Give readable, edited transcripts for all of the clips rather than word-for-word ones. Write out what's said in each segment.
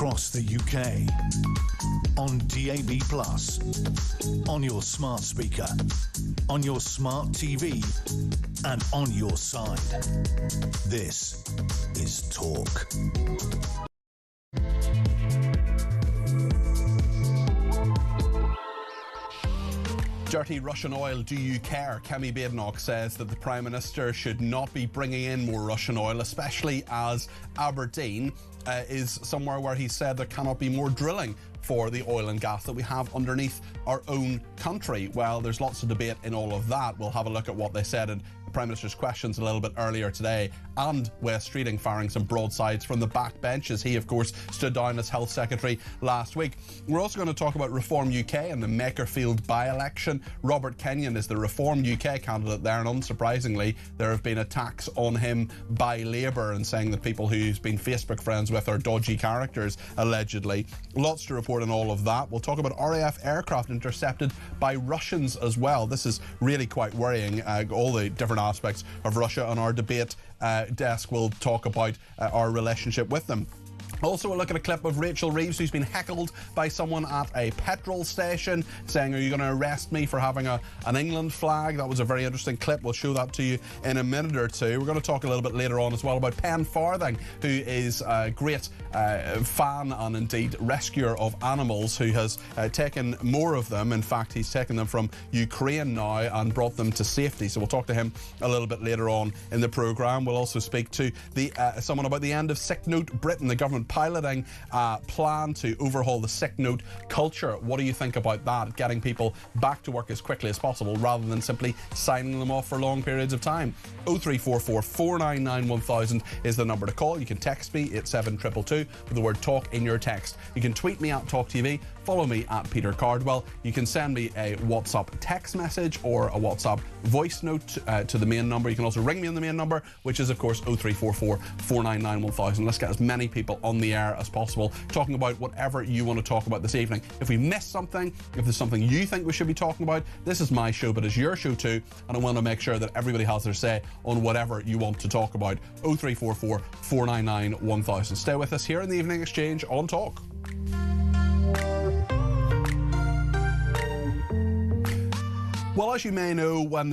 across the UK, on DAB+, on your smart speaker, on your smart TV, and on your side. This is Talk. Dirty Russian oil, do you care? Kemi Badenoch says that the Prime Minister should not be bringing in more Russian oil, especially as Aberdeen is somewhere where he said there cannot be more drilling for the oil and gas that we have underneath our own country. Well, there's lots of debate in all of that. We'll have a look at what they said in the Prime Minister's questions a little bit earlier today, and Wes Streeting firing some broadsides from the back benches. He, of course, stood down as Health Secretary last week. We're also going to talk about Reform UK and the Makerfield by-election. Robert Kenyon is the Reform UK candidate there, and unsurprisingly, there have been attacks on him by Labour and saying that people who he's been Facebook friends with are dodgy characters, allegedly. Lots to report on all of that. We'll talk about RAF aircraft intercepted by Russians as well. This is really quite worrying, all the different aspects of Russia, on our debate desk. We'll talk about our relationship with them. Also, we'll look at a clip of Rachel Reeves, who's been heckled by someone at a petrol station, saying, "Are you going to arrest me for having an England flag?" That was a very interesting clip. We'll show that to you in a minute or two. We're going to talk a little bit later on as well about Pen Farthing, who is a great fan and indeed rescuer of animals, who has taken more of them. In fact, he's taken them from Ukraine now and brought them to safety. So we'll talk to him a little bit later on in the programme. We'll also speak to someone about the end of sick note Britain. The government piloting a plan to overhaul the sick note culture. What do you think about that? Getting people back to work as quickly as possible rather than simply signing them off for long periods of time. 0344 499 1000 is the number to call. You can text me at 7222 with the word talk in your text. You can tweet me at talkTV. Follow me at Peter Cardwell. You can send me a WhatsApp text message or a WhatsApp voice note to the main number. You can also ring me on the main number, which is, of course, 0344 499 1000. Let's get as many people on the air as possible talking about whatever you want to talk about this evening. If we missed something, if there's something you think we should be talking about, this is my show, but it's your show too, and I want to make sure that everybody has their say on whatever you want to talk about. 0344 499 1000. Stay with us here in the Evening Exchange on Talk. Well, as you may know, when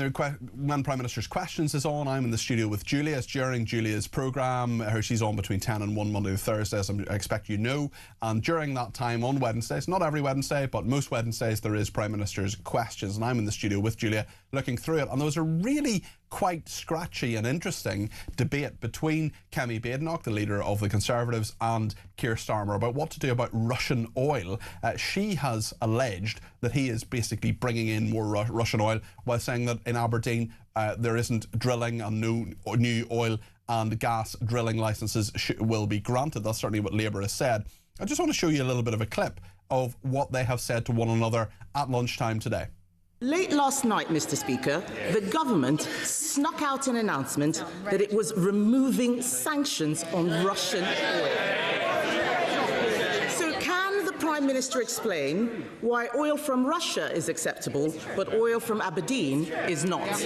Prime Minister's Questions is on, I'm in the studio with Julia. It's during Julia's programme. She's on between 10 and 1 Monday to Thursday, as I expect you know. And during that time on Wednesdays, not every Wednesday, but most Wednesdays, there is Prime Minister's Questions. And I'm in the studio with Julia looking through it. And there was a really quite scratchy and interesting debate between Kemi Badenoch, the leader of the Conservatives, and Keir Starmer about what to do about Russian oil. She has alleged that he is basically bringing in more Russian oil, while saying that in Aberdeen there isn't drilling and no new oil and gas drilling licences will be granted. That's certainly what Labour has said. I just want to show you a little bit of a clip of what they have said to one another at lunchtime today. Late last night, Mr. Speaker, the government snuck out an announcement that it was removing sanctions on Russian oil. So can the Prime Minister explain why oil from Russia is acceptable, but oil from Aberdeen is not?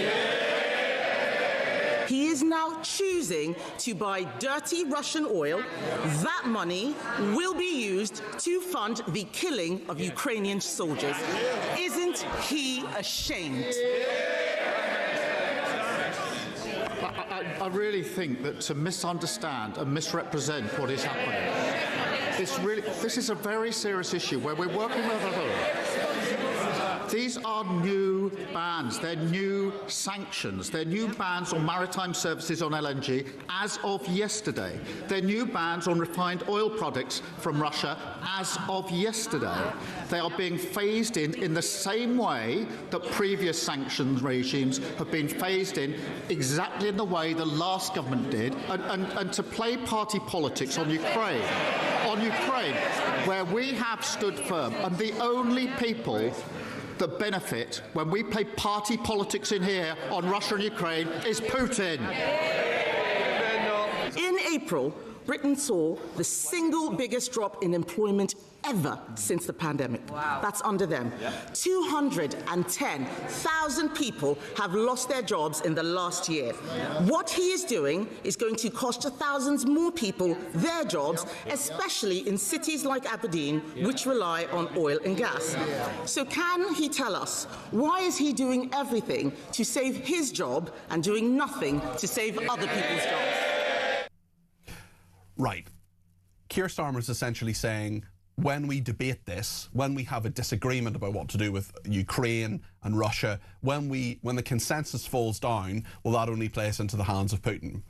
He is now choosing to buy dirty Russian oil. That money will be used to fund the killing of Ukrainian soldiers. Isn't he ashamed? I really think that to misunderstand and misrepresent what is happening, this is a very serious issue where we're working with others. These are new bans. They're new sanctions. They're new bans on maritime services on LNG as of yesterday. They're new bans on refined oil products from Russia as of yesterday. They are being phased in the same way that previous sanctions regimes have been phased in, exactly in the way the last government did, and to play party politics on Ukraine, where we have stood firm, and the only people that benefit when we play party politics in here on Russia and Ukraine is Putin. In April, Britain saw the single biggest drop in employment ever since the pandemic. Wow. That's under them. Yep. 210,000 people have lost their jobs in the last year. What he is doing is going to cost thousands more people their jobs, especially in cities like Aberdeen, which rely on oil and gas. So can he tell us, why is he doing everything to save his job and doing nothing to save other people's jobs? Right. Keir Starmer is essentially saying, when we debate this, when we have a disagreement about what to do with Ukraine and Russia, when the consensus falls down, will that only place into the hands of Putin?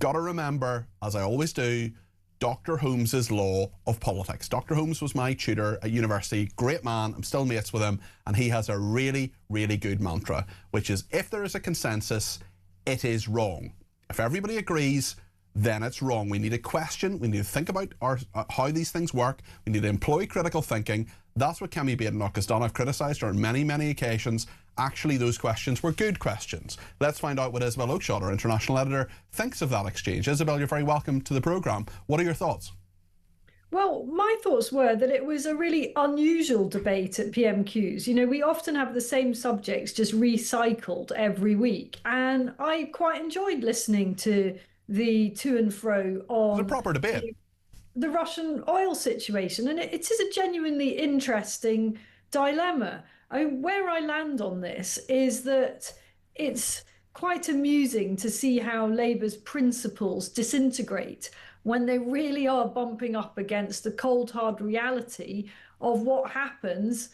Got to remember, as I always do, Dr. Holmes's law of politics. Dr. Holmes was my tutor at university, great man, I'm still mates with him, and he has a really, really good mantra, which is, if there is a consensus, it is wrong. If everybody agrees, then it's wrong. We need to question, we need to think about how these things work, we need to employ critical thinking. That's what Kemi Badenoch has done. I've criticised her on many, many occasions. Actually, those questions were good questions. Let's find out what Isabel Oakeshott, our international editor, thinks of that exchange. Isabel, you're very welcome to the programme. What are your thoughts? Well, my thoughts were that it was a really unusual debate at PMQs. You know, we often have the same subjects just recycled every week. And I quite enjoyed listening to the to and fro on the proper debate, the Russian oil situation, and it is a genuinely interesting dilemma. Where I land on this is that it's quite amusing to see how Labour's principles disintegrate when they really are bumping up against the cold hard reality of what happens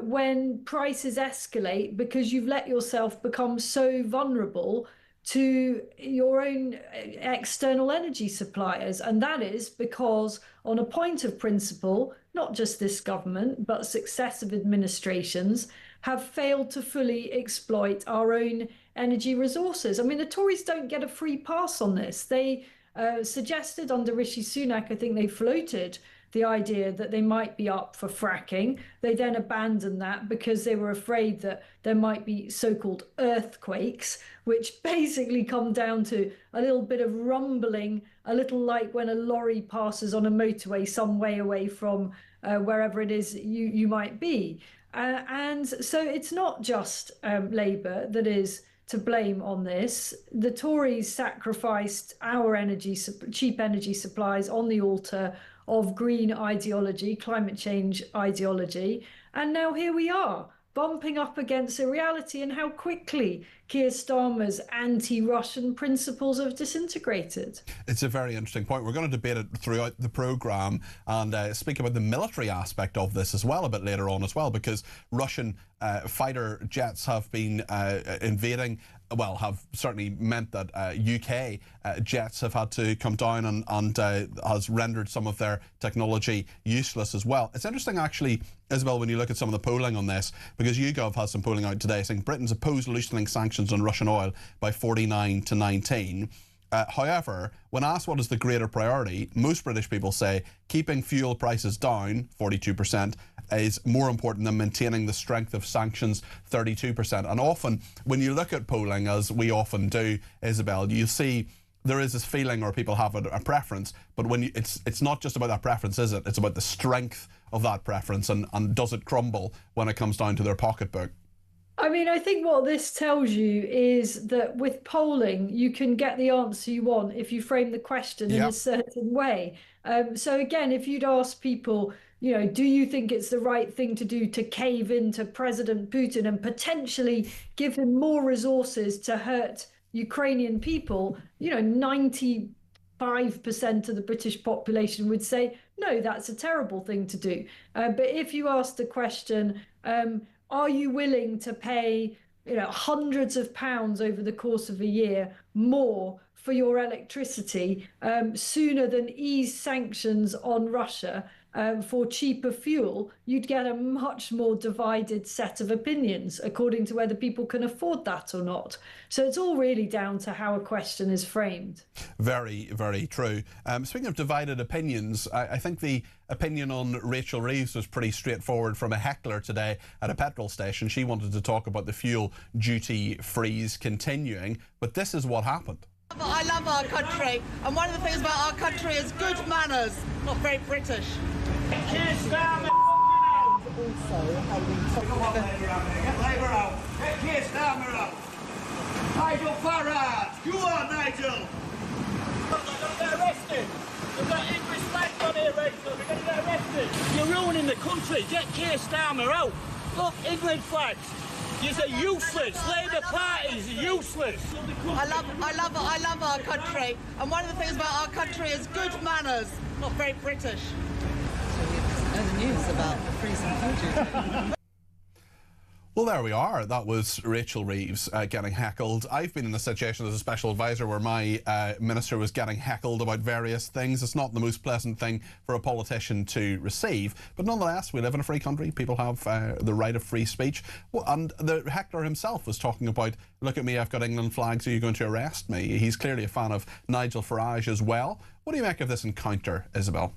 when prices escalate because you've let yourself become so vulnerable to your own external energy suppliers. And that is because, on a point of principle, not just this government, but successive administrations have failed to fully exploit our own energy resources. I mean, the Tories don't get a free pass on this. They suggested under Rishi Sunak, I think they floated the idea that they might be up for fracking. They then abandoned that because they were afraid that there might be so-called earthquakes, which basically come down to a little bit of rumbling, a little like when a lorry passes on a motorway some way away from wherever it is you might be. And so it's not just Labour that is to blame on this. The Tories sacrificed our cheap energy supplies on the altar of green ideology, climate change ideology. And now here we are, bumping up against a reality and how quickly Keir Starmer's anti-Russian principles have disintegrated. It's a very interesting point. We're going to debate it throughout the programme and speak about the military aspect of this as well a bit later on as well, because Russian fighter jets have been invading, well, have certainly meant that UK jets have had to come down and has rendered some of their technology useless as well. It's interesting, actually, Isabel, when you look at some of the polling on this, because YouGov has some polling out today saying Britain's opposed loosening sanctions on Russian oil by 49 to 19. However, when asked what is the greater priority, most British people say keeping fuel prices down, 42%, is more important than maintaining the strength of sanctions, 32%. And often, when you look at polling, as we often do, Isabel, you see there is this feeling, or people have a preference, but when it's not just about that preference, is it? It's about the strength of that preference, and does it crumble when it comes down to their pocketbook? I mean, I think what this tells you is that with polling, you can get the answer you want if you frame the question in a certain way. So again, if you'd ask people, you know, do you think it's the right thing to do to cave into President Putin and potentially give him more resources to hurt Ukrainian people? You know, 95% of the British population would say, no, that's a terrible thing to do. But if you ask the question, are you willing to pay, you know, hundreds of pounds over the course of a year more for your electricity sooner than ease sanctions on Russia for cheaper fuel, you'd get a much more divided set of opinions according to whether people can afford that or not. So it's all really down to how a question is framed. Very, very true. Speaking of divided opinions, I think the opinion on Rachel Reeves was pretty straightforward from a heckler today at a petrol station. She wanted to talk about the fuel duty freeze continuing, but this is what happened. I love our country, and one of the things about our country is good manners. Not very British. Keir Starmer out. Come on, Labour out there. Get Labour out. Get Keir Starmer out. Nigel Farage. You are Nigel. They're going to get arrested. We've got English flags on here, Rachel. We're going to get arrested. You're ruining the country. Get Keir Starmer out. Look, England flags. You're useless. Labour parties are useless. I love our country, and one of the things about our country is good manners. Not very British. The news about the freezing future. Well, there we are. That was Rachel Reeves getting heckled. I've been in a situation as a special advisor where my minister was getting heckled about various things. It's not the most pleasant thing for a politician to receive, but nonetheless, we live in a free country. People have the right of free speech. Well, and the heckler himself was talking about, look at me, I've got England flags, are you going to arrest me? He's clearly a fan of Nigel Farage as well. What do you make of this encounter, Isabel?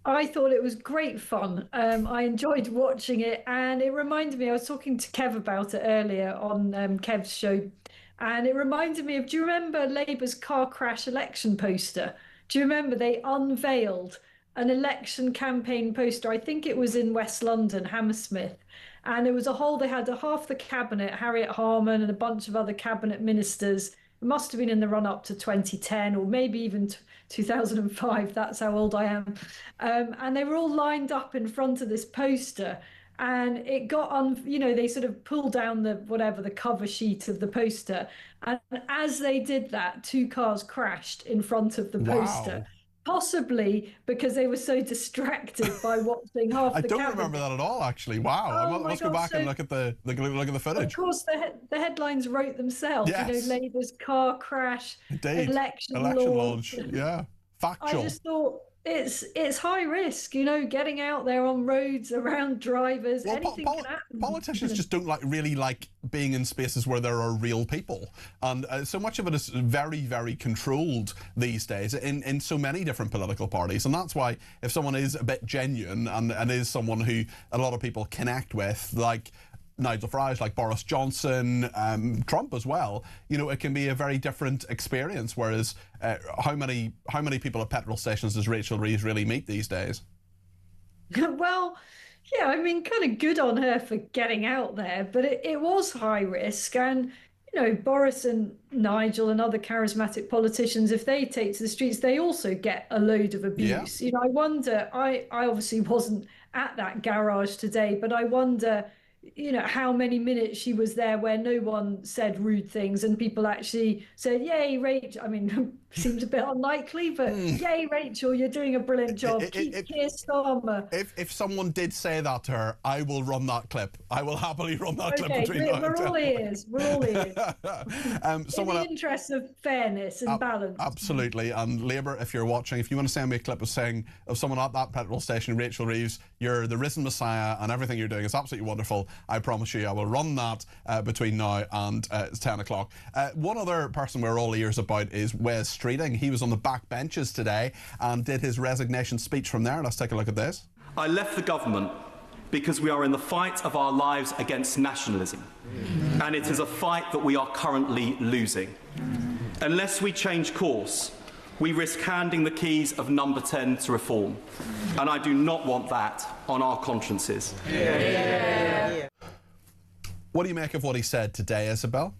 I thought it was great fun. I enjoyed watching it, and it reminded me, I was talking to Kev about it earlier on Kev's show, and it reminded me of, do you remember Labour's car crash election poster? Do you remember they unveiled an election campaign poster? I think it was in West London, Hammersmith, and it was they had half the cabinet, Harriet Harman and a bunch of other cabinet ministers. It must have been in the run-up to 2010 or maybe even 2005. That's how old I am. And they were all lined up in front of this poster, and it got on, they sort of pulled down the cover sheet of the poster. And as they did that, two cars crashed in front of the poster. Wow. Possibly because they were so distracted by watching half the cabinet. I don't remember that at all, actually. Wow. Oh, I must go back and look at the footage. Of course, the headlines wrote themselves. Yes. Labour's car crash, Indeed. election launch. Yeah. Factual. I just thought it's high risk, getting out there on roads around drivers. Well, anything can happen. Politicians just don't really like being in spaces where there are real people, and so much of it is very, very controlled these days in so many different political parties. And that's why if someone is a bit genuine and is someone who a lot of people connect with, like Nigel Farage, like Boris Johnson, Trump as well, it can be a very different experience. Whereas how many people at petrol stations does Rachel Reeves really meet these days? Well, yeah, I mean, kind of good on her for getting out there, but it was high risk. And Boris and Nigel and other charismatic politicians, if they take to the streets, they also get a load of abuse. Yeah. I wonder, I obviously wasn't at that garage today, but I wonder how many minutes she was there where no one said rude things and people actually said, yay, Rachel. I mean, seems a bit unlikely, but yay, Rachel, you're doing a brilliant job. Keep Keir Starmer. If someone did say that to her, I will run that clip. I will happily run that clip between now and we're all ears. We're all ears. In the interest of fairness and balance. Absolutely. And Labour, if you're watching, if you want to send me a clip of someone at that petrol station, Rachel Reeves, you're the risen messiah and everything you're doing is absolutely wonderful. I promise you I will run that between now and 10 o'clock. One other person we're all ears about is Wes Streeting. He was on the back benches today and did his resignation speech from there. Let's take a look at this. I left the government because we are in the fight of our lives against nationalism. And it is a fight that we are currently losing. Unless we change course, we risk handing the keys of number 10 to reform. And I do not want that on our consciences. What do you make of what he said today, Isabel?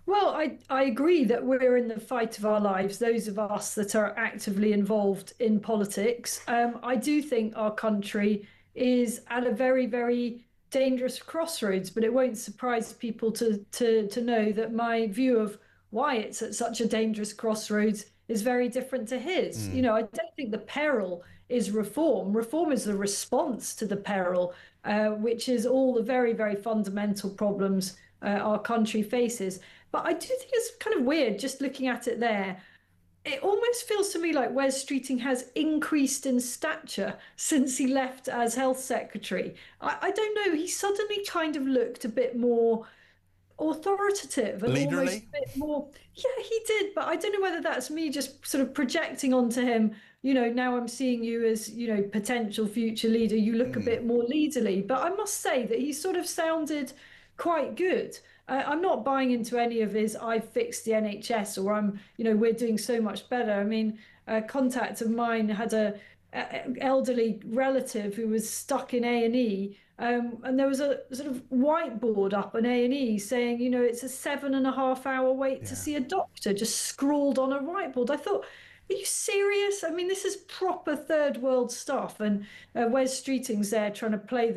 Well, I agree that we're in the fight of our lives, those of us that are actively involved in politics. I do think our country is at a very, very dangerous crossroads, but it won't surprise people to know that my view of why it's at such a dangerous crossroads is very different to his. I don't think the peril is reform. Reform is the response to the peril, which is all the very, very fundamental problems our country faces. But I do think it's kind of weird just looking at it there. It almost feels to me like Wes Streeting has increased in stature since he left as health secretary. I don't know, he suddenly kind of looked a bit more authoritative and leaderly. Almost a bit more. Yeah, he did, but I don't know whether that's me just sort of projecting onto him, now I'm seeing you as, potential future leader, you look a bit more leaderly. But I must say that he sort of sounded quite good. I'm not buying into any of his "I've fixed the NHS" or we're doing so much better. I mean, a contact of mine had a elderly relative who was stuck in A&E, and there was a sort of whiteboard up in A&E saying, it's a 7.5-hour wait to see a doctor, just scrawled on a whiteboard. I thought, are you serious? I mean, this is proper third world stuff. And Wes Streeting's there trying to play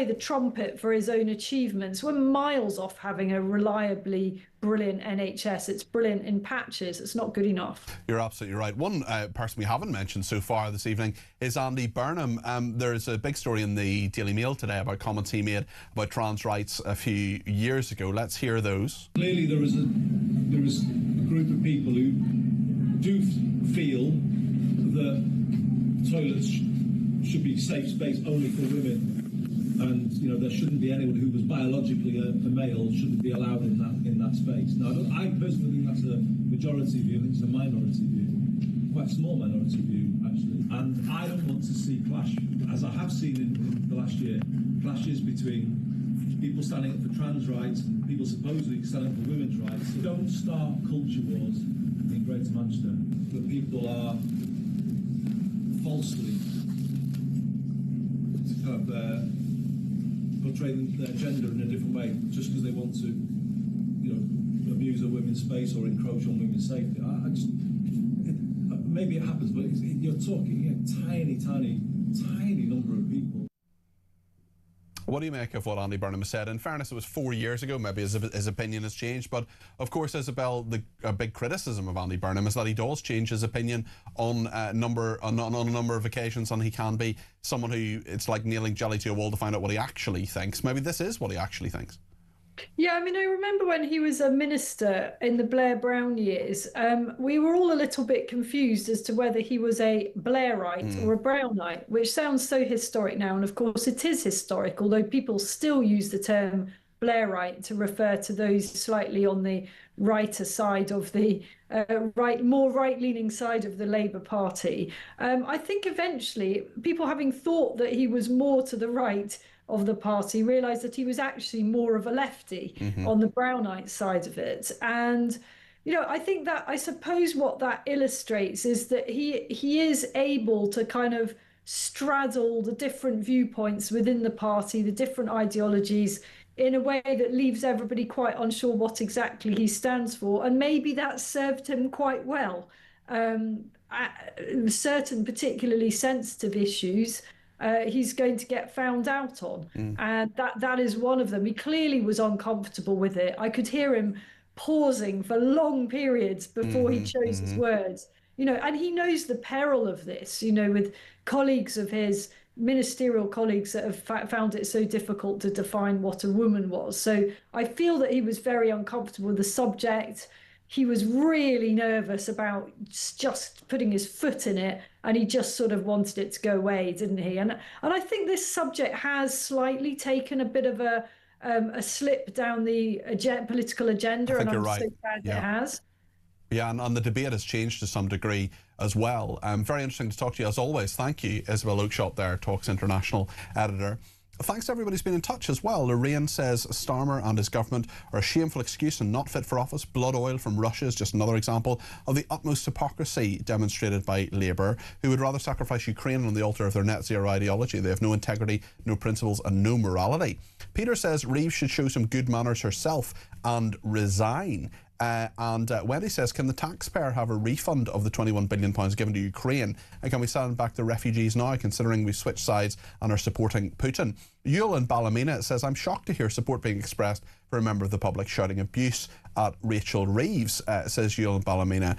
the trumpet for his own achievements. We're miles off having a reliably brilliant NHS. It's brilliant in patches. It's not good enough. You're absolutely right. One person we haven't mentioned so far this evening is Andy Burnham. There's a big story in the Daily Mail today about comments he made about trans rights a few years ago. Let's hear those. Clearly there is a group of people who do feel that toilets should be safe space only for women. And there shouldn't be anyone who was biologically a male shouldn't be allowed in that space. Now, I personally think that's a majority view. I think it's a minority view, quite a small minority view actually. And I don't want to see clash, as I have seen in the last year, clashes between people standing up for trans rights and people supposedly standing up for women's rights. So don't start culture wars in Greater Manchester that people are falsely kind of portraying their gender in a different way just because they want to, abuse a women's space or encroach on women's safety. Maybe it happens, but you're talking tiny number of people. What do you make of what Andy Burnham has said? In fairness, it was 4 years ago. Maybe his opinion has changed. But, of course, Isabel, a big criticism of Andy Burnham is that he does change his opinion on a number of occasions, and he can be someone who it's like nailing jelly to a wall to find out what he actually thinks. Maybe this is what he actually thinks. Yeah, I mean, I remember when he was a minister in the Blair Brown years, we were all a little bit confused as to whether he was a Blairite or a Brownite, which sounds so historic now. And of course, it is historic, although people still use the term Blairite to refer to those slightly on the righter side of the more right-leaning side of the Labour Party. I think eventually people, having thought that he was more to the right of the party, realised that he was actually more of a lefty on the Brownite side of it. And I think that, I suppose what that illustrates is that he is able to kind of straddle the different viewpoints within the party, the different ideologies, in a way that leaves everybody quite unsure what exactly he stands for. And maybe that served him quite well. Certain particularly sensitive issues he's going to get found out on. And that is one of them. He clearly was uncomfortable with it. I could hear him pausing for long periods before he chose his words. And he knows the peril of this, with colleagues of his, ministerial colleagues that have found it so difficult to define what a woman was. So I feel that he was very uncomfortable with the subject. He was really nervous about just putting his foot in it, and he just sort of wanted it to go away, didn't he? And I think this subject has slightly taken a bit of a slip down the political agenda, and I'm so glad it has. Yeah, and the debate has changed to some degree as well. Very interesting to talk to you as always. Thank you, Isabel Oakeshott there, Talks International editor. Thanks to everybody who's been in touch as well. Lorraine says Starmer and his government are a shameful excuse and not fit for office. Blood oil from Russia is just another example of the utmost hypocrisy demonstrated by Labour, who would rather sacrifice Ukraine on the altar of their net zero ideology. They have no integrity, no principles and no morality. Peter says Reeves should show some good manners herself and resign. And Wendy says, can the taxpayer have a refund of the £21 billion given to Ukraine? And can we send back the refugees now, considering we've switched sides and are supporting Putin? Yule in Ballymena says, I'm shocked to hear support being expressed for a member of the public shouting abuse at Rachel Reeves, says Yule in Ballymena.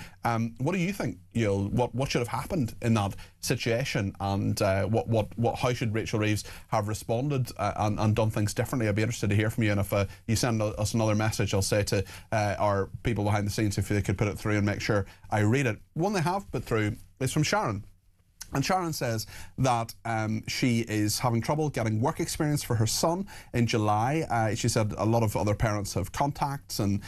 What do you think, Yule? What should have happened in that situation? And how should Rachel Reeves have responded and done things differently? I'd be interested to hear from you. And if you send us another message, I'll say to our people behind the scenes if they could put it through and make sure I read it. One they have put through is from Sharon. And Sharon says that she is having trouble getting work experience for her son in July. She said a lot of other parents have contacts, and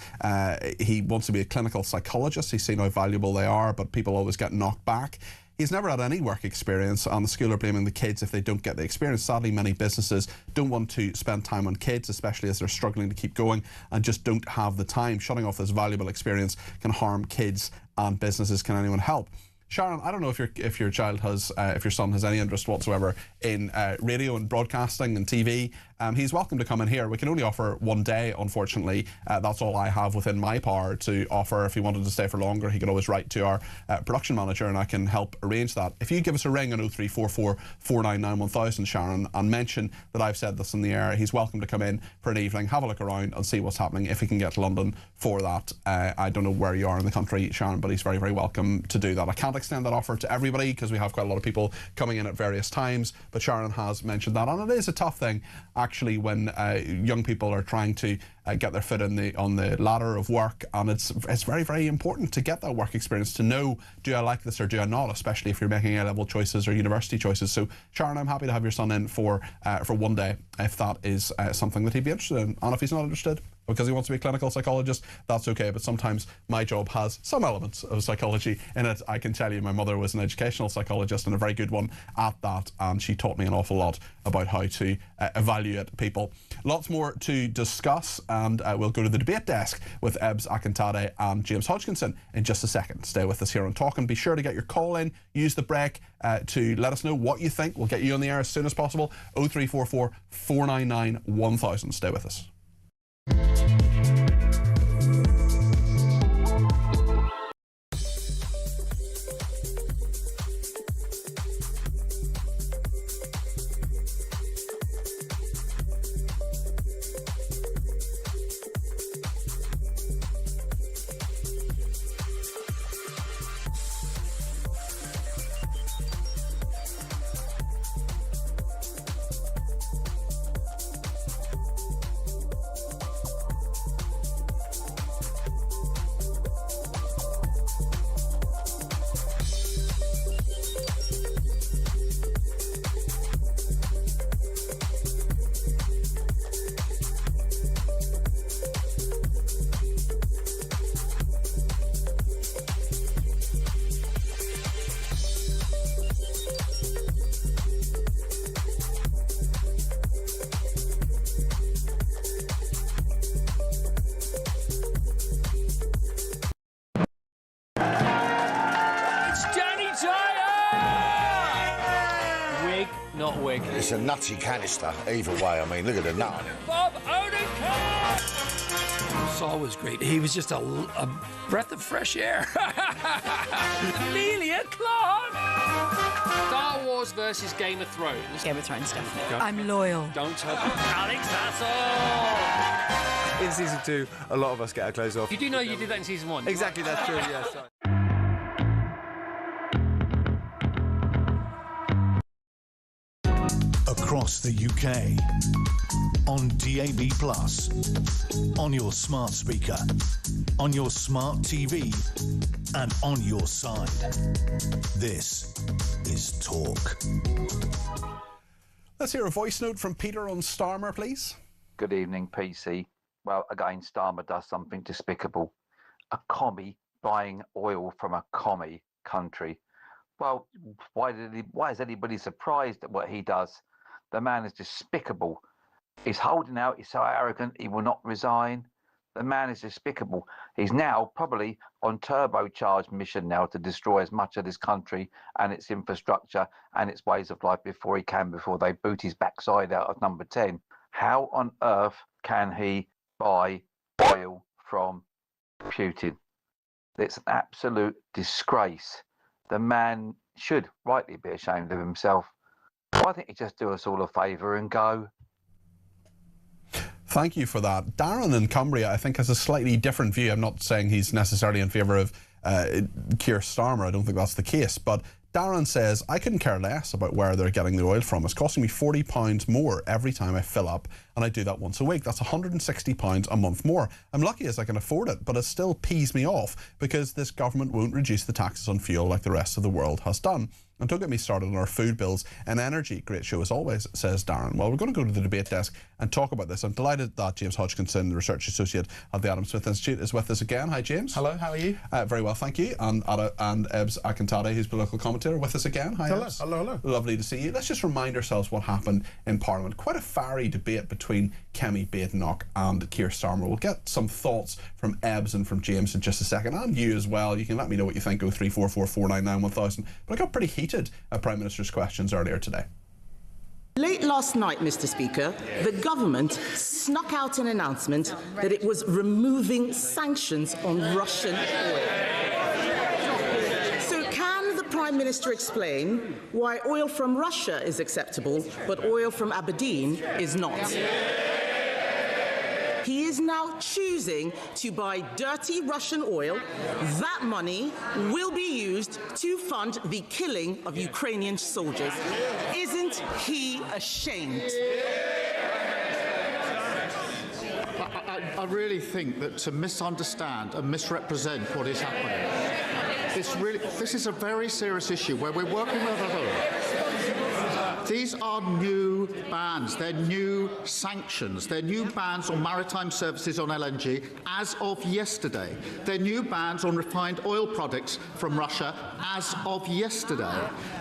he wants to be a clinical psychologist. He's seen how valuable they are, but people always get knocked back. He's never had any work experience, and the school are blaming the kids if they don't get the experience. Sadly, many businesses don't want to spend time on kids, especially as they're struggling to keep going, and just don't have the time. Shutting off this valuable experience can harm kids and businesses. Can anyone help? Sharon, I don't know if your child has, if your son has any interest whatsoever in radio and broadcasting and TV. He's welcome to come in here. We can only offer 1 day, unfortunately. That's all I have within my power to offer. If he wanted to stay for longer, he could always write to our production manager, and I can help arrange that. If you give us a ring on 0344 499 1000, Sharon, and mention that I've said this in the air, he's welcome to come in for an evening, have a look around and see what's happening, if he can get to London for that. I don't know where you are in the country, Sharon, but he's very, very welcome to do that. I can't extend that offer to everybody because we have quite a lot of people coming in at various times, but Sharon has mentioned that, and it is a tough thing actually when young people are trying to get their foot in on the ladder of work, and it's very, very important to get that work experience, to know, do I like this or do I not, especially if you're making A-level choices or university choices. So Sharon, I'm happy to have your son in for 1 day if that is something that he'd be interested in, and if he's not interested because he wants to be a clinical psychologist, that's okay. But sometimes my job has some elements of psychology in it. I can tell you my mother was an educational psychologist, and a very good one at that, and she taught me an awful lot about how to evaluate people. Lots more to discuss, and we'll go to the debate desk with Ebbs Akintade and James Hodgkinson in just a second. Stay with us here on Talk, and be sure to get your call in. Use the break to let us know what you think. We'll get you on the air as soon as possible. 0344 499 1000. Stay with us. It's a nutty canister, either way. I mean, look at the nut on it. Bob Odenkirk! Saul was great. He was just a breath of fresh air. Amelia Clark! Star Wars versus Game of Thrones. Game of Thrones, definitely. I'm loyal. Don't tell Alex Hassel! In season 2, a lot of us get our clothes off. You do know you did that in season 1? Exactly, that's true, yes. Across the UK, on DAB+, on your smart speaker, on your smart TV, and on your side. This is Talk. Let's hear a voice note from Peter on Starmer, please. Good evening, PC. Well, again, Starmer does something despicable. A commie buying oil from a commie country. Well, why is anybody surprised at what he does? The man is despicable. He's holding out. He's so arrogant. He will not resign. The man is despicable. He's now probably on turbocharged mission now to destroy as much of this country and its infrastructure and its ways of life before they boot his backside out of number 10. How on earth can he buy oil from Putin? It's an absolute disgrace. The man should rightly be ashamed of himself. Why don't you just do us all a favour and go? Thank you for that. Darren in Cumbria, I think, has a slightly different view. I'm not saying he's necessarily in favour of Keir Starmer. I don't think that's the case. But Darren says, I couldn't care less about where they're getting the oil from. It's costing me £40 more every time I fill up, and I do that once a week. That's £160 a month more. I'm lucky as I can afford it, but it still pees me off because this government won't reduce the taxes on fuel like the rest of the world has done. And don't get me started on our food bills and energy. Great show as always, says Darren. Well, we're going to go to the debate desk and talk about this. I'm delighted that James Hodgkinson, the Research Associate at the Adam Smith Institute, is with us again. Hi, James. Hello, how are you? Very well, thank you. And Ebs Akintade, who's political commentator, with us again. Hi, hello. Ebs. Hello. Lovely to see you. Let's just remind ourselves what happened in Parliament. Quite a fiery debate between Kemi Badenoch and Keir Starmer. We'll get some thoughts from Ebs and from James in just a second, and you as well. You can let me know what you think. 0344 499 1000. But I got pretty heated at Prime Minister's questions earlier today. Late last night, Mr. Speaker, the government snuck out an announcement that it was removing sanctions on Russian oil. So can the Prime Minister explain why oil from Russia is acceptable, but oil from Aberdeen is not? He is now choosing to buy dirty Russian oil. That money will be used to fund the killing of Ukrainian soldiers. Isn't he ashamed? I really think that to misunderstand and misrepresent what is happening, this is a very serious issue where we're working with others. These are new bans, they're new sanctions, they're new bans on maritime services on LNG as of yesterday. They're new bans on refined oil products from Russia as of yesterday.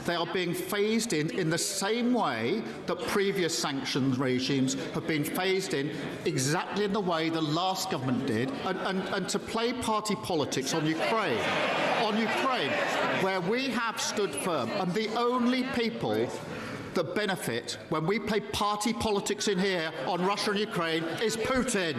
They are being phased in the same way that previous sanctions regimes have been phased in, exactly in the way the last government did, and to play party politics on Ukraine, where we have stood firm, and the only people that benefit when we play party politics in here on Russia and Ukraine is Putin.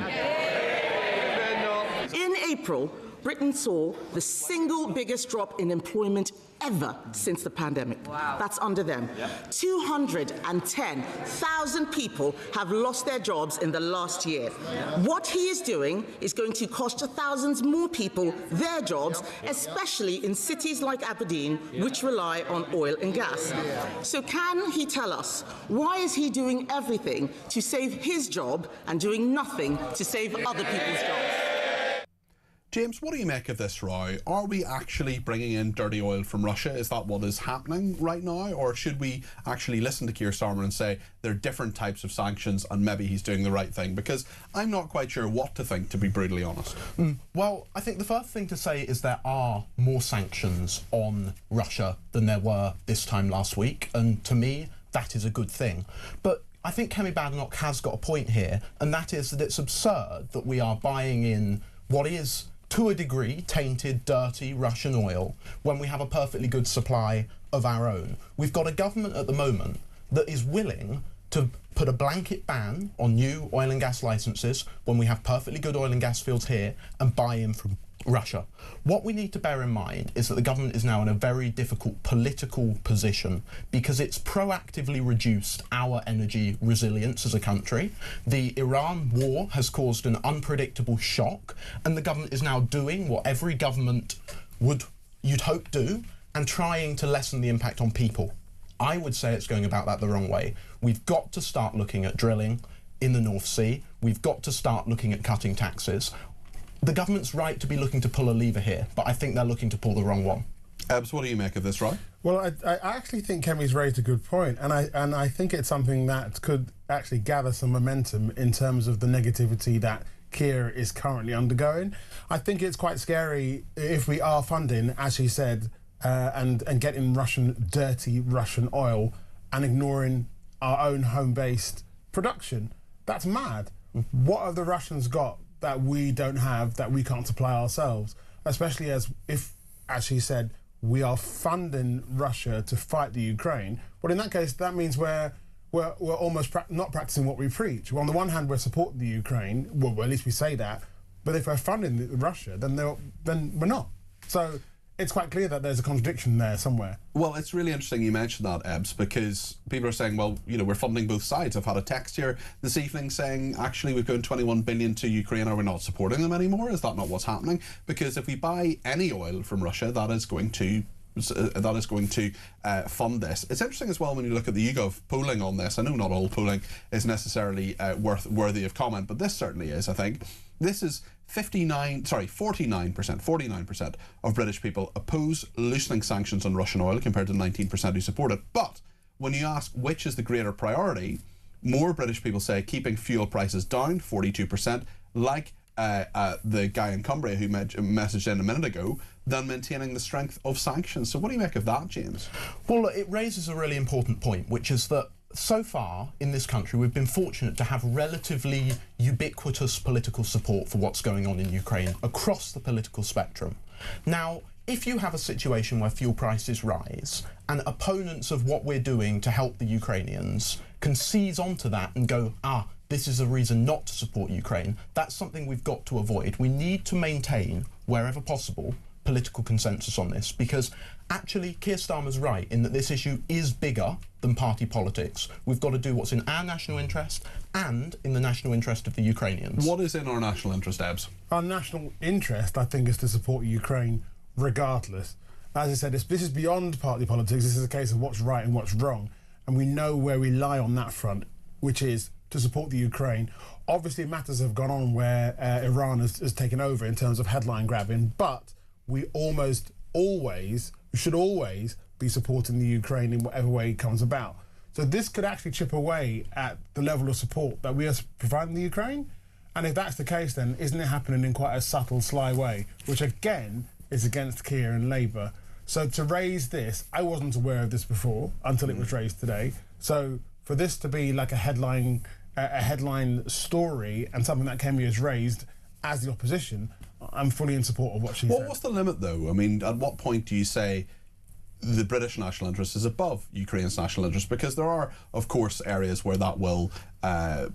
In April, Britain saw the single biggest drop in employment ever since the pandemic. Wow. That's under them. Yep. 210,000 people have lost their jobs in the last year. What he is doing is going to cost thousands more people their jobs, especially in cities like Aberdeen, which rely on oil and gas. So can he tell us, why is he doing everything to save his job and doing nothing to save other people's jobs? James, what do you make of this row? Are we actually bringing in dirty oil from Russia? Is that what is happening right now? Or should we actually listen to Keir Starmer and say there are different types of sanctions and maybe he's doing the right thing? Because I'm not quite sure what to think, to be brutally honest. Well, I think the first thing to say is there are more sanctions on Russia than there were this time last week. And to me, that is a good thing. But I think Kemi Badenoch has got a point here, and that is that it's absurd that we are buying in what is, to a degree, tainted, dirty Russian oil when we have a perfectly good supply of our own. We've got a government at the moment that is willing to put a blanket ban on new oil and gas licences when we have perfectly good oil and gas fields here and buy in from Russia. What we need to bear in mind is that the government is now in a very difficult political position because it's proactively reduced our energy resilience as a country. The Iran war has caused an unpredictable shock, and the government is now doing what every government you'd hope do, and trying to lessen the impact on people. I would say it's going about that the wrong way. We've got to start looking at drilling in the North Sea. We've got to start looking at cutting taxes. The government's right to be looking to pull a lever here, but I think they're looking to pull the wrong one. Ebs, what do you make of this, right? Well, I actually think Kemi's raised a good point, and I think it's something that could actually gather some momentum in terms of the negativity that Keir is currently undergoing. I think it's quite scary if we are funding, as he said, and getting dirty Russian oil and ignoring our own home-based production. That's mad. What have the Russians got that we don't have, that we can't supply ourselves? Especially as she said, we are funding Russia to fight the Ukraine. Well, in that case, that means we're almost not practicing what we preach. Well, on the one hand, we're supporting the Ukraine. Well, at least we say that. But if we're funding Russia, then we're not. So it's quite clear that there's a contradiction there somewhere. Well, it's really interesting you mentioned that, Ebs, because people are saying, well, we're funding both sides. I've had a text here this evening saying, actually, we've given 21 billion to Ukraine. Are we not supporting them anymore? Is that not what's happening? Because if we buy any oil from Russia, that is going to that is going to fund this. It's interesting as well when you look at the YouGov polling on this. I know not all polling is necessarily worthy of comment, but this certainly is, I think. This is 49% of British people oppose loosening sanctions on Russian oil compared to 19% who support it. But when you ask which is the greater priority, more British people say keeping fuel prices down, 42%, like the guy in Cumbria who messaged in a minute ago, than maintaining the strength of sanctions. So what do you make of that, James? Well, it raises a really important point, which is that so far in this country we've been fortunate to have relatively ubiquitous political support for what's going on in Ukraine across the political spectrum. Now, if you have a situation where fuel prices rise and opponents of what we're doing to help the Ukrainians can seize onto that and go, this is a reason not to support Ukraine, that's something we've got to avoid. We need to maintain, wherever possible, political consensus on this, because actually Keir Starmer's right in that this issue is bigger than party politics. We've got to do what's in our national interest and in the national interest of the Ukrainians. What is in our national interest, Ebbs? Our national interest, I think, is to support Ukraine regardless. As I said, this is beyond party politics. This is a case of what's right and what's wrong, and we know where we lie on that front, which is to support the Ukraine. Obviously, matters have gone on where Iran has taken over in terms of headline grabbing, but we should always be supporting the Ukraine in whatever way it comes about. So this could actually chip away at the level of support that we are providing the Ukraine. And if that's the case, then isn't it happening in quite a subtle, sly way, which again is against Keir and Labour. So to raise this, I wasn't aware of this before until it was raised today. So for this to be like a headline story and something that Kenyon has raised as the opposition, I'm fully in support of what she said. What's the limit, though? I mean, at what point do you say the British national interest is above Ukraine's national interest? Because there are, of course, areas where that will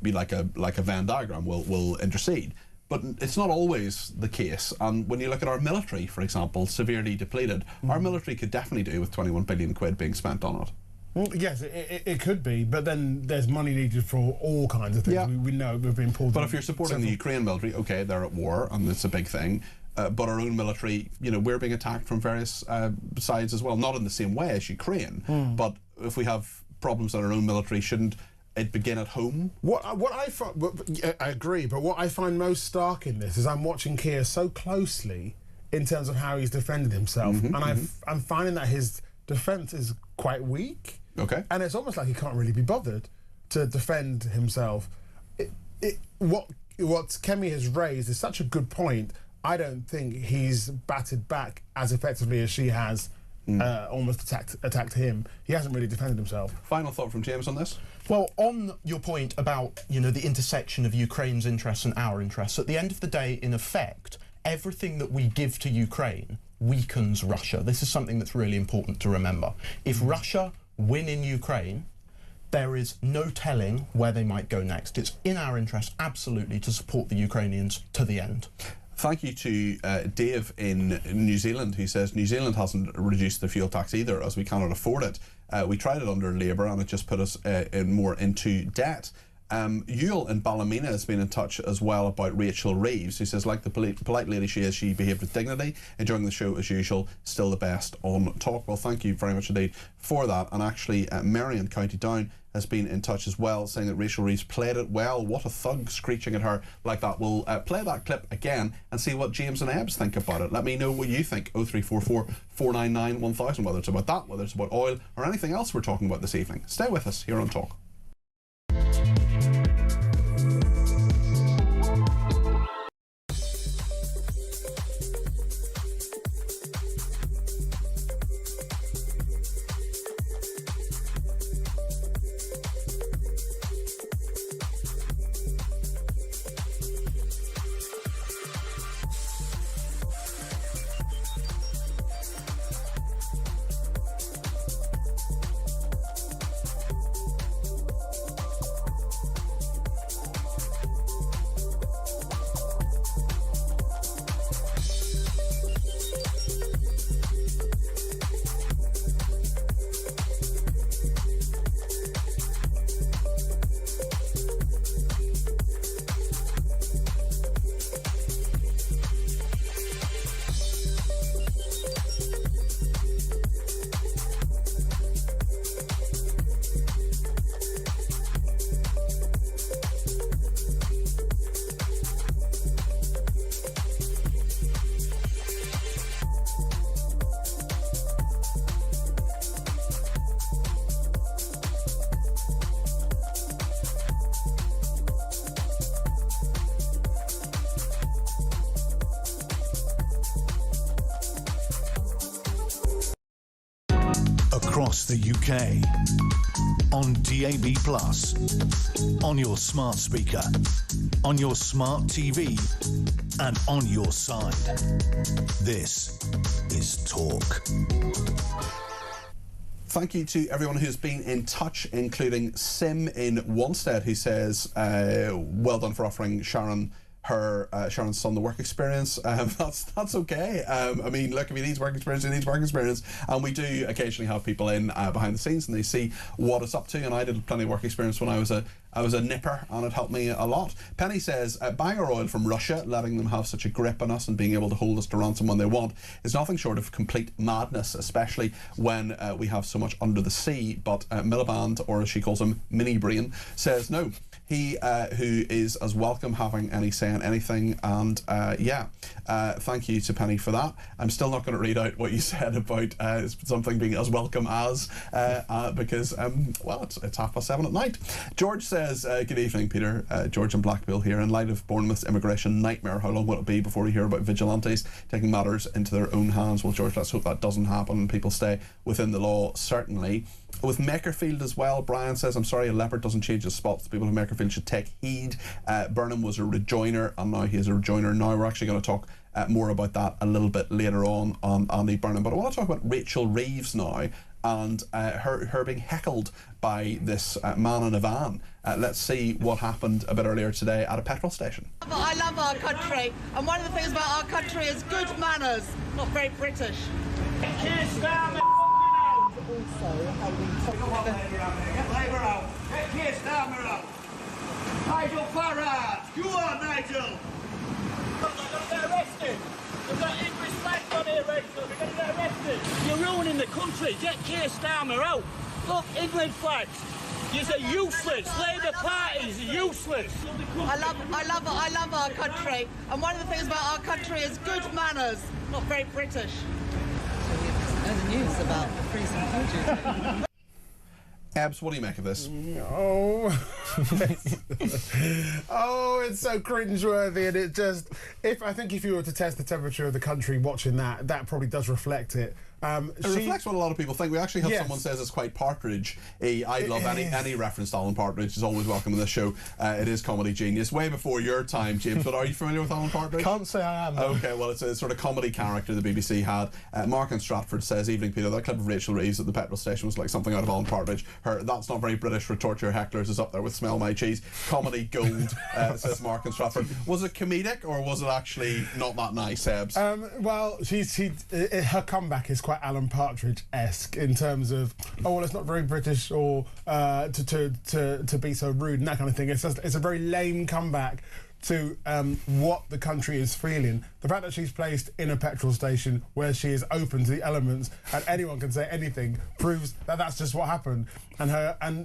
be like a Venn diagram, will intercede. But it's not always the case. And when you look at our military, for example, severely depleted, our military could definitely do with 21 billion quid being spent on it. Well, yes, it could be, but then there's money needed for all kinds of things. Yeah. We know we've been pulled. But if you're supporting the Ukraine military, okay, they're at war, and it's a big thing. But our own military, we're being attacked from various sides as well. Not in the same way as Ukraine, but if we have problems in our own military, shouldn't it begin at home? I agree, but what I find most stark in this is I'm watching Keir so closely in terms of how he's defended himself, and I'm finding that his defence is quite weak. Okay. And it's almost like he can't really be bothered to defend himself. What Kemi has raised is such a good point. I don't think he's batted back as effectively as she has almost attacked him. He hasn't really defended himself. Final thought from James on this? Well, on your point about, the intersection of Ukraine's interests and our interests, at the end of the day, in effect, everything that we give to Ukraine weakens Russia. This is something that's really important to remember. If Russia win in Ukraine, there is no telling where they might go next. It's in our interest, absolutely, to support the Ukrainians to the end. Thank you to Dave in New Zealand, who says New Zealand hasn't reduced the fuel tax either, as we cannot afford it. We tried it under Labour and it just put us more into debt. Yule in Ballymena has been in touch as well about Rachel Reeves, who says, like the polite lady she is, she behaved with dignity, enjoying the show as usual, still the best on talk. Well, thank you very much indeed for that. And actually, Mary in County Down has been in touch as well, saying that Rachel Reeves played it well. What a thug, screeching at her like that. We'll play that clip again and see what James and Ebbs think about it. Let me know what you think. 0344 499 1000, whether it's about that, whether it's about oil, or anything else we're talking about this evening. Stay with us here on Talk. across the UK. On DAB+, on your smart speaker, on your smart TV, and on your side. This is Talk. Thank you to everyone who's been in touch, including Sim in Wanstead, who says, well done for offering Sharon's son the work experience. That's okay. I mean, look, if he needs work experience, he needs work experience. And we do occasionally have people in behind the scenes, and they see what it's up to. And I did plenty of work experience when I was a nipper, and it helped me a lot. Penny says, buying our oil from Russia, letting them have such a grip on us and being able to hold us to ransom when they want is nothing short of complete madness, especially when we have so much under the sea. But Miliband, or as she calls him, Mini Brain, says no. He who is as welcome having any say in anything. And thank you to Penny for that. I'm still not going to read out what you said about something being as welcome as, because, it's 7:30 at night. George says, good evening, Peter. George in Blackpool here. In light of Bournemouth's immigration nightmare, how long will it be before we hear about vigilantes taking matters into their own hands? Well, George, let's hope that doesn't happen and people stay within the law, certainly. With Makerfield as well, Brian says, I'm sorry, a leopard doesn't change his spots. The people of Makerfield should take heed. Burnham was a rejoiner, and now he is a rejoiner. Now we're actually going to talk more about that a little bit later on Andy Burnham. But I want to talk about Rachel Reeves now, and her being heckled by this man in a van. Let's see what happened a bit earlier today at a petrol station. I love our country, and one of the things about our country is good manners. Not very British. Also, come on, Labour out there. Get Labour out. Get Keir Starmer out. Nigel Farage. Go on, Nigel. They're going to get arrested. They've got English flags on here, Rachel. They're going to get arrested. You're ruining the country. Get Keir Starmer out. Look, England flags. You're useless. Labour parties are useless. I love our country, and one of the things about our country is good manners. Not very British. The news about the freezing future. Ebbs, what do you make of this? It's so cringeworthy, and it just, I think if you were to test the temperature of the country watching that probably does reflect it. It reflects what a lot of people think. We actually have someone says it's quite Partridge. I love any reference to Alan Partridge. Is always welcome in this show. It is comedy genius. Way before your time, James. But are you familiar with Alan Partridge? Can't say I am. Okay, well, it's a sort of comedy character the BBC had. Mark in Stratford says, evening, Peter. That clip of Rachel Reeves at the petrol station was like something out of Alan Partridge. Her "That's not very British" for torture hecklers is up there with "Smell my cheese." Comedy gold, says Mark in Stratford. Was it comedic or was it actually not that nice, Ebbs? Well, her comeback is quite Alan Partridge-esque in terms of, it's not very British, or to be so rude and that kind of thing. It's a very lame comeback to what the country is feeling. The fact that she's placed in a petrol station where she is open to the elements and anyone can say anything proves that that's just what happened. And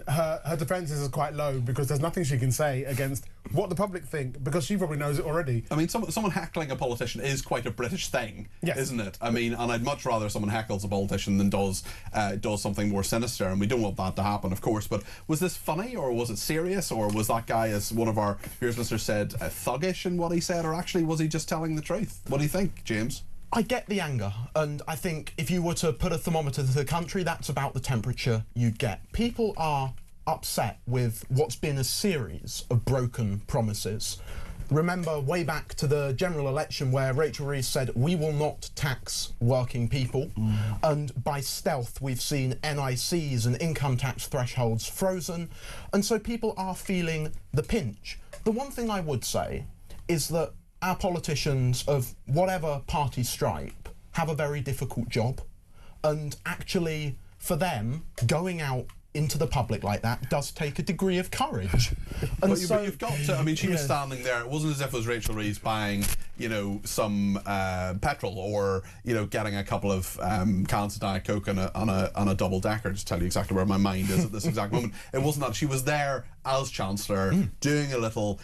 her defences are quite low because there's nothing she can say against what the public think, because she probably knows it already. I mean, someone heckling a politician is quite a British thing, isn't it? I mean, and I'd much rather someone heckles a politician than does something more sinister, and we don't want that to happen, of course. But was this funny, or was it serious, or was that guy, as one of our viewers listeners said, thuggish in what he said, or actually was he just telling the truth? What do you think, James? I get the anger, and I think if you were to put a thermometer to the country, that's about the temperature you'd get. People are upset with what's been a series of broken promises. Remember way back to the general election where Rachel Reeves said, we will not tax working people, and by stealth we've seen NICs and income tax thresholds frozen, and so people are feeling the pinch. The one thing I would say is that our politicians of whatever party stripe have a very difficult job, and actually for them going out into the public like that does take a degree of courage. And but you've got to, I mean, she was standing there. It wasn't as if it was Rachel Reeves buying, some petrol, or, getting a couple of cans of Diet Coke on a double decker. Just tell you exactly where my mind is at this exact moment. It wasn't that. She was there as Chancellor, doing a little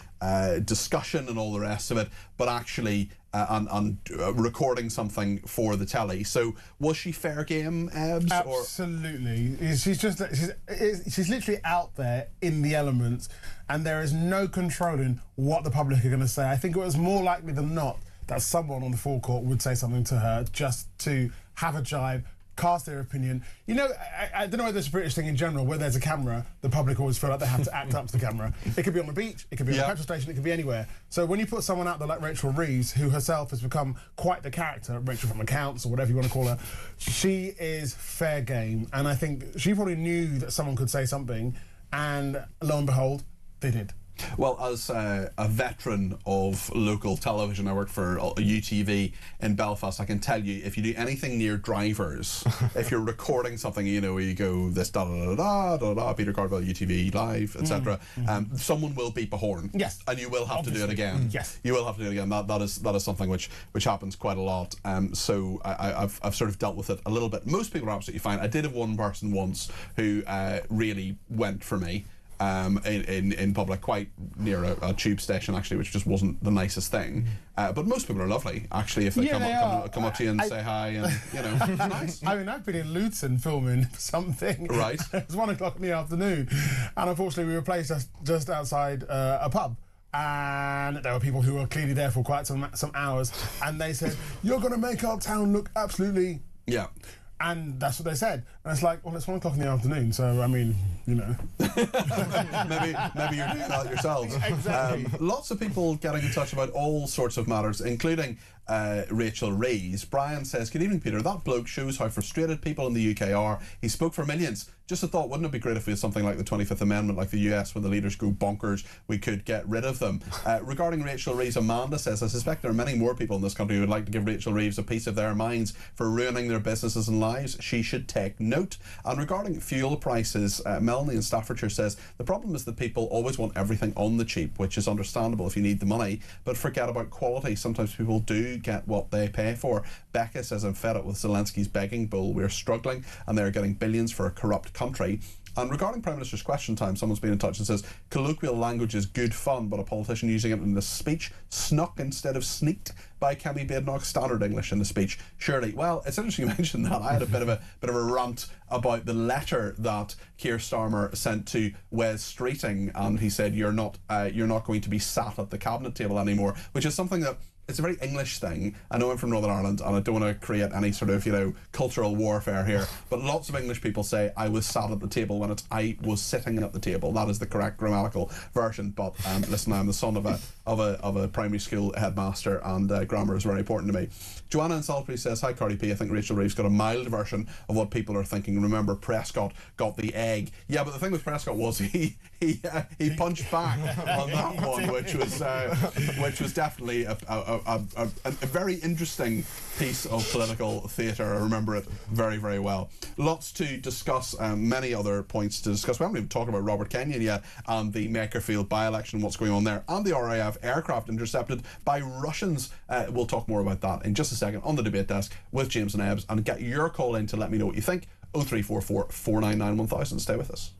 discussion and all the rest of it, but actually and recording something for the telly. So was she fair game, Ebbs? Absolutely. She's literally out there in the elements, and there is no controlling what the public are going to say. I think it was more likely than not that someone on the forecourt would say something to her just to have a jibe, cast their opinion. You know, I don't know whether it's a British thing in general, where there's a camera, the public always feel like they have to act up to the camera. It could be on the beach, it could be on a petrol station, it could be anywhere. So when you put someone out there like Rachel Reeves, who herself has become quite the character, Rachel from Accounts or whatever you want to call her, she is fair game. And I think she probably knew that someone could say something, and lo and behold, they did. Well, as a veteran of local television, I worked for UTV in Belfast. I can tell you, if you do anything near drivers, if you're recording something, you know, where you go this da da da da da, Peter Cardwell, UTV live, etc. Someone will beep a horn. Yes, and you will have to do it again. Yes, you will have to do it again. That is something which happens quite a lot. So I've sort of dealt with it a little bit. Most people are absolutely fine. I did have one person once who really went for me. In public, quite near a tube station actually, which just wasn't the nicest thing. But most people are lovely actually if they come up to you and say hi, and you know, nice. I mean, I've been in Luton filming something. Right. It was 1 o'clock in the afternoon, and unfortunately we were placed just outside a pub. And there were people who were clearly there for quite some hours, and they said, "You're going to make our town look absolutely..." Yeah. And that's what they said. And it's like, well, it's 1 o'clock in the afternoon, so, I mean, you know. maybe you're doing that yourselves. Exactly. Lots of people getting in touch about all sorts of matters, including Rachel Reeves. Brian says, "Good evening, Peter. That bloke shows how frustrated people in the UK are. He spoke for millions. Just a thought, wouldn't it be great if we had something like the 25th Amendment, like the US, when the leaders go bonkers, we could get rid of them." Regarding Rachel Reeves, Amanda says, "I suspect there are many more people in this country who would like to give Rachel Reeves a piece of their minds for ruining their businesses and lives. She should take note." And regarding fuel prices, Melanie in Staffordshire says, "The problem is that people always want everything on the cheap, which is understandable if you need the money, but forget about quality. Sometimes people do get what they pay for." Becca says, "I'm fed up with Zelensky's begging bowl. We're struggling and they're getting billions for a corrupt country." And regarding Prime Minister's Question Time, someone's been in touch and says, "Colloquial language is good fun, but a politician using it in a speech, snuck instead of sneaked by Kemi Badenoch's standard English in the speech. Surely." Well, it's interesting you mentioned that. I had a bit of a rant about the letter that Keir Starmer sent to Wes Streeting, and he said, you're not going to be sat at the cabinet table anymore, which is something that, it's a very English thing. I know I'm from Northern Ireland and I don't want to create any sort of, you know, cultural warfare here, but lots of English people say I was sat at the table when it's I was sitting at the table. That is the correct grammatical version. But listen, I'm the son of a primary school headmaster, and grammar is very important to me. Joanna in Salisbury says, "Hi Cardi P, I think Rachel Reeves got a mild version of what people are thinking. Remember, Prescott got the egg." Yeah, but the thing with Prescott was he punched back on that one, which was definitely a very interesting piece of political theatre. I remember it very, very well. Lots to discuss, many other points to discuss. We haven't even talked about Robert Kenyon yet, and the Makerfield by-election, what's going on there, and the RAF aircraft intercepted by Russians. We'll talk more about that in just a second on the debate desk with James and Ebbs, and get your call in to let me know what you think. 0344 499 1000. Stay with us.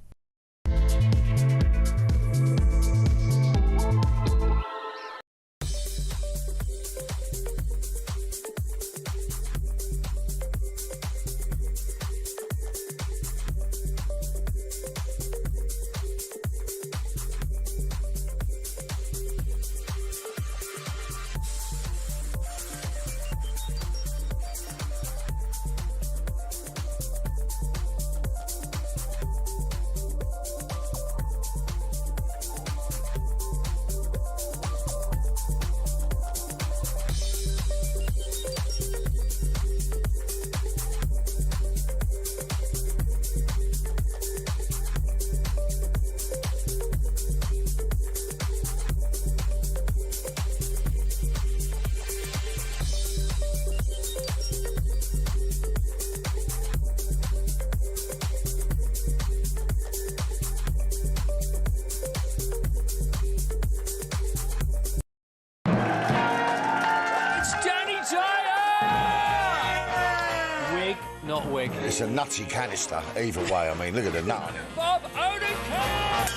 Not wig. It's a nutty canister, either way. I mean, look at the nut on it. Bob Odenkirk!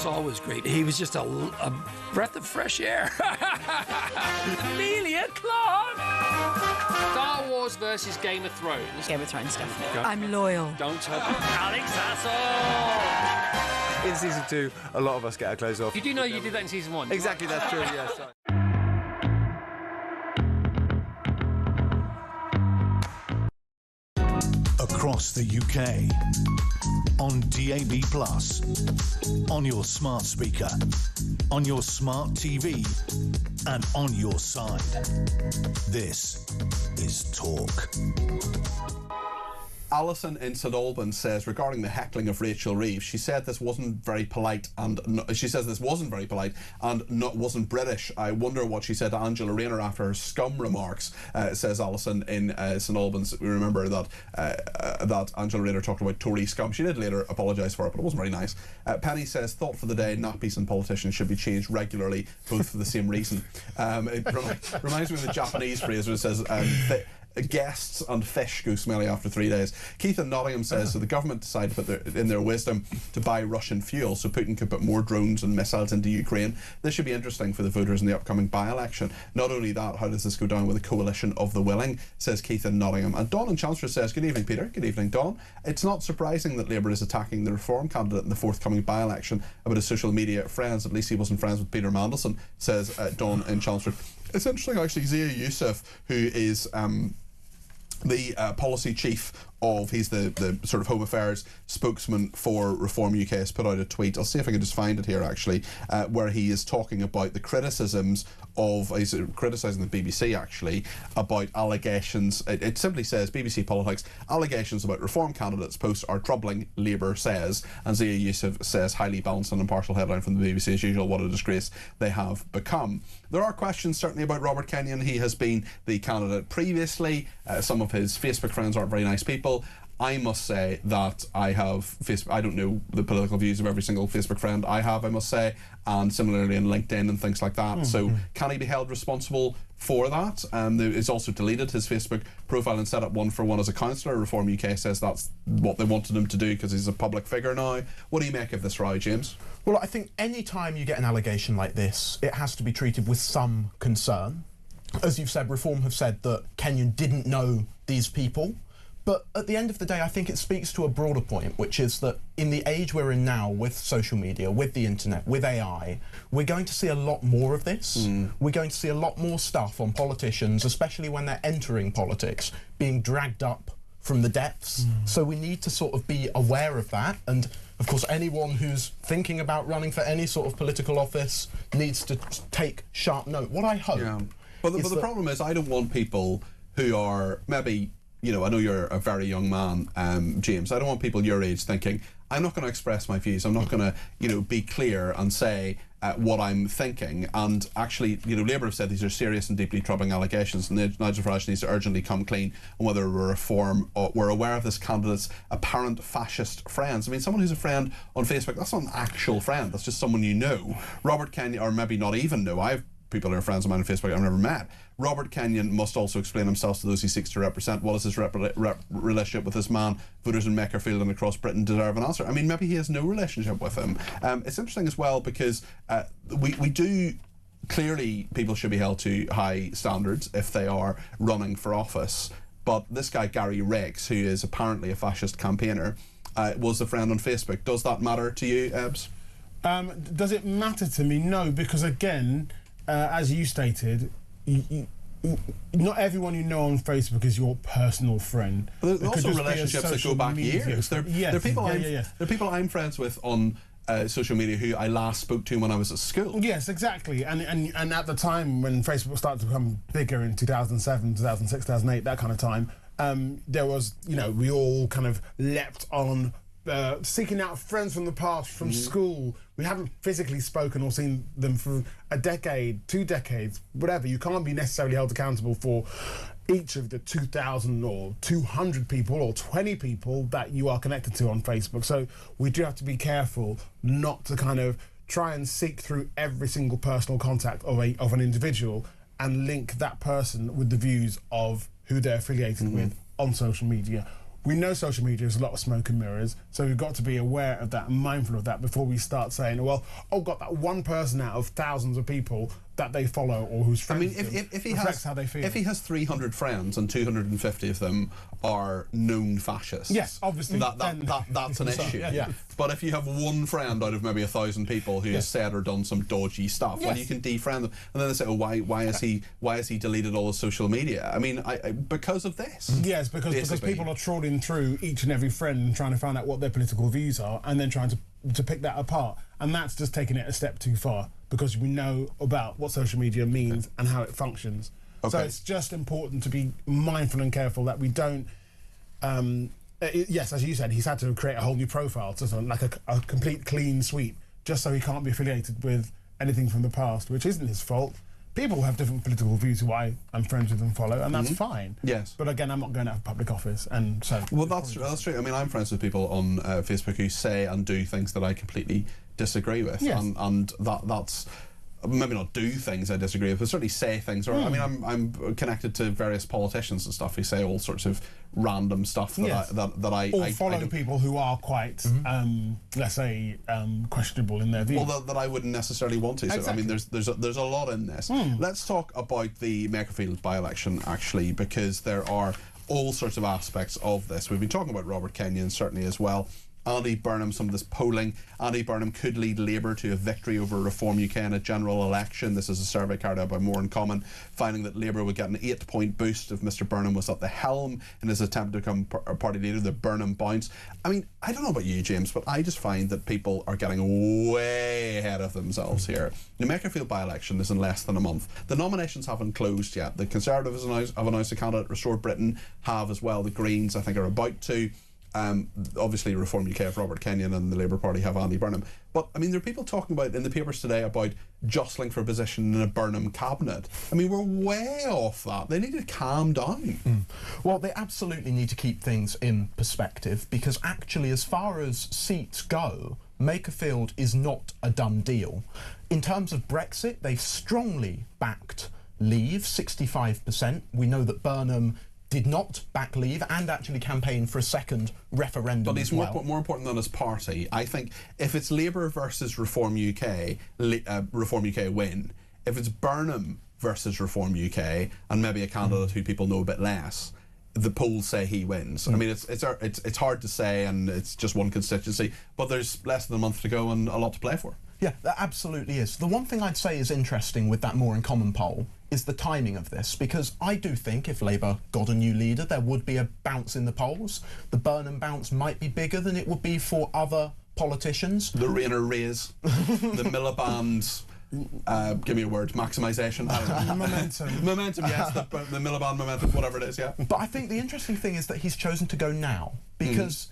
Saul was great. He was just a breath of fresh air. Amelia Clark! Star Wars versus Game of Thrones. Game of Thrones, definitely. I'm loyal. Don't tell Alex Hassel! In season 2, a lot of us get our clothes off. You do know you did that in season 1. Exactly, that's true, yes. across the UK, on DAB+, on your smart speaker, on your smart TV, and on your side. This is Talk. Alison in St Albans says regarding the heckling of Rachel Reeves, she said this wasn't very polite, and wasn't British. I wonder what she said to Angela Rayner after her scum remarks. Says Alison in St Albans. We remember that that Angela Rayner talked about Tory scum. She did later apologise for it, but it wasn't very nice. Penny says thought for the day: nappies and politicians should be changed regularly, both for the same reason. It reminds me of the Japanese phrase where it says. Guests and fish go smelly after 3 days. Keith in Nottingham says that the government decided in their wisdom to buy Russian fuel so Putin could put more drones and missiles into Ukraine. This should be interesting for the voters in the upcoming by-election. Not only that, how does this go down with a coalition of the willing, says Keith in Nottingham. And Don in Chancellor says, good evening, Peter. Good evening, Don. It's not surprising that Labour is attacking the Reform candidate in the forthcoming by-election about his social media friends. At least he wasn't friends with Peter Mandelson, says Don in Chancellor. It's interesting, actually. Zia Youssef, who is the policy chief of, he's the sort of Home Affairs spokesman for Reform UK, has put out a tweet. I'll see if I can just find it here, actually, where he is talking about the criticisms of, he's criticising the BBC, actually, about allegations. It simply says, BBC Politics, allegations about Reform candidates' posts are troubling, Labour says. And Zia Youssef says, highly balanced and impartial headline from the BBC as usual, what a disgrace they have become. There are questions certainly about Robert Kenyon. He has been the candidate previously. Some of his Facebook friends aren't very nice people. I must say that I don't know the political views of every single Facebook friend I have, I must say, and similarly in LinkedIn and things like that. So can he be held responsible for that? It's also deleted his Facebook profile and set up one for one as a councillor. Reform UK says that's what they wanted him to do because he's a public figure now. What do you make of this row, James? Well, I think any time you get an allegation like this, it has to be treated with some concern. As you've said, Reform have said that Kenyon didn't know these people. But at the end of the day, I think it speaks to a broader point, which is that in the age we're in now, with social media, with the internet, with AI, we're going to see a lot more of this. We're going to see a lot more stuff on politicians, especially when they're entering politics, being dragged up from the depths. So we need to sort of be aware of that. And of course, anyone who's thinking about running for any sort of political office needs to take sharp note. What I hope... Yeah. But the problem is, I don't want people who are maybe... You know, I know you're a very young man, James. I don't want people your age thinking, I'm not going to express my views. I'm not going to, be clear and say what I'm thinking. And actually, Labour have said these are serious and deeply troubling allegations, and Nigel Farage needs to urgently come clean on whether we're aware of this candidate's apparent fascist friends. I mean, someone who's a friend on Facebook, that's not an actual friend. That's just someone you know. Robert Kenyon, or maybe not even know. I have people who are friends of mine on Facebook I've never met. Robert Kenyon must also explain himself to those he seeks to represent. What is his relationship with this man? Voters in Makerfield and across Britain deserve an answer. I mean, maybe he has no relationship with him. It's interesting as well because we do... Clearly, people should be held to high standards if they are running for office. But this guy, Gary Rex, who is apparently a fascist campaigner, was a friend on Facebook. Does that matter to you, Ebbs? Does it matter to me? No, because again, as you stated, not everyone you know on Facebook is your personal friend. There's also relationships that go back years. There are people I'm friends with on social media who I last spoke to when I was at school. Yes, exactly. And at the time when Facebook started to become bigger in 2007, 2006, 2008, that kind of time, there was, we all kind of leapt on seeking out friends from the past, from school. We haven't physically spoken or seen them for a decade, 2 decades, whatever. You can't be necessarily held accountable for each of the 2,000 or 200 people or 20 people that you are connected to on Facebook. So we do have to be careful not to kind of try and seek through every single personal contact of an individual and link that person with the views of who they're affiliated with on social media. We know social media is a lot of smoke and mirrors, so we've got to be aware of that and mindful of that before we start saying, well, got that one person out of thousands of people that they follow or who's friends. I mean, with them if he reflects has how they feel. If he has 300 friends and 250 of them are known fascists, yes, obviously that's an issue. Yeah. But if you have one friend out of maybe 1,000 people who has said or done some dodgy stuff, well, you can defriend them, and then they say, "Oh, why has he deleted all his social media?" I mean, because of this. Yes, because people are trawling through each and every friend and trying to find out what their political views are, and then trying to pick that apart, and that's just taking it a step too far, because we know about what social media means and how it functions. So it's just important to be mindful and careful that we don't. Yes, as you said, he's had to create a whole new profile, just like a complete clean sweep, just so he can't be affiliated with anything from the past, which isn't his fault. People have different political views who I'm friends with and follow, and that's fine. Yes. But again, I'm not going out of public office, and so... Well, that's true. I mean, I'm friends with people on Facebook who say and do things that I completely disagree with. Yes. And that's... Maybe not do things I disagree with, but certainly say things. Or I mean, I'm connected to various politicians and stuff who say all sorts of random stuff that I or follow people who are quite, let's say, questionable in their views. Well, that I wouldn't necessarily want to. So Exactly. I mean, there's a lot in this. Let's talk about the Makerfield by-election actually, because there are all sorts of aspects of this. We've been talking about Robert Kenyon certainly as well. Andy Burnham, some of this polling. Andy Burnham could lead Labour to a victory over Reform UK in a general election. This is a survey carried out by More in Common, finding that Labour would get an 8-point boost if Mr Burnham was at the helm in his attempt to become party leader, the Burnham bounce. I mean, I don't know about you, James, but I just find that people are getting way ahead of themselves here. The Makerfield by-election is in less than a month. The nominations haven't closed yet. The Conservatives have announced a candidate, Restore Britain have as well. The Greens, I think, are about to. Obviously Reform UK have Robert Kenyon and the Labour Party have Andy Burnham. But I mean, there are people talking about in the papers today about jostling for a position in a Burnham cabinet. I mean, we're way off that. They need to calm down. Well, they absolutely need to keep things in perspective, because actually, as far as seats go, Makerfield is not a done deal. In terms of Brexit, they've strongly backed Leave, 65%. We know that Burnham did not back Leave and actually campaign for a second referendum. But he's more important than his party. I think if it's Labour versus Reform UK, Reform UK win. If it's Burnham versus Reform UK and maybe a candidate who people know a bit less, the polls say he wins. I mean, it's hard to say, and it's just one constituency. But there's less than a month to go and a lot to play for. Yeah, that absolutely is. The one thing I'd say is interesting with that More in Common poll is the timing of this, because I do think if Labour got a new leader, there would be a bounce in the polls. The Burnham bounce might be bigger than it would be for other politicians. The Rayner raise, the Miliband, give me a word, maximisation. Momentum, yes, the Miliband momentum, whatever it is, yeah. But I think the interesting thing is that he's chosen to go now, because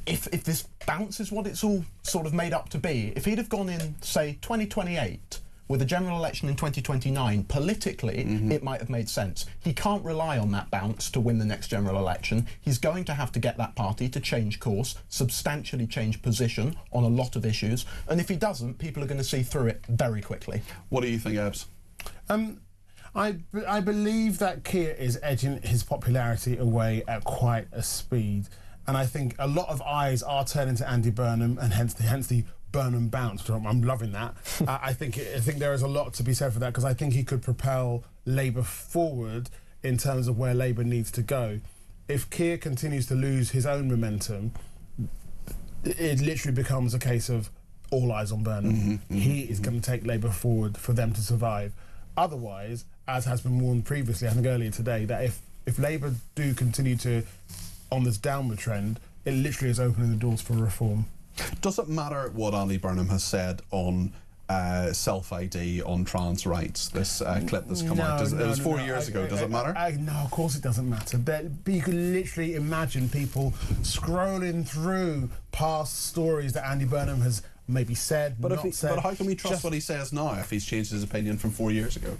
if this bounce is what it's all sort of made up to be, if he'd have gone in, say, 2028, with a general election in 2029, politically, it might have made sense. He can't rely on that bounce to win the next general election. He's going to have to get that party to change course, substantially change position on a lot of issues, and if he doesn't, people are going to see through it very quickly. What do you think, Ebbs? I believe that Keir is edging his popularity away at quite a speed, and I think a lot of eyes are turning to Andy Burnham, and hence the Burnham bounce. I'm loving that. I think there is a lot to be said for that, because I think he could propel Labour forward in terms of where Labour needs to go. If Keir continues to lose his own momentum, it literally becomes a case of all eyes on Burnham. He is going to take Labour forward for them to survive. Otherwise, as has been warned previously, I think earlier today, that if Labour do continue to on this downward trend, it literally is opening the doors for reform. Does it matter what Andy Burnham has said on self-ID, on trans rights, this clip that's come out? It was 4 years ago. Does it matter? No, of course it doesn't matter. But you can literally imagine people scrolling through past stories that Andy Burnham has maybe said, but not said. But how can we trust what he says now if he's changed his opinion from 4 years ago?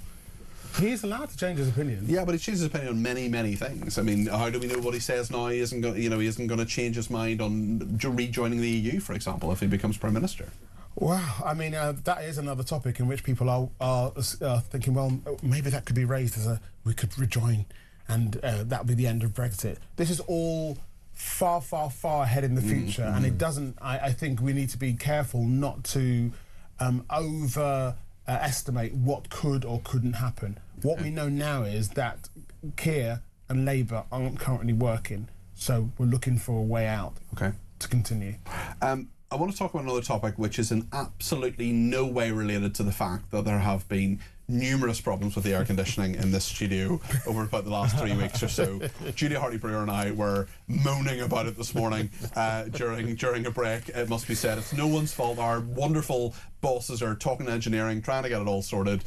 He's allowed to change his opinion. Yeah, but he changes his opinion on many, many things. I mean, how do we know what he says now? He isn't going to change his mind on rejoining the EU, for example, if he becomes Prime Minister. Well, I mean, that is another topic in which people are thinking, well, maybe that could be raised as we could rejoin, and that would be the end of Brexit. This is all far, far, far ahead in the future, and it doesn't. I think we need to be careful not to estimate what could or couldn't happen. What we know now is that Keir and Labour aren't currently working, so we're looking for a way out to continue. I want to talk about another topic which is in absolutely no way related to the fact that there have been numerous problems with the air conditioning in this studio over about the last 3 weeks or so. Julia Hartley-Brewer and I were moaning about it this morning during a break. It must be said, it's no one's fault. Our wonderful bosses are talking to engineering, trying to get it all sorted.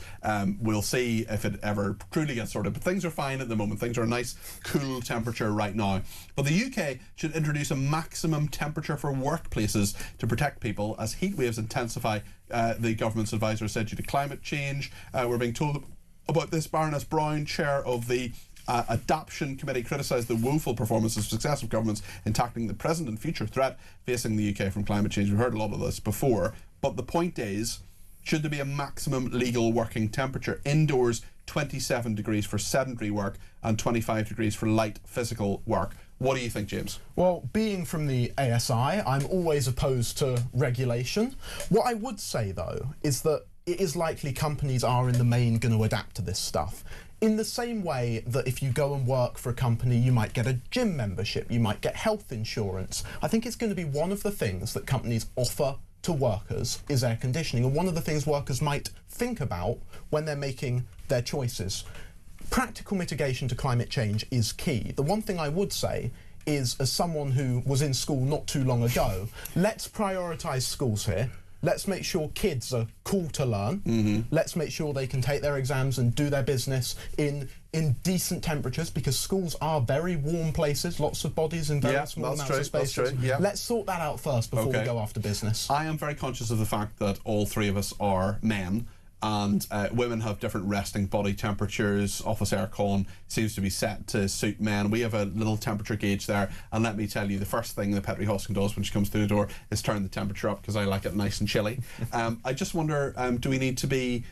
We'll see if it ever truly gets sorted, but things are fine at the moment. Things are a nice cool temperature right now. But the UK should introduce a maximum temperature for workplaces to protect people as heat waves intensify. The government's advisor said due to climate change. We're being told about this. Baroness Brown, chair of the Adaptation Committee, criticised the woeful performance of successive governments in tackling the present and future threat facing the UK from climate change. We've heard a lot of this before, but the point is, should there be a maximum legal working temperature? Indoors, 27 degrees for sedentary work and 25 degrees for light physical work. What do you think, James? Well, being from the ASI, I'm always opposed to regulation. What I would say, though, is that it is likely companies are in the main going to adapt to this stuff. In the same way that if you go and work for a company, you might get a gym membership, you might get health insurance. I think it's going to be one of the things that companies offer to workers is air conditioning, and one of the things workers might think about when they're making their choices. Practical mitigation to climate change is key. The one thing I would say is, as someone who was in school not too long ago, let's prioritise schools here. Let's make sure kids are cool to learn. Let's make sure they can take their exams and do their business in decent temperatures, because schools are very warm places, lots of bodies in very small amounts of space. Let's sort that out first before we go after business. I am very conscious of the fact that all three of us are men, and women have different resting body temperatures. Office aircon seems to be set to suit men. We have a little temperature gauge there, and let me tell you, the first thing that Petrie Hoskin does when she comes through the door is turn the temperature up, because I like it nice and chilly. I just wonder, do we need to be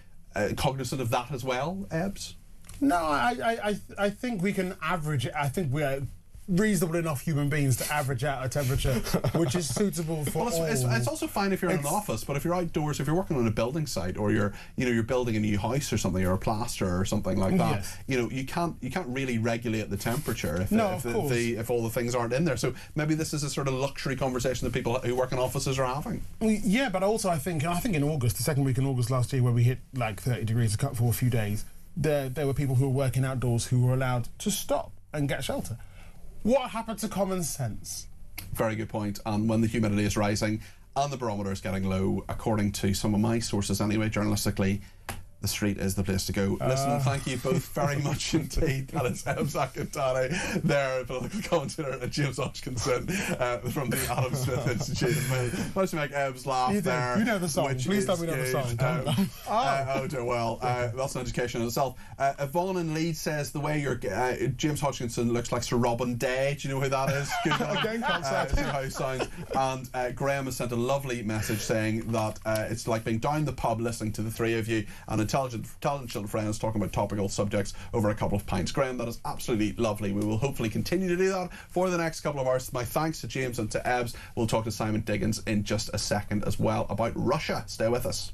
cognizant of that as well, Ebbs? No, I think we can average it. I think we are reasonable enough human beings to average out a temperature which is suitable for all. It's also fine if you're in an office, but if you're outdoors, if you're working on a building site, or you're building a new house or something, or a plaster or something like that, you can't really regulate the temperature if all the things aren't in there. So maybe this is a sort of luxury conversation that people who work in offices are having. Yeah, but also I think in August, the second week in August last year, where we hit like 30 degrees for a few days, there were people who were working outdoors who were allowed to stop and get shelter. What happened to common sense? Very good point. And when the humidity is rising and the barometer is getting low, according to some of my sources anyway, journalistically, the street is the place to go. Listen, thank you both very much indeed. That is Ebbs Akintani, their political commentator, and James Hodgkinson from the Adam Smith Institute. Managed to make Ebbs laugh there. You know the song. Please tell me know the song. Oh dear, well, that's an education in itself. Yvonne in Leeds says the way James Hodgkinson looks like Sir Robin Day. Do you know who that is? Again, can't say. How he sounds. And Graham has sent a lovely message saying that it's like being down the pub listening to the three of you and intelligent friends talking about topical subjects over a couple of pints. Graham, that is absolutely lovely. We will hopefully continue to do that for the next couple of hours. My thanks to James and to Ebbs. We'll talk to Simon Diggins in just a second as well about Russia. Stay with us.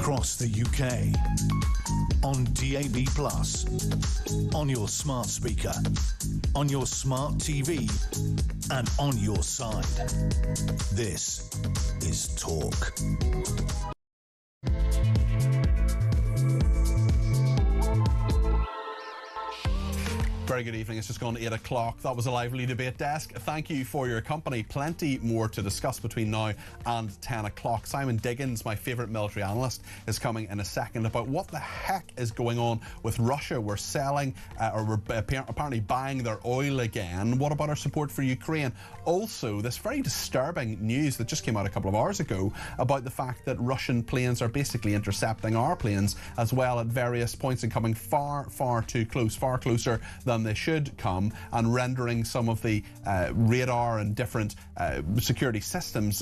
across the UK, on DAB+, on your smart speaker, on your smart TV, and on your side. This is Talk. Very good evening. It's just gone 8 o'clock. That was a lively debate desk. Thank you for your company. Plenty more to discuss between now and 10 o'clock. Simon Diggins, my favourite military analyst, is coming in a second about what the heck is going on with Russia. We're selling, or we're apparently buying their oil again. What about our support for Ukraine? Also, this very disturbing news that just came out a couple of hours ago about the fact that Russian planes are basically intercepting our planes as well at various points and coming far, far too close, far closer than they should come, and rendering some of the radar and different security systems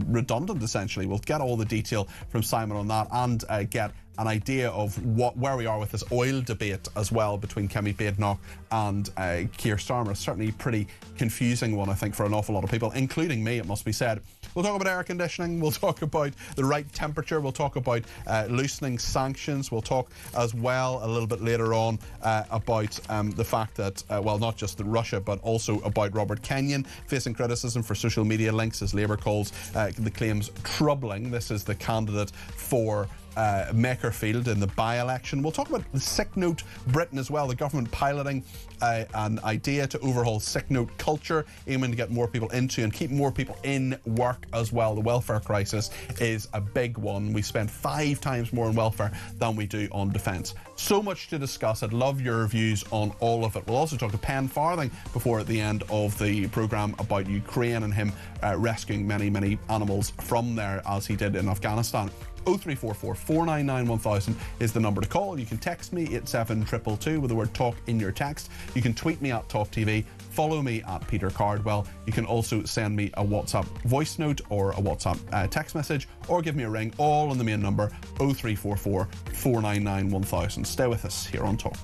redundant, essentially. We'll get all the detail from Simon on that and get an idea of where we are with this oil debate as well between Kemi Badenoch and Keir Starmer. It's certainly a pretty confusing one, I think, for an awful lot of people, including me, it must be said. We'll talk about air conditioning, we'll talk about the right temperature, we'll talk about loosening sanctions, we'll talk as well a little bit later on about the fact that, well, not just Russia, but also about Robert Kenyon facing criticism for social media links, as Labour calls the claims troubling. This is the candidate for Makerfield in the by-election. We'll talk about the sick note Britain as well, the government piloting an idea to overhaul sick note culture, aiming to get more people into and keep more people in work as well. The welfare crisis is a big one. We spend 5 times more on welfare than we do on defence. So much to discuss. I'd love your views on all of it. We'll also talk to Pen Farthing before at the end of the programme about Ukraine and him rescuing many, many animals from there as he did in Afghanistan. 0344 499 1000 is the number to call. You can text me at 72222 with the word talk in your text. You can tweet me at talkTV. Follow me at Peter Cardwell. You can also send me a WhatsApp voice note or a WhatsApp text message, or give me a ring, all on the main number 0344 499 1000. Stay with us here on Talk.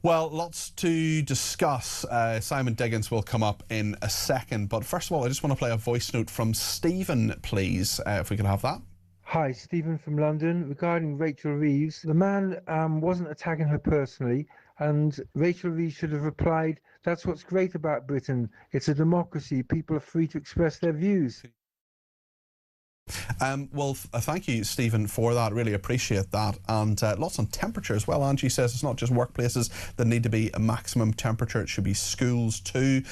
Well, lots to discuss. Simon Diggins will come up in a second. But first of all, I just want to play a voice note from Stephen, please, if we could have that. Hi, Stephen from London. Regarding Rachel Reeves, the man wasn't attacking her personally, and Rachel Reeves should have replied, "That's what's great about Britain. It's a democracy. People are free to express their views." Well, thank you, Stephen, for that. Really appreciate that. And lots on temperature as well. Angie says it's not just workplaces that need to be a maximum temperature, it should be schools too.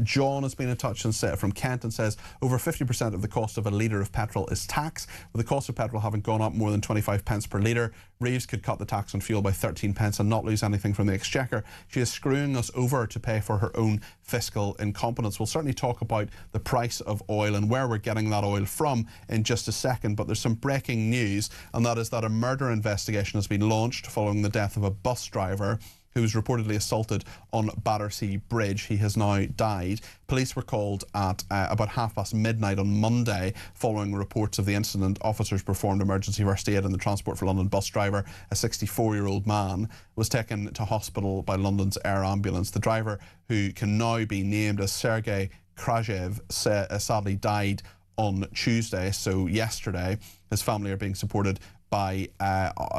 John has been in touch and from Kent and says over 50% of the cost of a litre of petrol is tax. With the cost of petrol having gone up more than 25 pence per litre, Reeves could cut the tax on fuel by 13 pence and not lose anything from the exchequer. She is screwing us over to pay for her own fiscal incompetence. We'll certainly talk about the price of oil and where we're getting that oil from in just a second, but there's some breaking news, and that is that a murder investigation has been launched following the death of a bus driver who was reportedly assaulted on Battersea Bridge. He has now died. Police were called at about midnight on Monday following reports of the incident. Officers performed emergency first aid, and the Transport for London bus driver, a 64-year-old man, was taken to hospital by London's air ambulance. The driver, who can now be named as Sergei Krajev, sadly died on Tuesday, so yesterday. His family are being supported by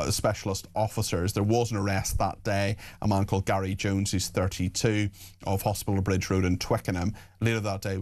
specialist officers. There was an arrest that day, a man called Gary Jones, who's 32, of Hospital Bridge Road in Twickenham. Later that day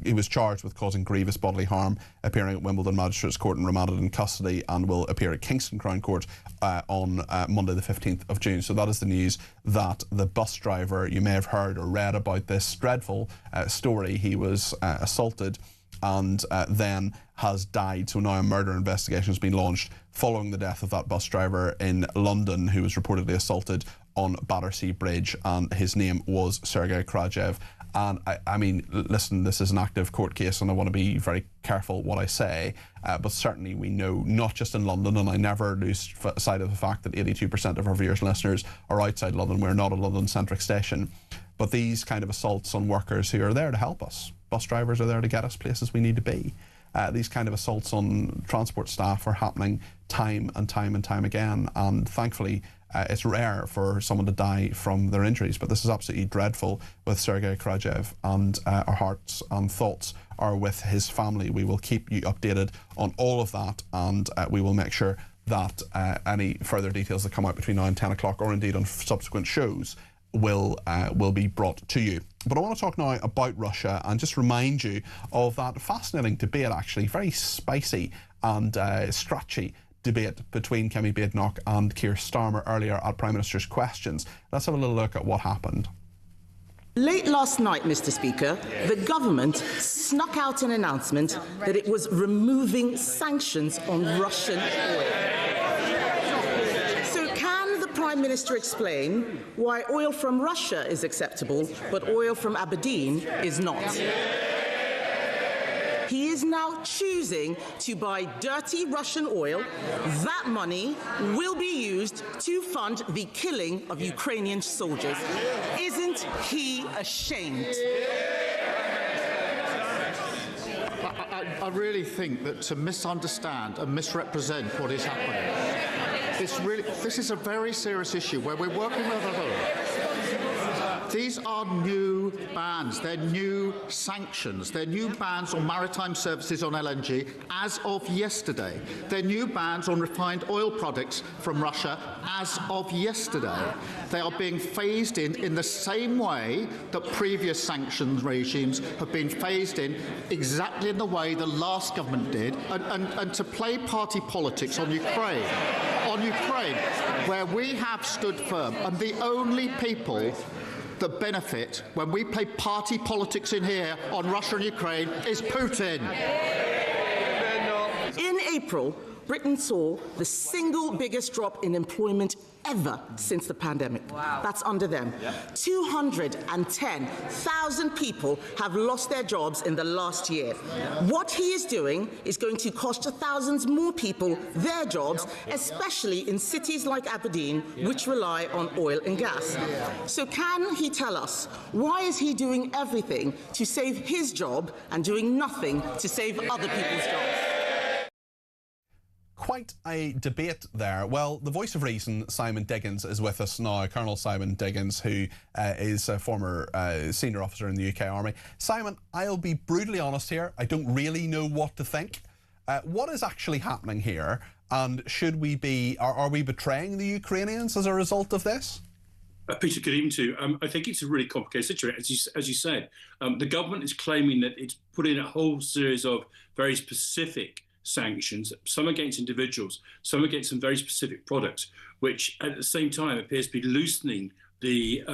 he was charged with causing grievous bodily harm, appearing at Wimbledon Magistrates Court and remanded in custody, and will appear at Kingston Crown Court on Monday the 15th of June. So that is the news, that the bus driver, you may have heard or read about this dreadful story. He was assaulted and then has died. So now a murder investigation has been launched following the death of that bus driver in London who was reportedly assaulted on Battersea Bridge, and his name was Sergei Krajev. And I mean, listen, this is an active court case and I want to be very careful what I say, but certainly we know, not just in London, and I never lose sight of the fact that 82% of our viewers and listeners are outside London. We're not a London-centric station, but these kind of assaults on workers who are there to help us, bus drivers are there to get us places we need to be. These kind of assaults on transport staff are happening time and time and time again, and thankfully it's rare for someone to die from their injuries, but this is absolutely dreadful with Sergei Kravchev, and our hearts and thoughts are with his family. We will keep you updated on all of that, and we will make sure that any further details that come out between now and 10 o'clock, or indeed on subsequent shows, will be brought to you. But I want to talk now about Russia and just remind you of that fascinating debate, actually, very spicy and scratchy debate between Kemi Badenoch and Keir Starmer earlier at Prime Minister's Questions. Let's have a little look at what happened. Late last night, Mr. Speaker, the government snuck out an announcement that it was removing sanctions on Russian oil. So can the Prime Minister explain why oil from Russia is acceptable, but oil from Aberdeen is not? He is now choosing to buy dirty Russian oil. That money will be used to fund the killing of Ukrainian soldiers. Isn't he ashamed? I really think that to misunderstand and misrepresent what is happening, this is a very serious issue where we're working with these are new bans, they're new sanctions, they're new bans on maritime services on LNG as of yesterday. They're new bans on refined oil products from Russia as of yesterday. They are being phased in the same way that previous sanctions regimes have been phased in, exactly in the way the last government did, and to play party politics on Ukraine, where we have stood firm, and the only people that benefit when we play party politics in here on Russia and Ukraine is Putin. In April, Britain saw the single biggest drop in employment ever since the pandemic. Wow. That's under them. Yeah. 210,000 people have lost their jobs in the last year. Yeah. What he is doing is going to cost thousands more people their jobs, especially in cities like Aberdeen, which rely on oil and gas. So can he tell us, why is he doing everything to save his job and doing nothing to save other people's jobs? Quite a debate there. Well, the voice of reason, Simon Diggins, is with us now. Colonel Simon Diggins, who is a former senior officer in the UK Army. Simon, I'll be brutally honest here. I don't really know what to think. What is actually happening here? And should we be, are we betraying the Ukrainians as a result of this? Peter, good evening to you. I think it's a really complicated situation. As you said, the government is claiming that it's put in a whole series of very specific sanctions, some against individuals, some against some very specific products, which at the same time appears to be loosening the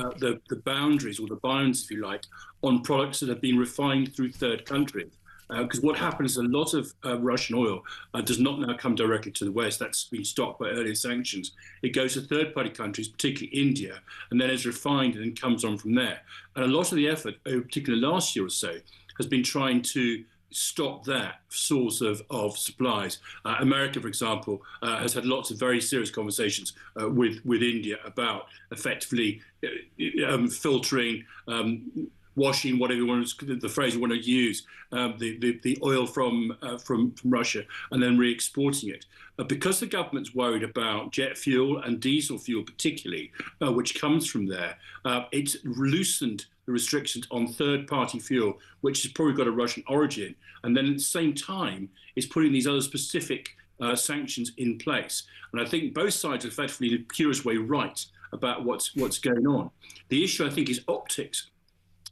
boundaries, or the bounds, if you like, on products that have been refined through third countries. Because what happens is a lot of Russian oil does not now come directly to the West. That's been stopped by earlier sanctions. It goes to third-party countries, particularly India, and then is refined and then comes on from there. And a lot of the effort, particularly last year or so, has been trying to stop that source of supplies. America, for example, has had lots of very serious conversations with India about effectively filtering, washing, whatever you want to, the phrase you want to use, the oil from Russia, and then re-exporting it. Because the government's worried about jet fuel and diesel fuel particularly, which comes from there, it's loosened the restrictions on third-party fuel, which has probably got a Russian origin, and then at the same time is putting these other specific sanctions in place. And I think both sides are effectively in a curious way right about what's going on. The issue, I think, is optics.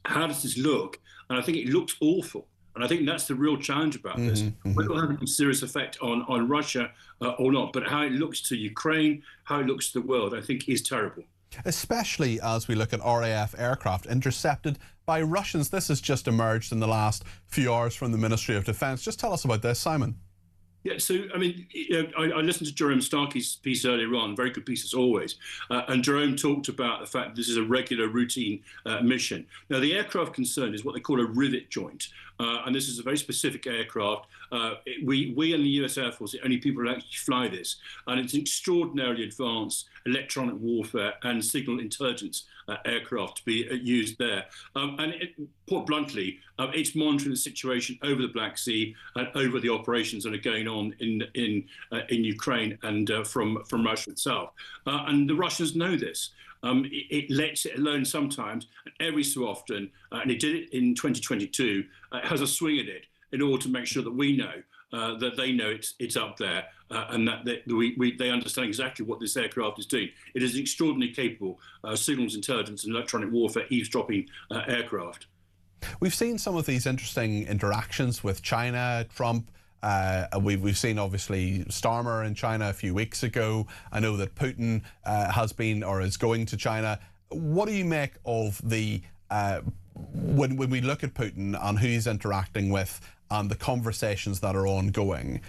How does this look? And I think it looks awful. And I think that's the real challenge about this. Whether it will have a serious effect on Russia or not, but how it looks to Ukraine, how it looks to the world, I think is terrible. Especially as we look at RAF aircraft intercepted by Russians. This has just emerged in the last few hours from the Ministry of Defence. Just tell us about this, Simon. Yeah, so, I mean, I listened to Jerome Starkey's piece earlier on, very good piece as always, and Jerome talked about the fact that this is a regular routine mission. Now, the aircraft concerned is what they call a rivet joint, and this is a very specific aircraft. We in the US Air Force, the only people who actually fly this, and it's an extraordinarily advanced electronic warfare and signal intelligence aircraft to be used there. Put bluntly, it's monitoring the situation over the Black Sea and over the operations that are going on in Ukraine and from Russia itself, and the Russians know this. It lets it alone sometimes, and every so often, and it did it in 2022. It has a swing at it in order to make sure that we know that they know it's up there, and that they understand exactly what this aircraft is doing. It is extraordinarily capable signals intelligence and electronic warfare eavesdropping aircraft. We've seen some of these interesting interactions with China, Trump. We've seen, obviously, Starmer in China a few weeks ago. I know that Putin has been or is going to China. What do you make of the when we look at Putin and who he's interacting with and the conversations that are ongoing?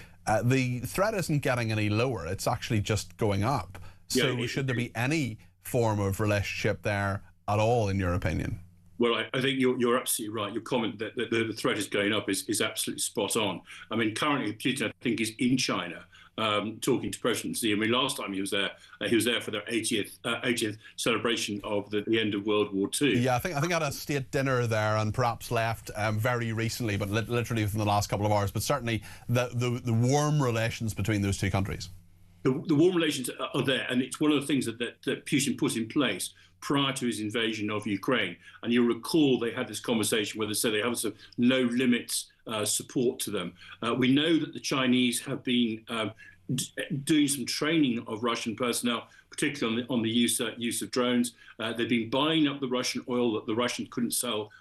The threat isn't getting any lower. It's actually just going up. So should there be any form of relationship there at all, in your opinion? Well, I think you're absolutely right. Your comment that the threat is going up is absolutely spot on. I mean, currently Putin, I think, is in China talking to President Xi. I mean, last time he was there for their 80th celebration of the end of World War II. Yeah, I think I had a state dinner there and perhaps left very recently, but literally within the last couple of hours. But certainly the warm relations between those two countries. The warm relations are there, and it's one of the things that Putin put in place prior to his invasion of Ukraine. And you'll recall they had this conversation where they said they have some no limits support to them. We know that the Chinese have been doing some training of Russian personnel, particularly on the use of drones. They've been buying up the Russian oil that the Russians couldn't sell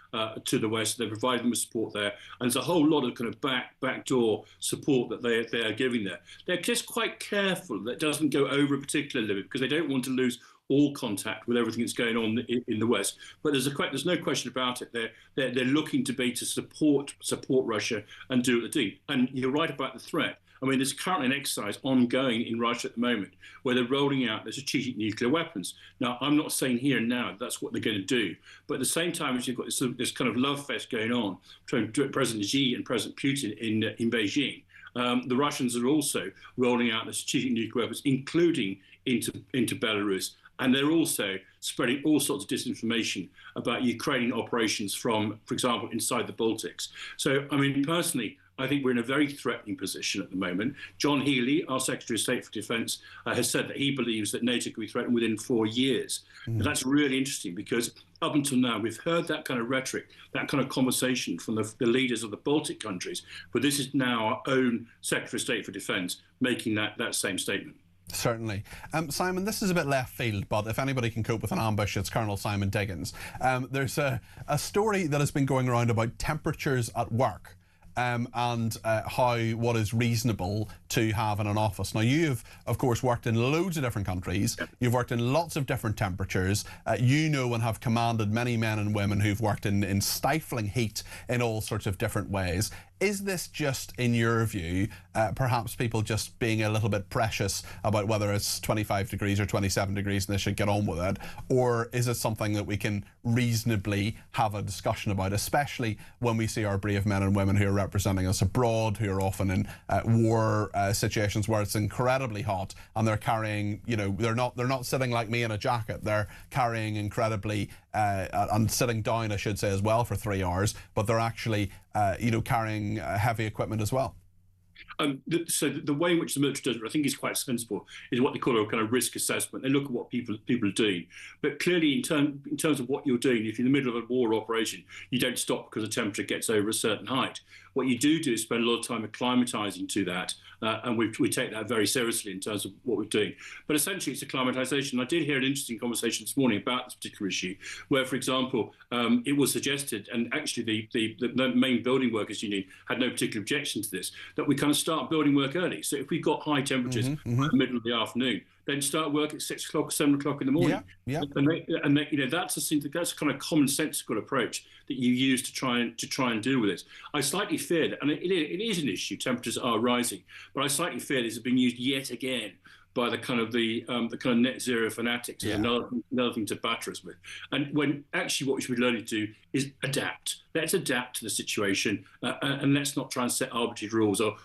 to the West. They're providing them with support there. And there's a whole lot of kind of backdoor support that they are giving there. They're just quite careful that it doesn't go over a particular limit because they don't want to lose all contact with everything that's going on in the West. But there's no question about it. They're looking to support Russia and do what they're doing. And you're right about the threat. I mean, there's currently an exercise ongoing in Russia at the moment where they're rolling out their strategic nuclear weapons. Now, I'm not saying here and now that's what they're going to do, but at the same time as you've got this kind of love fest going on between President Xi and President Putin in Beijing, the Russians are also rolling out the strategic nuclear weapons, including into Belarus. And they're also spreading all sorts of disinformation about Ukrainian operations from, for example, inside the Baltics. So, I mean, personally, I think we're in a very threatening position at the moment. John Healey, our Secretary of State for Defence, has said that he believes that NATO could be threatened within 4 years. And that's really interesting because up until now, we've heard that kind of rhetoric, that kind of conversation from the leaders of the Baltic countries. But this is now our own Secretary of State for Defence making that same statement. Certainly. Simon, this is a bit left field, but if anybody can cope with an ambush, it's Colonel Simon Diggins. There's a story that has been going around about temperatures at work. And what is reasonable to have in an office. Now, you've, of course, worked in loads of different countries. You've worked in lots of different temperatures. You know and have commanded many men and women who've worked in stifling heat in all sorts of different ways. Is this just, in your view, perhaps people just being a little bit precious about whether it's 25 degrees or 27 degrees and they should get on with it? Or is it something that we can reasonably have a discussion about, especially when we see our brave men and women who are representing us abroad, who are often in war situations where it's incredibly hot and they're carrying, you know, they're not sitting like me in a jacket. They're carrying incredibly and sitting down, I should say, as well for 3 hours, but they're actually carrying heavy equipment as well. So the way in which the military does it, I think, is quite sensible, is what they call a kind of risk assessment. They look at what people are doing. But clearly, in terms of what you're doing, if you're in the middle of a war operation, you don't stop because the temperature gets over a certain height. What you do is spend a lot of time acclimatising to that, and we take that very seriously in terms of what we're doing. But essentially, it's acclimatisation. I did hear an interesting conversation this morning about this particular issue, where, for example, it was suggested, and actually the main building workers union had no particular objection to this, that we kind of start building work early. So if we've got high temperatures in the middle of the afternoon, then start work at 6 o'clock, 7 o'clock in the morning. Yeah. And that's a kind of commonsensical approach that you use to try and deal with this. I slightly fear that, and it is an issue. Temperatures are rising, but I slightly fear this has been used yet again by the kind of net zero fanatics. Yeah. Another thing to batter us with. And when actually what we should be learning to do is adapt. Let's adapt to the situation, and let's not try and set arbitrary rules or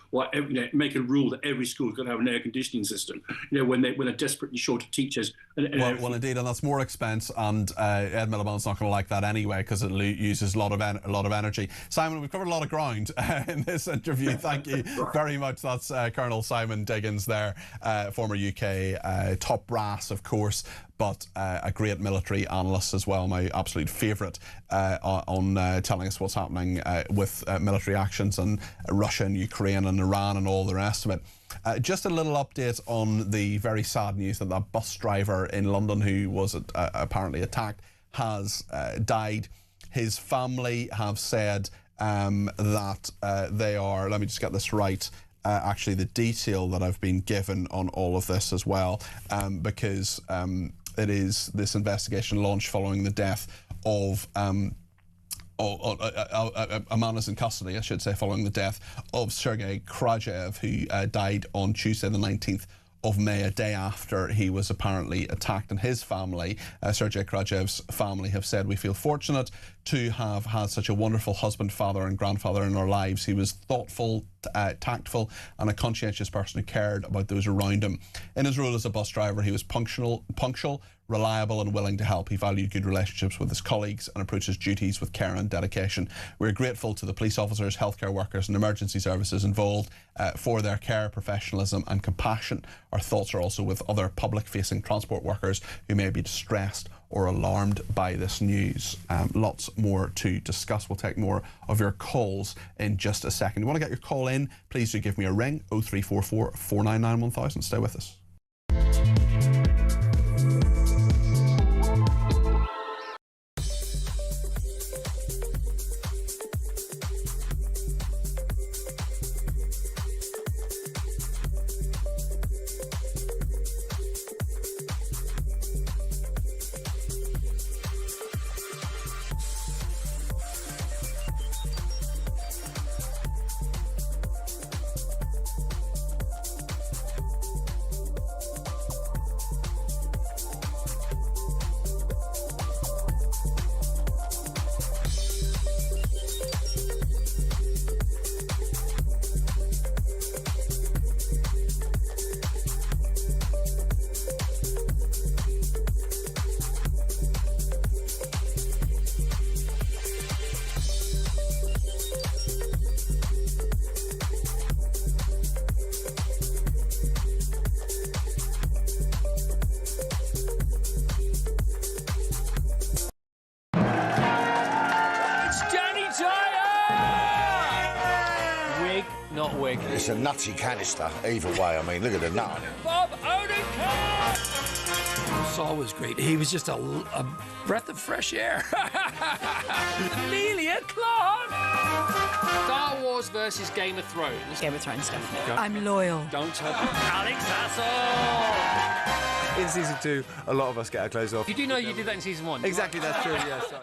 make a rule that every school's got to have an air conditioning system. When they when they're desperately short of teachers. Well, indeed, and that's more expense, and Ed Miliband's not going to like that anyway because it uses a lot of energy. Simon, we've covered a lot of ground in this interview. Thank you very much. That's Colonel Simon Diggins there, former UK top brass, of course, but a great military analyst as well, my absolute favourite on telling us what's happening with military actions in Russia and Ukraine and Iran and all the rest of it. Just a little update on the very sad news that that bus driver in London who was apparently attacked has died. His family have said that they are, let me just get this right, actually the detail that I've been given on all of this as well, because it is this investigation launched following the death of a man is in custody, I should say, following the death of Sergei Kradyev, who died on Tuesday the 19th of May, a day after he was apparently attacked. And his family, Sergei Kradyev's family, have said, we feel fortunate to have had such a wonderful husband, father and grandfather in our lives. He was thoughtful, tactful and a conscientious person who cared about those around him. In his role as a bus driver, he was punctual, reliable and willing to help. He valued good relationships with his colleagues and approached his duties with care and dedication. We're grateful to the police officers, healthcare workers and emergency services involved for their care, professionalism and compassion. Our thoughts are also with other public-facing transport workers who may be distressed or alarmed by this news. Lots more to discuss. We'll take more of your calls in just a second. You want to get your call in, please do give me a ring, 0344 499 1000. Stay with us. It's a nutty canister, either way. I mean, look at the nut on it. Bob Odenkirk! Saul was great. He was just a breath of fresh air. Amelia Clark! Star Wars versus Game of Thrones. Game of Thrones, definitely. I'm loyal. Don't tell Alex Hassel! In season 2, a lot of us get our clothes off. You do know you did that in season 1. Exactly, that's true, yes.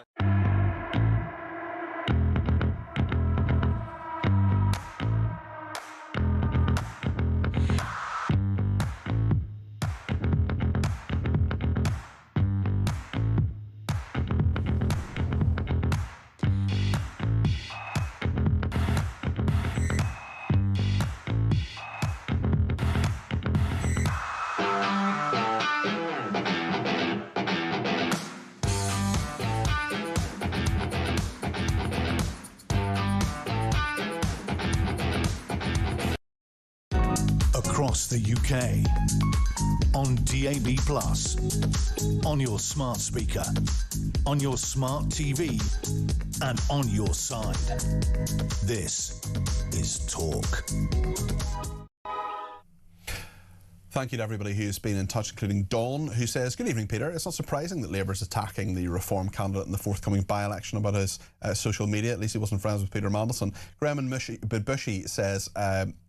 Across the UK, on DAB+, on your smart speaker, on your smart TV, and on your side. This is Talk. Thank you to everybody who's been in touch, including Dawn, who says, good evening, Peter. It's not surprising that Labour's attacking the Reform candidate in the forthcoming by-election about his social media. At least he wasn't friends with Peter Mandelson. Graham and Bushy says,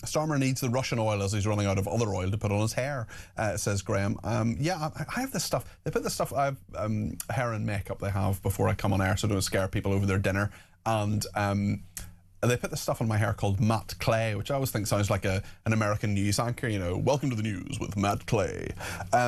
Starmer needs the Russian oil as he's running out of other oil to put on his hair, says Graham. Yeah, I have this stuff. They put this stuff, I have hair and makeup they have before I come on air so I don't scare people over their dinner. And they put this stuff on my hair called Matt Clay, which I always think sounds like an American news anchor, you know, welcome to the news with Matt Clay.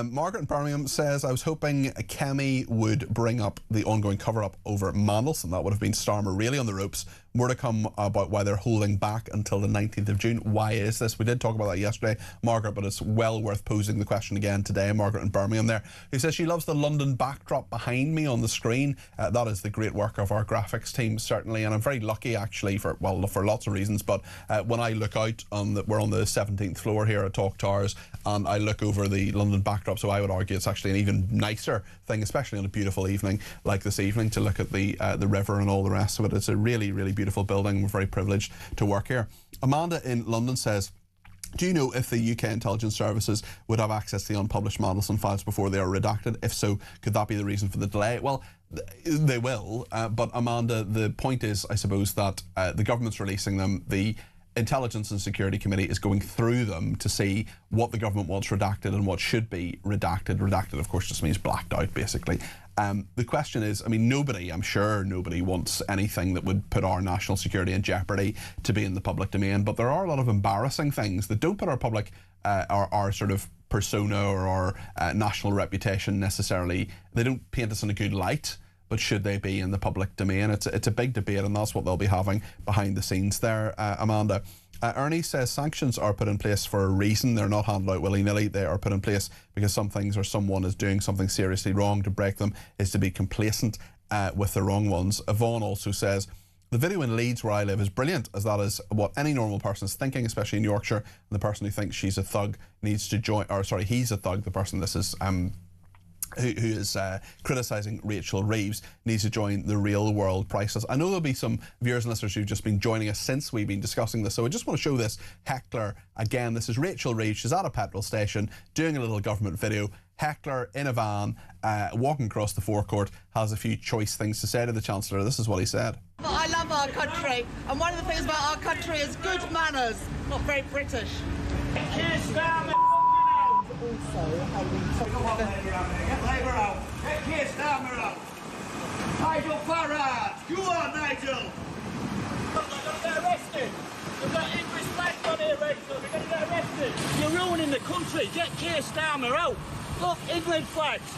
Margaret in Birmingham says, I was hoping Kemi would bring up the ongoing cover-up over Mandelson. That would have been Starmer really on the ropes More to come about why they're holding back until the 19th of June. Why is this? We did talk about that yesterday, Margaret, but it's well worth posing the question again today. Margaret in Birmingham there, who says she loves the London backdrop behind me on the screen. That is the great work of our graphics team, certainly, and I'm very lucky actually for lots of reasons, but when I look out we're on the 17th floor here at Talk Towers, and I look over the London backdrop, so I would argue it's actually an even nicer thing, especially on a beautiful evening like this evening, to look at the river and all the rest of it. It's a really, really beautiful building. We're very privileged to work here. Amanda in London says, do you know if the UK intelligence services would have access to the unpublished Mandelson files before they are redacted? If so, could that be the reason for the delay? Well, they will, but Amanda, the point is, I suppose, that the government's releasing them. The Intelligence and Security Committee is going through them to see what the government wants redacted and what should be redacted. Redacted, of course, just means blacked out, basically. The question is, I mean, I'm sure nobody wants anything that would put our national security in jeopardy to be in the public domain, but there are a lot of embarrassing things that don't put our public, our sort of persona or our national reputation necessarily, they don't paint us in a good light. But should they be in the public domain? It's a big debate, and that's what they'll be having behind the scenes there, Amanda. Ernie says sanctions are put in place for a reason. They're not handed out willy-nilly. They are put in place because some things or someone is doing something seriously wrong. To break them is to be complacent with the wrong ones. Yvonne also says, the video in Leeds, where I live, is brilliant, as that is what any normal person is thinking, especially in Yorkshire. And the person who thinks she's a thug needs to join, or sorry, he's a thug, the person this is... who is criticising Rachel Reeves needs to join the real world priceless. I know there'll be some viewers and listeners who've just been joining us since we've been discussing this, so I just want to show this heckler again. This is Rachel Reeves. She's at a petrol station doing a little government video. Heckler in a van, walking across the forecourt, has a few choice things to say to the Chancellor. This is what he said. I love our country, and one of the things about our country is good manners, not very British. Also, come on, Labour out there. Get Labour out. Get Keir Starmer out. Nigel Farage. Go on, Nigel. Look, they're going to get arrested. We've got English flags on here, Rachel. We're going to get arrested. You're ruining the country. Get Keir Starmer out. Look, England flags.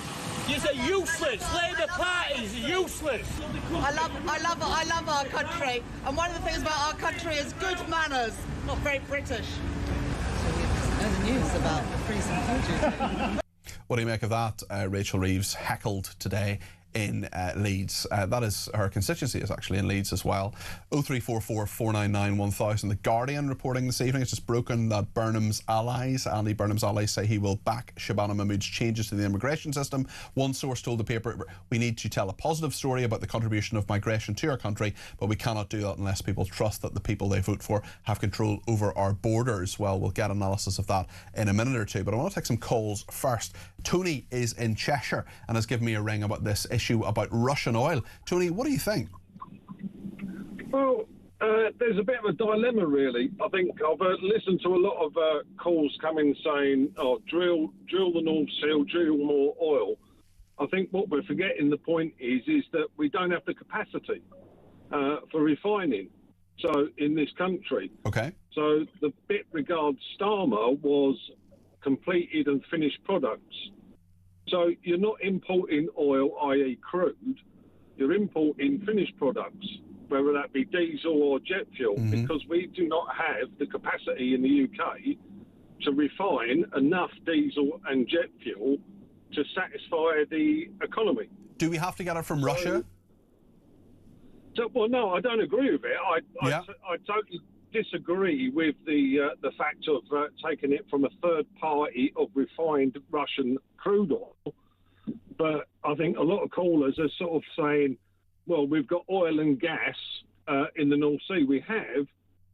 You're useless. Labour parties are useless. I love our country, and one of the things about our country is good manners, not very British. Know the news about the freezing future. What do you make of that? Rachel Reeves heckled today in Leeds. That is, her constituency is actually in Leeds as well. 0344 499 1000. The Guardian reporting this evening, it's just broken that Burnham's allies, Andy Burnham's allies, say he will back Shabana Mahmood's changes to the immigration system. One source told the paper, we need to tell a positive story about the contribution of migration to our country, but we cannot do that unless people trust that the people they vote for have control over our borders. Well, we'll get analysis of that in a minute or two, but I want to take some calls first. Tony is in Cheshire and has given me a ring about this issue about Russian oil. Tony, what do you think? Well, there's a bit of a dilemma, really. I think I've listened to a lot of calls coming saying, oh, drill the North Sea, drill more oil. I think what we're forgetting, the point is that we don't have the capacity for refining. So in this country. Okay. So the bit regards Starmer was completed and finished products. So you're not importing oil, i.e. crude, you're importing finished products, whether that be diesel or jet fuel, because we do not have the capacity in the UK to refine enough diesel and jet fuel to satisfy the economy. Do we have to get it from Russia? Well, no, I don't agree with it. I totally disagree with the fact of taking it from a third party of refined Russian crude oil. But I think a lot of callers are sort of saying, well, we've got oil and gas in the North Sea. We have.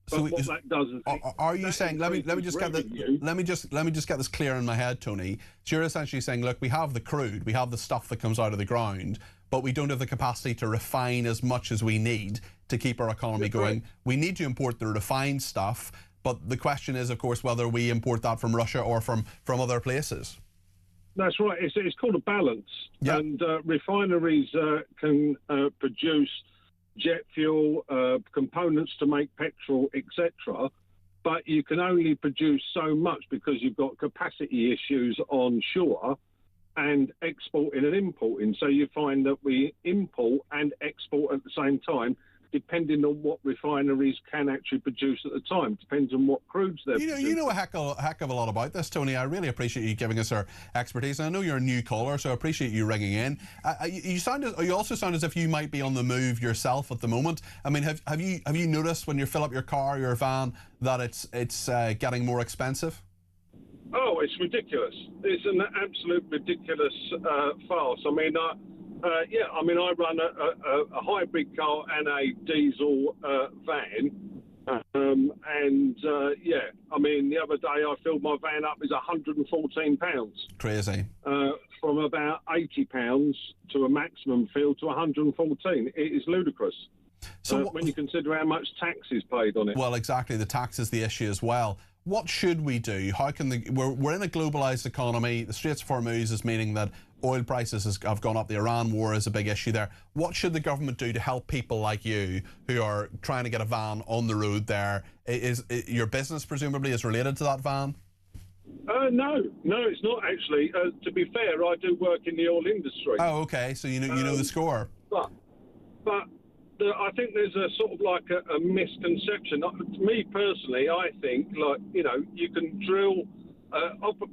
But what that does is... Are you saying, let me just get this clear in my head, Tony. So you're essentially saying, look, we have the crude, we have the stuff that comes out of the ground, but we don't have the capacity to refine as much as we need to keep our economy going. We need to import the refined stuff, but the question is, of course, whether we import that from Russia or from other places. That's right. It's called a balance. Yep. And refineries can produce jet fuel, components to make petrol, etc. But you can only produce so much because you've got capacity issues on shore and exporting and importing. So you find that we import and export at the same time, depending on what refineries can actually produce at the time. Depends on what crudes they're producing. You know a heck of a lot about this, Tony. I really appreciate you giving us your expertise. And I know you're a new caller, so I appreciate you ringing in. You also sound as if you might be on the move yourself at the moment. I mean, have you noticed when you fill up your car, your van, that it's getting more expensive? Oh, it's ridiculous. It's an absolute ridiculous farce. I mean, I run a hybrid car and a diesel van. I mean, the other day I filled my van up is £114. Crazy. From about £80 to a maximum fill to 114. It is ludicrous. So when you consider how much tax is paid on it. Well, exactly. The tax is the issue as well. What should we do? How can we're in a globalised economy. The Straits of Hormuz is meaning that oil prices have gone up. The Iran war is a big issue there. What should the government do to help people like you who are trying to get a van on the road there? Is your business presumably is related to that van? No, it's not actually. To be fair, I do work in the oil industry. Oh, okay. So you know the score. But I think there's a sort of like a misconception. Me personally, I think you can drill,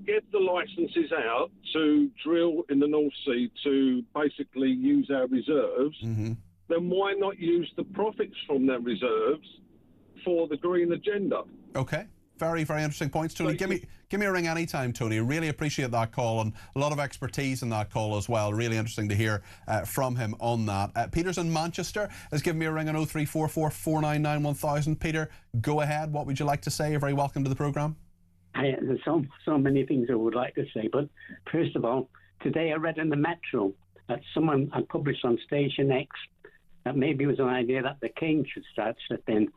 get the licenses out to drill in the North Sea to basically use our reserves. Mm-hmm. Then why not use the profits from their reserves for the green agenda? Okay. Very, very interesting points, Tony. Give me a ring anytime, Tony. Really appreciate that call, and a lot of expertise in that call as well. Really interesting to hear from him on that. Peter's in Manchester has given me a ring on 0344 499 1000. Peter, go ahead. What would you like to say? You're very welcome to the programme. There's so many things I would like to say, but first of all, today I read in the Metro that someone had published on Station X that maybe it was an idea that the King should start stepping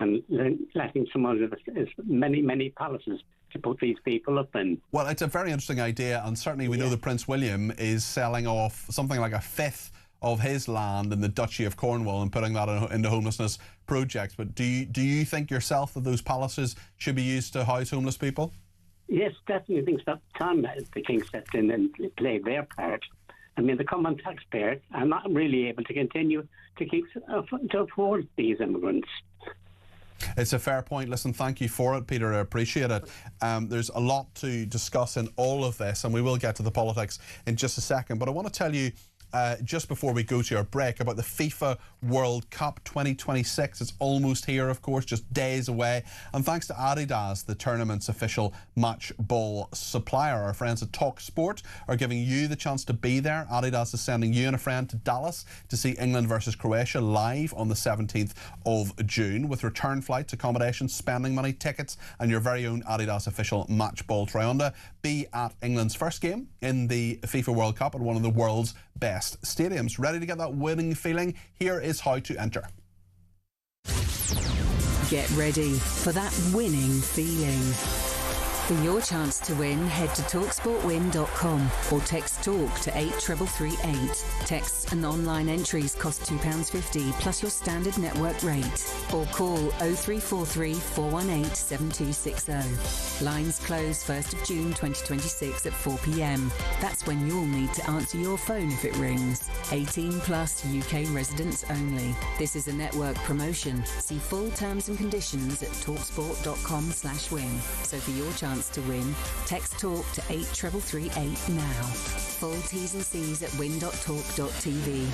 and letting some of as many palaces to put these people up in. Well, it's a very interesting idea, and certainly we know that Prince William is selling off something like a fifth of his land in the Duchy of Cornwall and putting that into homelessness projects. But do you think yourself that those palaces should be used to house homeless people? Yes, definitely. I think it's about time that the King stepped in and played their part. I mean, the common taxpayer are not really able to continue to afford these immigrants. It's a fair point. Listen, thank you for it, Peter. I appreciate it. There's a lot to discuss in all of this, and we will get to the politics in just a second. But I want to tell you, just before we go to our break, about the FIFA World Cup 2026. It's almost here, of course, just days away. And thanks to Adidas, the tournament's official match ball supplier, our friends at talkSPORT are giving you the chance to be there. Adidas is sending you and a friend to Dallas to see England versus Croatia live on the 17th of June with return flights, accommodation, spending money, tickets, and your very own Adidas official match ball try-on. Be at England's first game in the FIFA World Cup at one of the world's best stadiums. Ready to get that winning feeling? Here is how to enter. Get ready for that winning feeling. For your chance to win, head to talksportwin.com or text TALK to 83338. Texts and online entries cost £2.50 plus your standard network rate. Or call 0343 418 7260. Lines close 1st of June 2026 at 4 p.m. That's when you'll need to answer your phone if it rings. 18 plus UK residents only. This is a network promotion. See full terms and conditions at talksport.com/win. So for your chance to win, text TALK to 83338 now. Full T's and C's at win.talk.tv.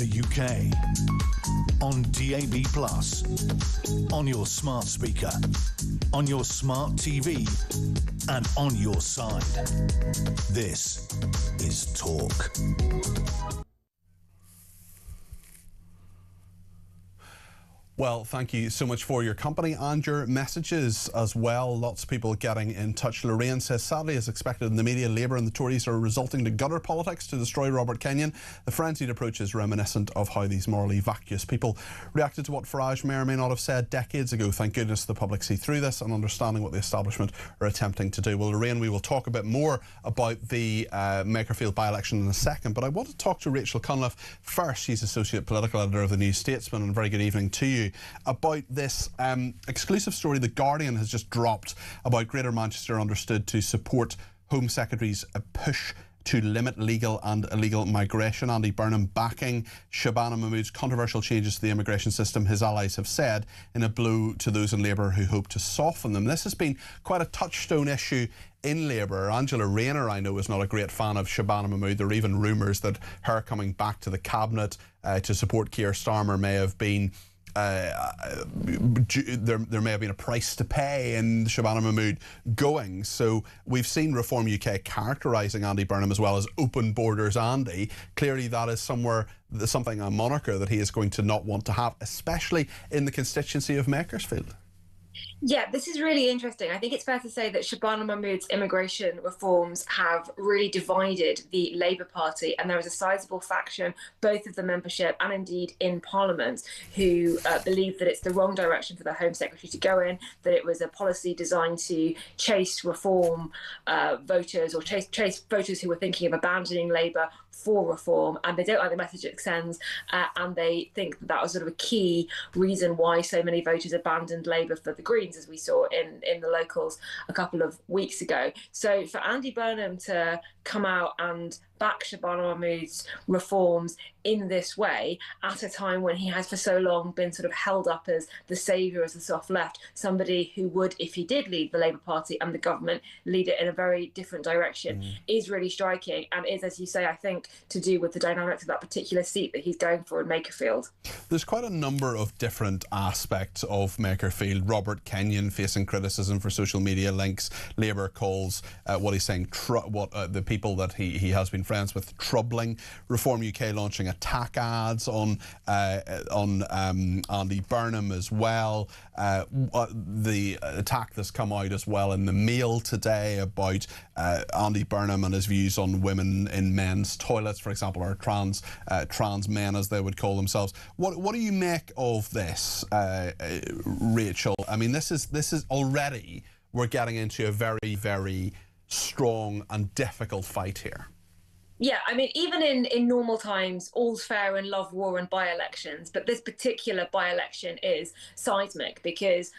the UK. On DAB+, on your smart speaker, on your smart TV, and on your side. This is Talk. Well, thank you so much for your company and your messages as well. Lots of people getting in touch. Lorraine says, sadly, as expected in the media, Labour and the Tories are resorting to gutter politics to destroy Robert Kenyon. The frenzied approach is reminiscent of how these morally vacuous people reacted to what Farage may or may not have said decades ago. Thank goodness the public see through this and understanding what the establishment are attempting to do. Well, Lorraine, we will talk a bit more about the Makerfield by-election in a second, but I want to talk to Rachel Cunliffe first. She's Associate Political Editor of the New Statesman, and very good evening to you. About this exclusive story The Guardian has just dropped about Greater Manchester understood to support Home Secretary's push to limit legal and illegal migration. Andy Burnham backing Shabana Mahmood's controversial changes to the immigration system, his allies have said, in a blow to those in Labour who hope to soften them. This has been quite a touchstone issue in Labour. Angela Rayner, I know, is not a great fan of Shabana Mahmood. There are even rumours that her coming back to the Cabinet to support Keir Starmer may have been there may have been a price to pay in Shabana Mahmood going. So we've seen Reform UK characterising Andy Burnham as well as open borders Andy. Clearly that is something, a moniker that he is going to not want to have, especially in the constituency of Makersfield. Yeah, this is really interesting. I think it's fair to say that Shabana Mahmood's immigration reforms have really divided the Labour Party, and there is a sizable faction, both of the membership and indeed in Parliament, who believe that it's the wrong direction for the Home Secretary to go in, that it was a policy designed to chase reform voters, or chase voters who were thinking of abandoning Labour for reform, and they don't like the message it sends, and they think that was sort of a key reason why so many voters abandoned Labour for the Greens, as we saw in the locals a couple of weeks ago. So for Andy Burnham to come out and back Shabana Mahmood's reforms in this way at a time when he has for so long been sort of held up as the saviour, as the soft left, somebody who would, if he did lead the Labour Party and the government, lead it in a very different direction, is really striking, and is, as you say, I think, to do with the dynamics of that particular seat that he's going for in Makerfield. There's quite a number of different aspects of Makerfield. Robert Kenyon facing criticism for social media links. Labour calls what he's saying, the people that he has been friends with, troubling. Reform UK launching attack ads on Andy Burnham as well. The attack that's come out as well in the Mail today about Andy Burnham and his views on women in men's toilets, for example, or trans men, as they would call themselves. What do you make of this, Rachel? I mean, this is already, we're getting into a very, very strong and difficult fight here. Yeah, I mean, even in normal times, all's fair in love, war and by-elections, but this particular by-election is seismic because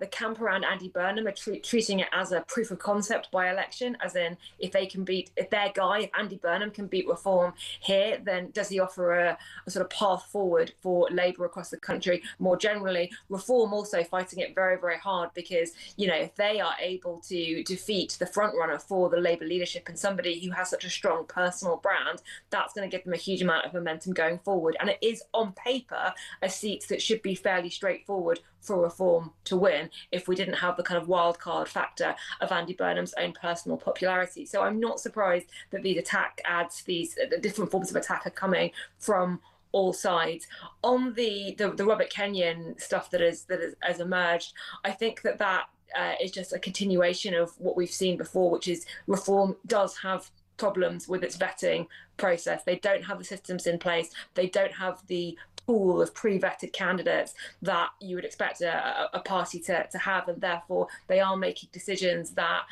the camp around Andy Burnham are treating it as a proof of concept by-election, as in if Andy Burnham can beat reform here, then does he offer a sort of path forward for Labour across the country more generally? Reform also fighting it very, very hard because, you know, if they are able to defeat the front runner for the Labour leadership and somebody who has such a strong personal brand, that's going to give them a huge amount of momentum going forward. And it is on paper a seat that should be fairly straightforward for reform to win if we didn't have the kind of wild card factor of Andy Burnham's own personal popularity. So I'm not surprised that these attack ads, these different forms of attack are coming from all sides. On the Robert Kenyon stuff that has emerged, I think that is just a continuation of what we've seen before, which is reform does have problems with its vetting process. They don't have the systems in place. They don't have the pool of pre-vetted candidates that you would expect a party to have, and therefore they are making decisions that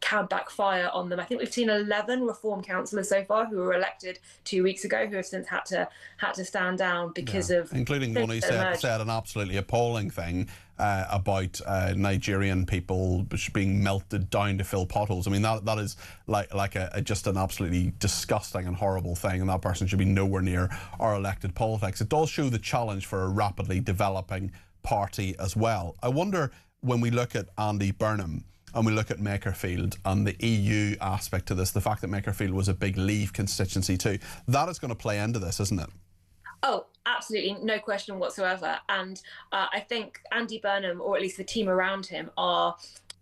can backfire on them. I think we've seen 11 reform councillors so far who were elected 2 weeks ago who have since had to stand down because of, including one who said an absolutely appalling thing about Nigerian people being melted down to fill potholes. I mean, that is like just an absolutely disgusting and horrible thing, and that person should be nowhere near our elected politics. It does show the challenge for a rapidly developing party as well. I wonder, when we look at Andy Burnham and we look at Makerfield and the EU aspect to this, the fact that Makerfield was a big Leave constituency too, that is going to play into this, isn't it? Oh, absolutely, no question whatsoever. And I think Andy Burnham, or at least the team around him, are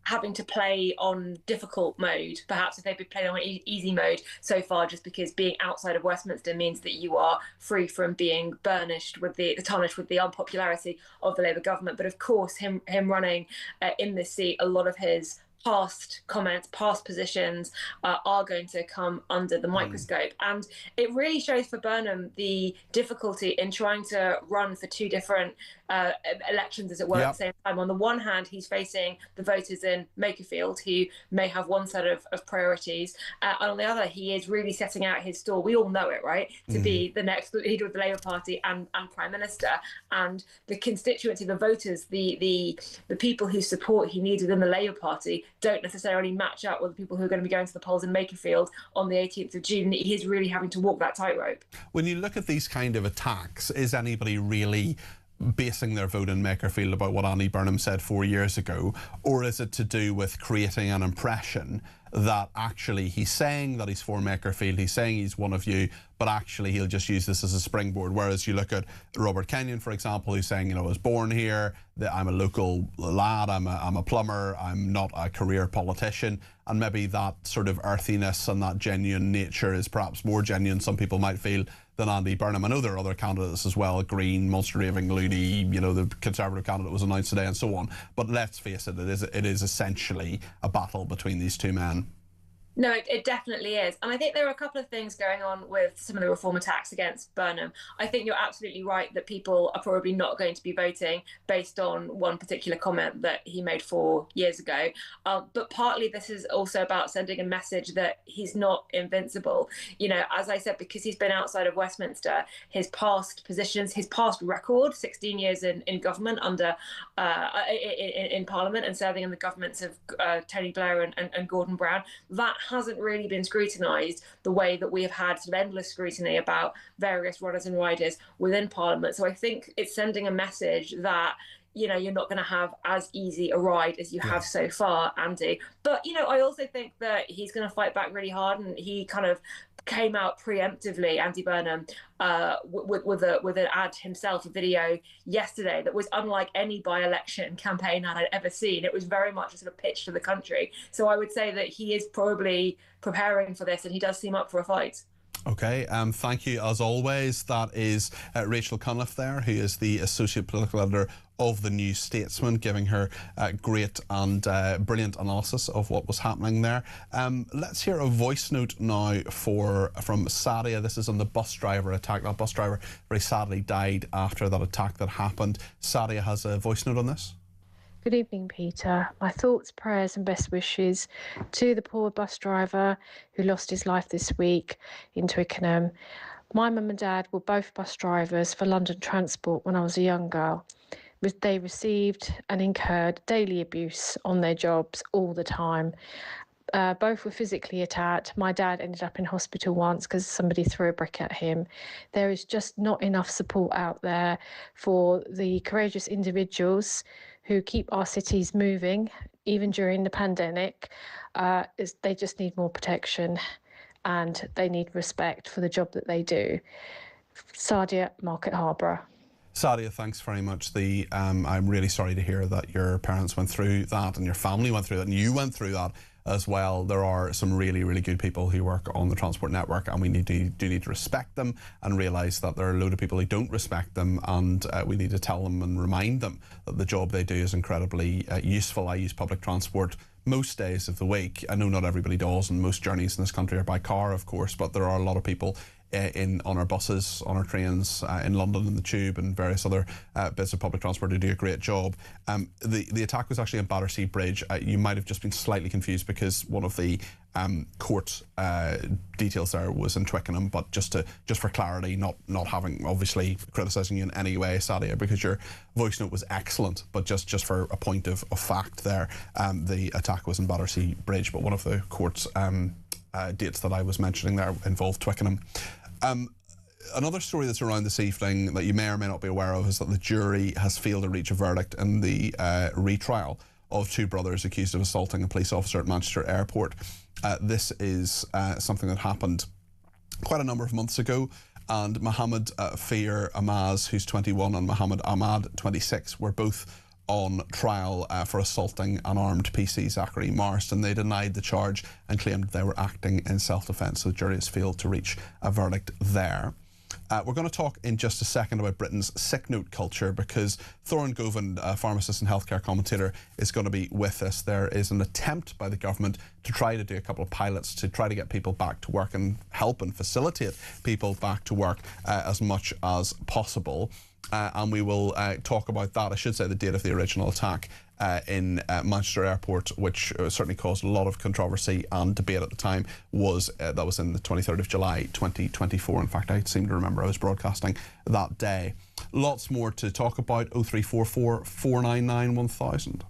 having to play on difficult mode. Perhaps if they'd been playing on easy mode so far, just because being outside of Westminster means that you are free from being tarnished with the unpopularity of the Labour government. But of course, him running in this seat, a lot of his past comments, past positions are going to come under the microscope. And it really shows for Burnham the difficulty in trying to run for two different elections, as it were, at the same time. On the one hand, he's facing the voters in Makerfield who may have one set of priorities. And on the other, he is really setting out his stall. We all know it, right? To be the next leader of the Labour Party and Prime Minister. And the constituency, the voters, the people whose support he needs within the Labour Party don't necessarily match up with the people who are going to be going to the polls in Makerfield on the 18th of June. He is really having to walk that tightrope. When you look at these kind of attacks, is anybody really basing their vote in Makerfield about what Andy Burnham said 4 years ago, or is it to do with creating an impression that actually he's saying that he's for Makerfield, he's saying he's one of you, but actually he'll just use this as a springboard? Whereas you look at Robert Kenyon, for example, who's saying, you know, I was born here, that I'm a local lad, I'm a plumber, I'm not a career politician, and maybe that sort of earthiness and that genuine nature is perhaps more genuine, some people might feel, than Andy Burnham. I know there are other candidates as well, Green, Munster Raving Looney, you know, the Conservative candidate was announced today and so on. But let's face it, it is essentially a battle between these two men. No, it definitely is. And I think there are a couple of things going on with some of the reform attacks against Burnham. I think you're absolutely right that people are probably not going to be voting based on one particular comment that he made 4 years ago. But partly this is also about sending a message that he's not invincible. You know, as I said, because he's been outside of Westminster, his past positions, his past record, 16 years in government under in Parliament and serving in the governments of Tony Blair and Gordon Brown, that hasn't really been scrutinised the way that we have had sort of endless scrutiny about various runners and riders within Parliament. So I think it's sending a message that, you know, you're not going to have as easy a ride as you have so far, Andy. But, you know, I also think that he's going to fight back really hard, and he kind of came out preemptively, Andy Burnham, with an ad himself, a video yesterday that was unlike any by-election campaign ad I'd ever seen. It was very much a sort of pitch to the country. So I would say that he is probably preparing for this, and he does seem up for a fight. Okay, thank you as always. That is Rachel Cunliffe there, who is the Associate Political Editor of the New Statesman, giving her great and brilliant analysis of what was happening there. Let's hear a voice note now from Sadia. This is on the bus driver attack. That bus driver very sadly died after that attack that happened. Sadia has a voice note on this. Good evening, Peter. My thoughts, prayers and best wishes to the poor bus driver who lost his life this week in Twickenham. My mum and dad were both bus drivers for London Transport when I was a young girl. They received and incurred daily abuse on their jobs all the time. Both were physically attacked. My dad ended up in hospital once because somebody threw a brick at him. There is just not enough support out there for the courageous individuals who keep our cities moving, even during the pandemic. They just need more protection, and they need respect for the job that they do. Sadia, Market Harborough. Sadia, thanks very much. I'm really sorry to hear that your parents went through that and your family went through that and you went through that as well. There are some really, really good people who work on the transport network, and we need to respect them and realise that there are a load of people who don't respect them, and we need to tell them and remind them that the job they do is incredibly useful. I use public transport most days of the week. I know not everybody does, and most journeys in this country are by car, of course, but there are a lot of people on our buses, on our trains, in London, in the Tube and various other bits of public transport who do a great job. The attack was actually on Battersea Bridge. You might have just been slightly confused because one of the court details there was in Twickenham, but just for clarity, not having obviously criticising you in any way, Sadia, because your voice note was excellent, but just for a point of fact there, the attack was in Battersea Bridge, but one of the court's dates that I was mentioning there involved Twickenham. Another story that's around this evening that you may or may not be aware of is that the jury has failed to reach a verdict in the retrial of two brothers accused of assaulting a police officer at Manchester Airport. This is something that happened quite a number of months ago, and Mohammed Fear Amaz, who's 21, and Mohammed Ahmad, 26, were both on trial for assaulting unarmed PC Zachary Marston. They denied the charge and claimed they were acting in self-defence, so the jury has failed to reach a verdict there. We're going to talk in just a second about Britain's sick note culture, because Thorin Govind, a pharmacist and healthcare commentator, is going to be with us. There is an attempt by the government to try to do a couple of pilots to try to get people back to work and help and facilitate people back to work as much as possible. And we will talk about that. I should say the date of the original attack in Manchester Airport, which certainly caused a lot of controversy and debate at the time, was that was in the 23rd of July 2024. In fact, I seem to remember I was broadcasting that day. Lots more to talk about. 0344 499 1000.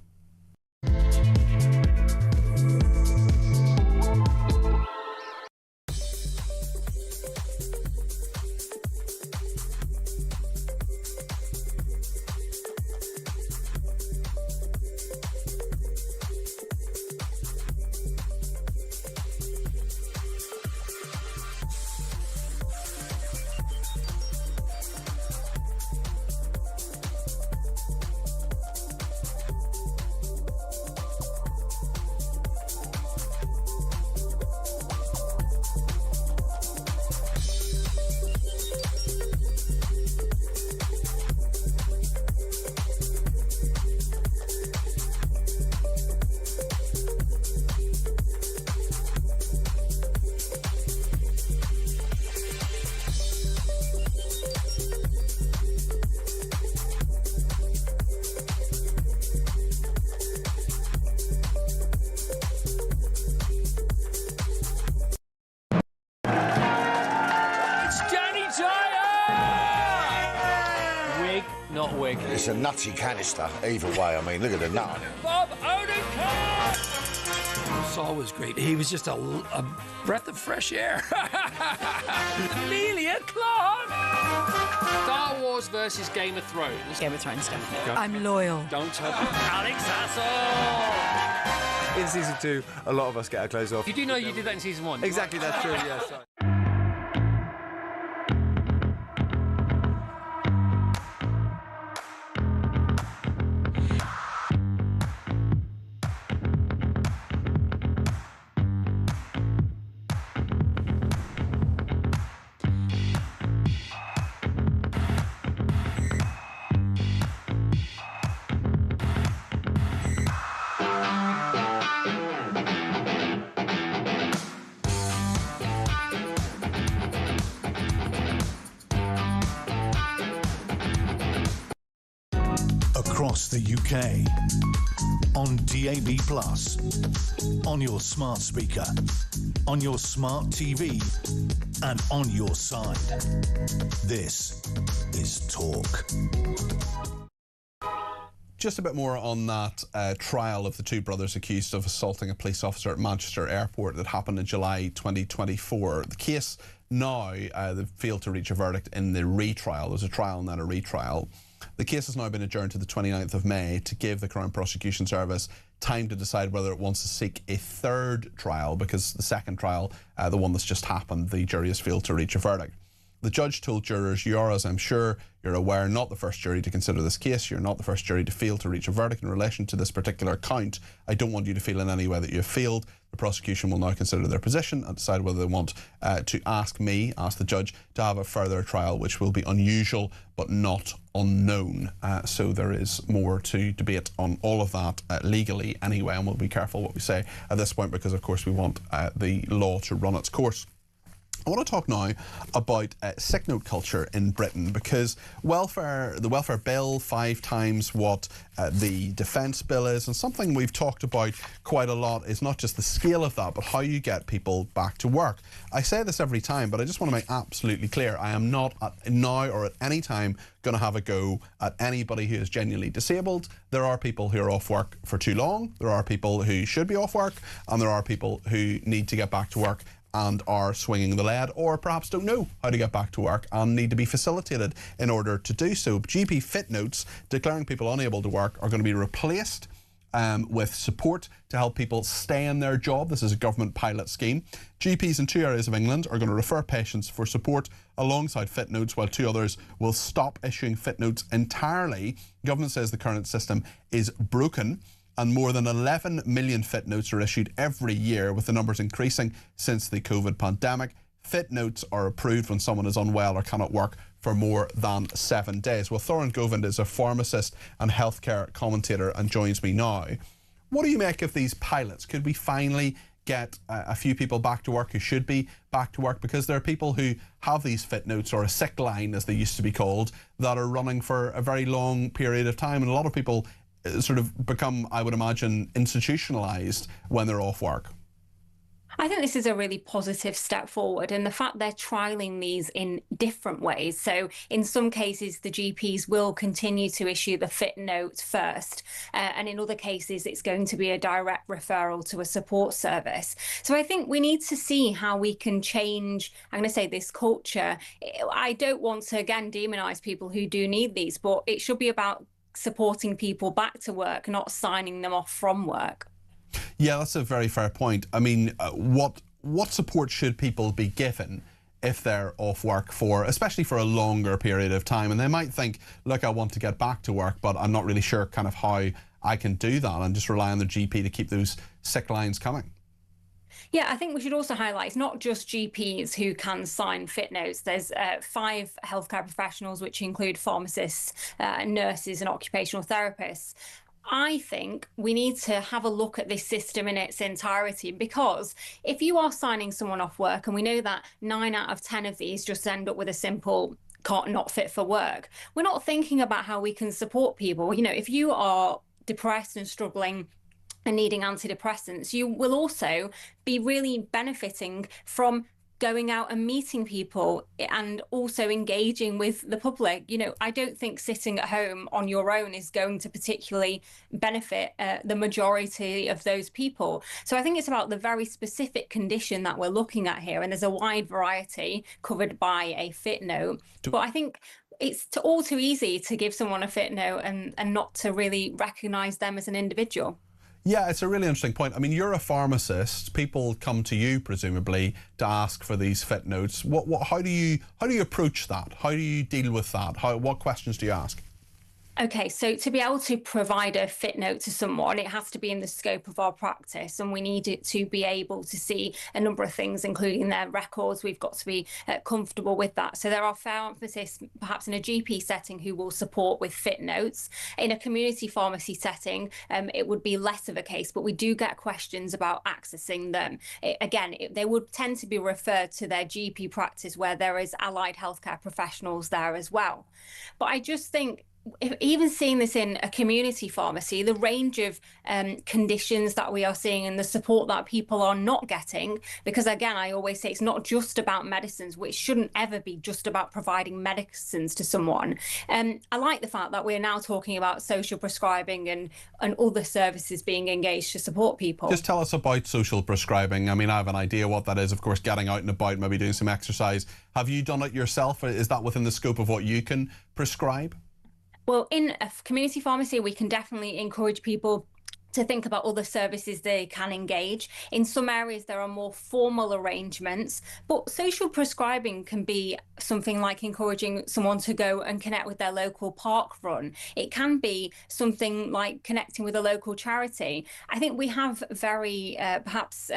It's a nutty canister, either way. I mean, look at the nut on it. Bob Odenkirk! Saul was great. He was just a breath of fresh air. Amelia Clark! Star Wars versus Game of Thrones. Game of Thrones, definitely. I'm loyal. Don't tell Alex Hassel! In season 2, a lot of us get our clothes off. You do know you did that in season 1. Exactly, that's true, yes. Across the UK, on DAB+, on your smart speaker, on your smart TV, and on your side. This is Talk. Just a bit more on that trial of the two brothers accused of assaulting a police officer at Manchester Airport that happened in July 2024. The case now, they've failed to reach a verdict in the retrial. There's a trial and then a retrial. The case has now been adjourned to the 29th of May to give the Crown Prosecution Service time to decide whether it wants to seek a third trial, because the second trial, the one that's just happened, the jury has failed to reach a verdict. The judge told jurors, you are, as I'm sure you're aware, not the first jury to consider this case. You're not the first jury to fail to reach a verdict in relation to this particular count. I don't want you to feel in any way that you have failed. The prosecution will now consider their position and decide whether they want to ask the judge, to have a further trial, which will be unusual but not unknown. So there is more to debate on all of that legally anyway, and we'll be careful what we say at this point, because of course we want the law to run its course. I want to talk now about sick note culture in Britain, because the welfare bill, 5 times what the defence bill is, and something we've talked about quite a lot is not just the scale of that, but how you get people back to work. I say this every time, but I just want to make absolutely clear, I am not now or at any time going to have a go at anybody who is genuinely disabled. There are people who are off work for too long, there are people who should be off work, and there are people who need to get back to work and are swinging the lead, or perhaps don't know how to get back to work and need to be facilitated in order to do so. GP fit notes declaring people unable to work are going to be replaced with support to help people stay in their job. This is a government pilot scheme. GPs in 2 areas of England are going to refer patients for support alongside fit notes, while 2 others will stop issuing fit notes entirely. The government says the current system is broken, and more than 11 million fit notes are issued every year, with the numbers increasing since the COVID pandemic. Fit notes are approved when someone is unwell or cannot work for more than 7 days. Well, Thorin Govind is a pharmacist and healthcare commentator and joins me now. What do you make of these pilots? Could we finally get a few people back to work who should be back to work? Because there are people who have these fit notes, or a sick line as they used to be called, that are running for a very long period of time, and a lot of people sort of become, I would imagine, institutionalised when they're off work. I think this is a really positive step forward, and the fact they're trialling these in different ways. So in some cases, the GPs will continue to issue the fit note first, and in other cases, it's going to be a direct referral to a support service. So I think we need to see how we can change, I'm going to say, this culture. I don't want to, again, demonise people who do need these, but it should be about supporting people back to work, not signing them off from work. Yeah, that's a very fair point. I mean, what support should people be given if they're off work for, especially for a longer period of time? And they might think, look, I want to get back to work, but I'm not really sure kind of how I can do that, and just rely on the GP to keep those sick lines coming. Yeah, I think we should also highlight it's not just GPs who can sign fit notes. There's 5 healthcare professionals, which include pharmacists, nurses and occupational therapists. I think we need to have a look at this system in its entirety, because if you are signing someone off work, and we know that 9 out of 10 of these just end up with a simple not fit for work, we're not thinking about how we can support people. You know, if you are depressed and struggling and needing antidepressants, you will also be really benefiting from going out and meeting people and also engaging with the public. You know, I don't think sitting at home on your own is going to particularly benefit the majority of those people. So I think it's about the very specific condition that we're looking at here, and there's a wide variety covered by a fit note. But I think it's all too easy to give someone a fit note and not to really recognise them as an individual. Yeah, it's a really interesting point. I mean, you're a pharmacist. People come to you presumably to ask for these fit notes. How do you approach that? How do you deal with that? What questions do you ask? Okay, so to be able to provide a fit note to someone, it has to be in the scope of our practice, and we need it to be able to see a number of things, including their records. We've got to be comfortable with that. So there are pharmacists, perhaps in a GP setting, who will support with fit notes. In a community pharmacy setting, it would be less of a case, but we do get questions about accessing them. They would tend to be referred to their GP practice, where there is allied healthcare professionals there as well. But I just think, even seeing this in a community pharmacy, the range of conditions that we are seeing and the support that people are not getting, because again, I always say it's not just about medicines, which shouldn't ever be just about providing medicines to someone. I like the fact that we're now talking about social prescribing and other services being engaged to support people. Just tell us about social prescribing. I mean, I have an idea what that is, of course, getting out and about, maybe doing some exercise. Have you done it yourself? Is that within the scope of what you can prescribe? Well, in a community pharmacy, we can definitely encourage people to think about other services they can engage. In some areas, there are more formal arrangements, but social prescribing can be something like encouraging someone to go and connect with their local park run. It can be something like connecting with a local charity. I think we have very perhaps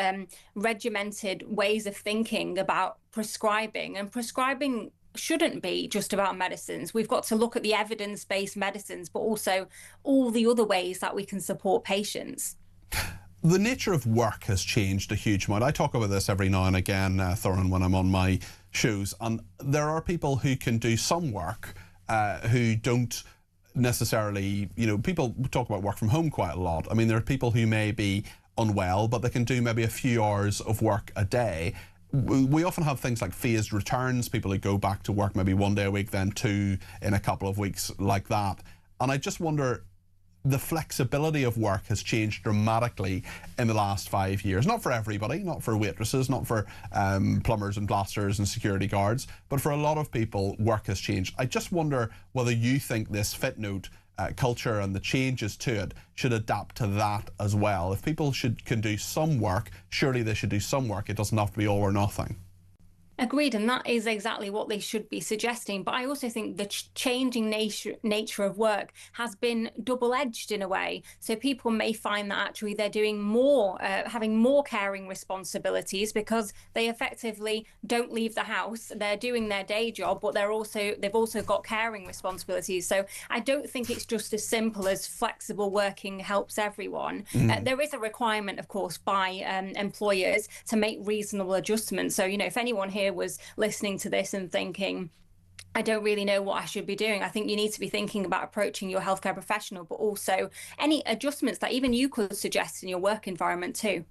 regimented ways of thinking about prescribing, and prescribing shouldn't be just about medicines. We've got to look at the evidence-based medicines, but also all the other ways that we can support patients. The nature of work has changed a huge amount. I talk about this every now and again, Thorin, when I'm on my shows, and there are people who can do some work who don't necessarily, you know, people talk about work from home quite a lot. I mean, there are people who may be unwell, but they can do maybe a few hours of work a day. We often have things like phased returns, people who go back to work maybe 1 day a week, then 2 in a couple of weeks, like that. And I just wonder, the flexibility of work has changed dramatically in the last 5 years. Not for everybody, not for waitresses, not for plumbers and blasters and security guards, but for a lot of people, work has changed. I just wonder whether you think this fit note culture and the changes to it should adapt to that as well. If people can do some work, surely they should do some work. It doesn't have to be all or nothing. Agreed, and that is exactly what they should be suggesting. But I also think the changing nature of work has been double-edged in a way. So people may find that actually they're doing more, having more caring responsibilities because they effectively don't leave the house. They're doing their day job, but they've also got caring responsibilities. So I don't think it's just as simple as flexible working helps everyone. There is a requirement, of course, by employers to make reasonable adjustments. So, you know, if anyone here was listening to this and thinking, I don't really know what I should be doing, I think you need to be thinking about approaching your healthcare professional, but also any adjustments that even you could suggest in your work environment too.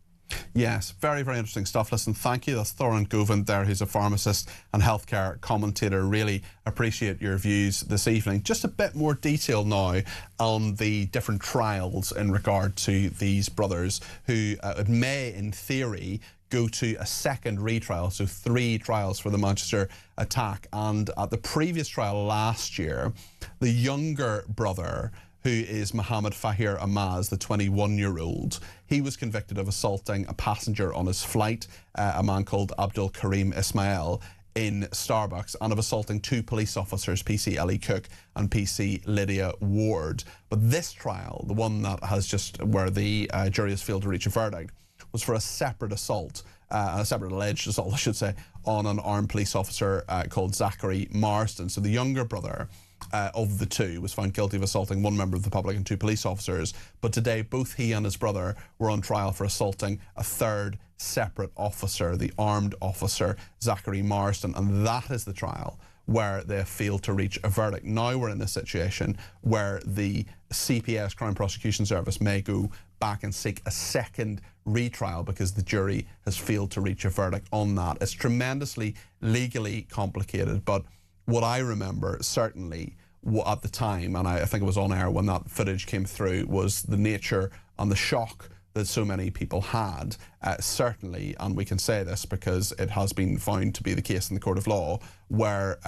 Yes, very, very interesting stuff. Listen, thank you. That's Thorin Govind there, who's a pharmacist and healthcare commentator. Really appreciate your views this evening. Just a bit more detail now on the different trials in regard to these brothers who may, in theory, go to a second retrial, so 3 trials for the Manchester attack. And at the previous trial last year, the younger brother, who is Mohammed Fahir Amaz, the 21-year-old, he was convicted of assaulting a passenger on his flight, a man called Abdul Karim Ismail, in Starbucks, and of assaulting 2 police officers, PC Ellie Cook and PC Lydia Ward. But this trial, the one that has just, where the jury has failed to reach a verdict, was for a separate assault, a separate alleged assault, I should say, on an armed police officer called Zachary Marston. So the younger brother of the 2 was found guilty of assaulting 1 member of the public and 2 police officers. But today, both he and his brother were on trial for assaulting a 3rd separate officer, the armed officer, Zachary Marston. And that is the trial where they have failed to reach a verdict. Now we're in a situation where the CPS, Crown Prosecution Service, may go back and seek a second retrial because the jury has failed to reach a verdict on that. It's tremendously legally complicated, but what I remember certainly at the time, and I think it was on air when that footage came through, was the nature and the shock that so many people had, certainly, and we can say this because it has been found to be the case in the court of law, where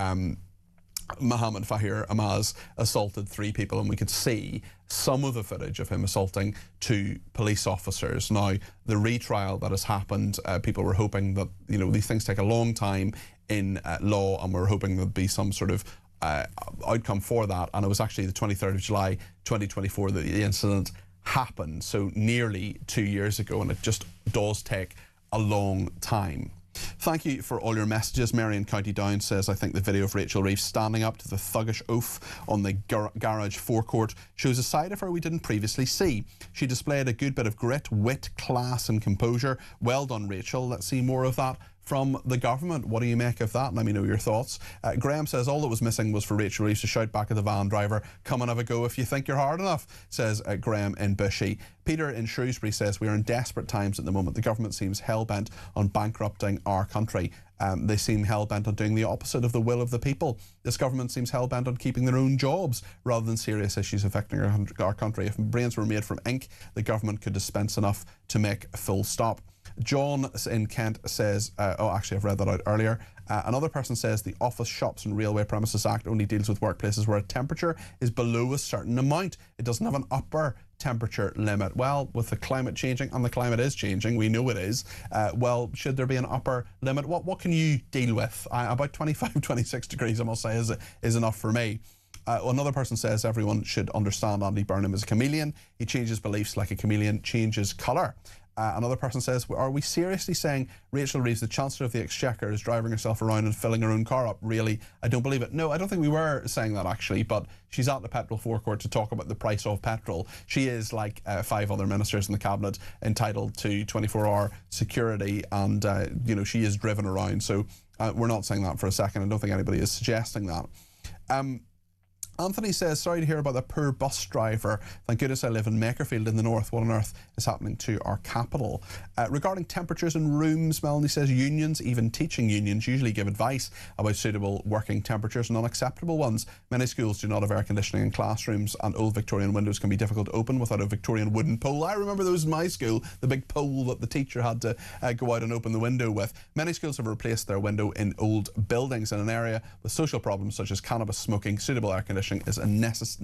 Mohammed Fahir Amaz assaulted 3 people, and we could see some of the footage of him assaulting 2 police officers. Now, the retrial that has happened, people were hoping that, you know, these things take a long time in law, and we're hoping there'll be some sort of outcome for that. And it was actually the 23rd of July 2024 that the incident happened, so nearly 2 years ago, and it just does take a long time. Thank you for all your messages. Mary in County Down says, I think the video of Rachel Reeves standing up to the thuggish oath on the garage forecourt shows a side of her we didn't previously see. She displayed a good bit of grit, wit, class and composure. Well done, Rachel. Let's see more of that from the government. What do you make of that? Let me know your thoughts. Graham says all that was missing was for Rachel Reeves to shout back at the van driver, come and have a go if you think you're hard enough, says Graham in Bushy. Peter in Shrewsbury says we are in desperate times at the moment. The government seems hell-bent on bankrupting our country. They seem hell-bent on doing the opposite of the will of the people. This government seems hell-bent on keeping their own jobs rather than serious issues affecting our country. If brains were made from ink, the government could dispense enough to make a full stop. John in Kent says, oh, actually, I've read that out earlier. Another person says the Office, Shops and Railway Premises Act only deals with workplaces where a temperature is below a certain amount. It doesn't have an upper temperature limit. Well, with the climate changing, and the climate is changing, we know it is, well, should there be an upper limit? What can you deal with? About 25, 26 degrees, I must say, is enough for me. Another person says everyone should understand Andy Burnham is a chameleon. He changes beliefs like a chameleon changes colour. Another person says, are we seriously saying Rachel Reeves, the Chancellor of the Exchequer, is driving herself around and filling her own car up? Really? I don't believe it. No, I don't think we were saying that, actually, but she's at the petrol forecourt to talk about the price of petrol. She is, like 5 other ministers in the Cabinet, entitled to 24-hour security, and, you know, she is driven around. So we're not saying that for a second. I don't think anybody is suggesting that. Anthony says, sorry to hear about the poor bus driver. Thank goodness I live in Makerfield in the north. What on earth is happening to our capital? Regarding temperatures in rooms, Melanie says unions, even teaching unions, usually give advice about suitable working temperatures and unacceptable ones. Many schools do not have air conditioning in classrooms, and old Victorian windows can be difficult to open without a Victorian wooden pole. I remember those in my school, the big pole that the teacher had to go out and open the window with. Many schools have replaced their window in old buildings in an area with social problems such as cannabis smoking. Suitable air conditioning decommissioning is a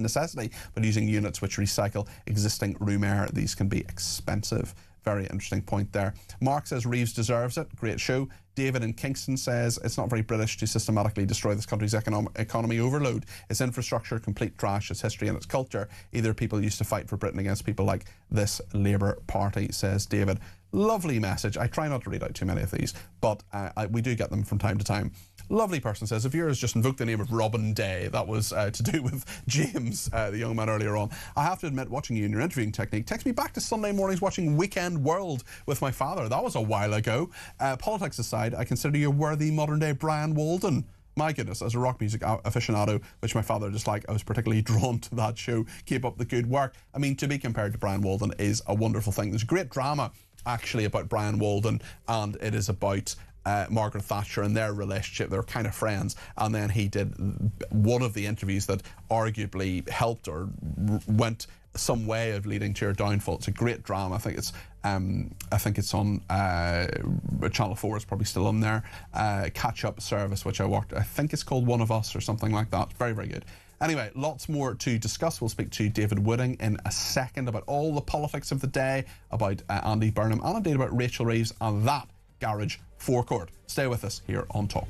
necessity, but using units which recycle existing room air, these can be expensive. Very interesting point there. Mark says Reeves deserves it. Great show. David in Kingston says it's not very British to systematically destroy this country's economy overload. Its infrastructure, complete trash, its history and its culture. Either people used to fight for Britain against people like this Labour Party, says David. Lovely message. I try not to read out too many of these, but we do get them from time to time. Lovely person says, if yours just invoked the name of Robin Day, that was to do with James, the young man earlier on. I have to admit, watching you and your interviewing technique takes me back to Sunday mornings watching Weekend World with my father. That was a while ago. Politics aside, I consider you a worthy modern-day Brian Walden. My goodness, as a rock music aficionado, which my father disliked, I was particularly drawn to that show. Keep up the good work. I mean, to be compared to Brian Walden is a wonderful thing. There's great drama, actually, about Brian Walden, and it is about Margaret Thatcher and their relationship. They're kind of friends, and then he did one of the interviews that arguably helped or went some way of leading to her downfall. It's a great drama. I think it's on Channel 4. It's probably still on there. Catch-up service, which I watched. I think it's called One of Us or something like that. Very, very good. Anyway, lots more to discuss. We'll speak to David Wooding in a second about all the politics of the day, about Andy Burnham, and indeed about Rachel Reeves and that garage forecourt. Stay with us here on Talk.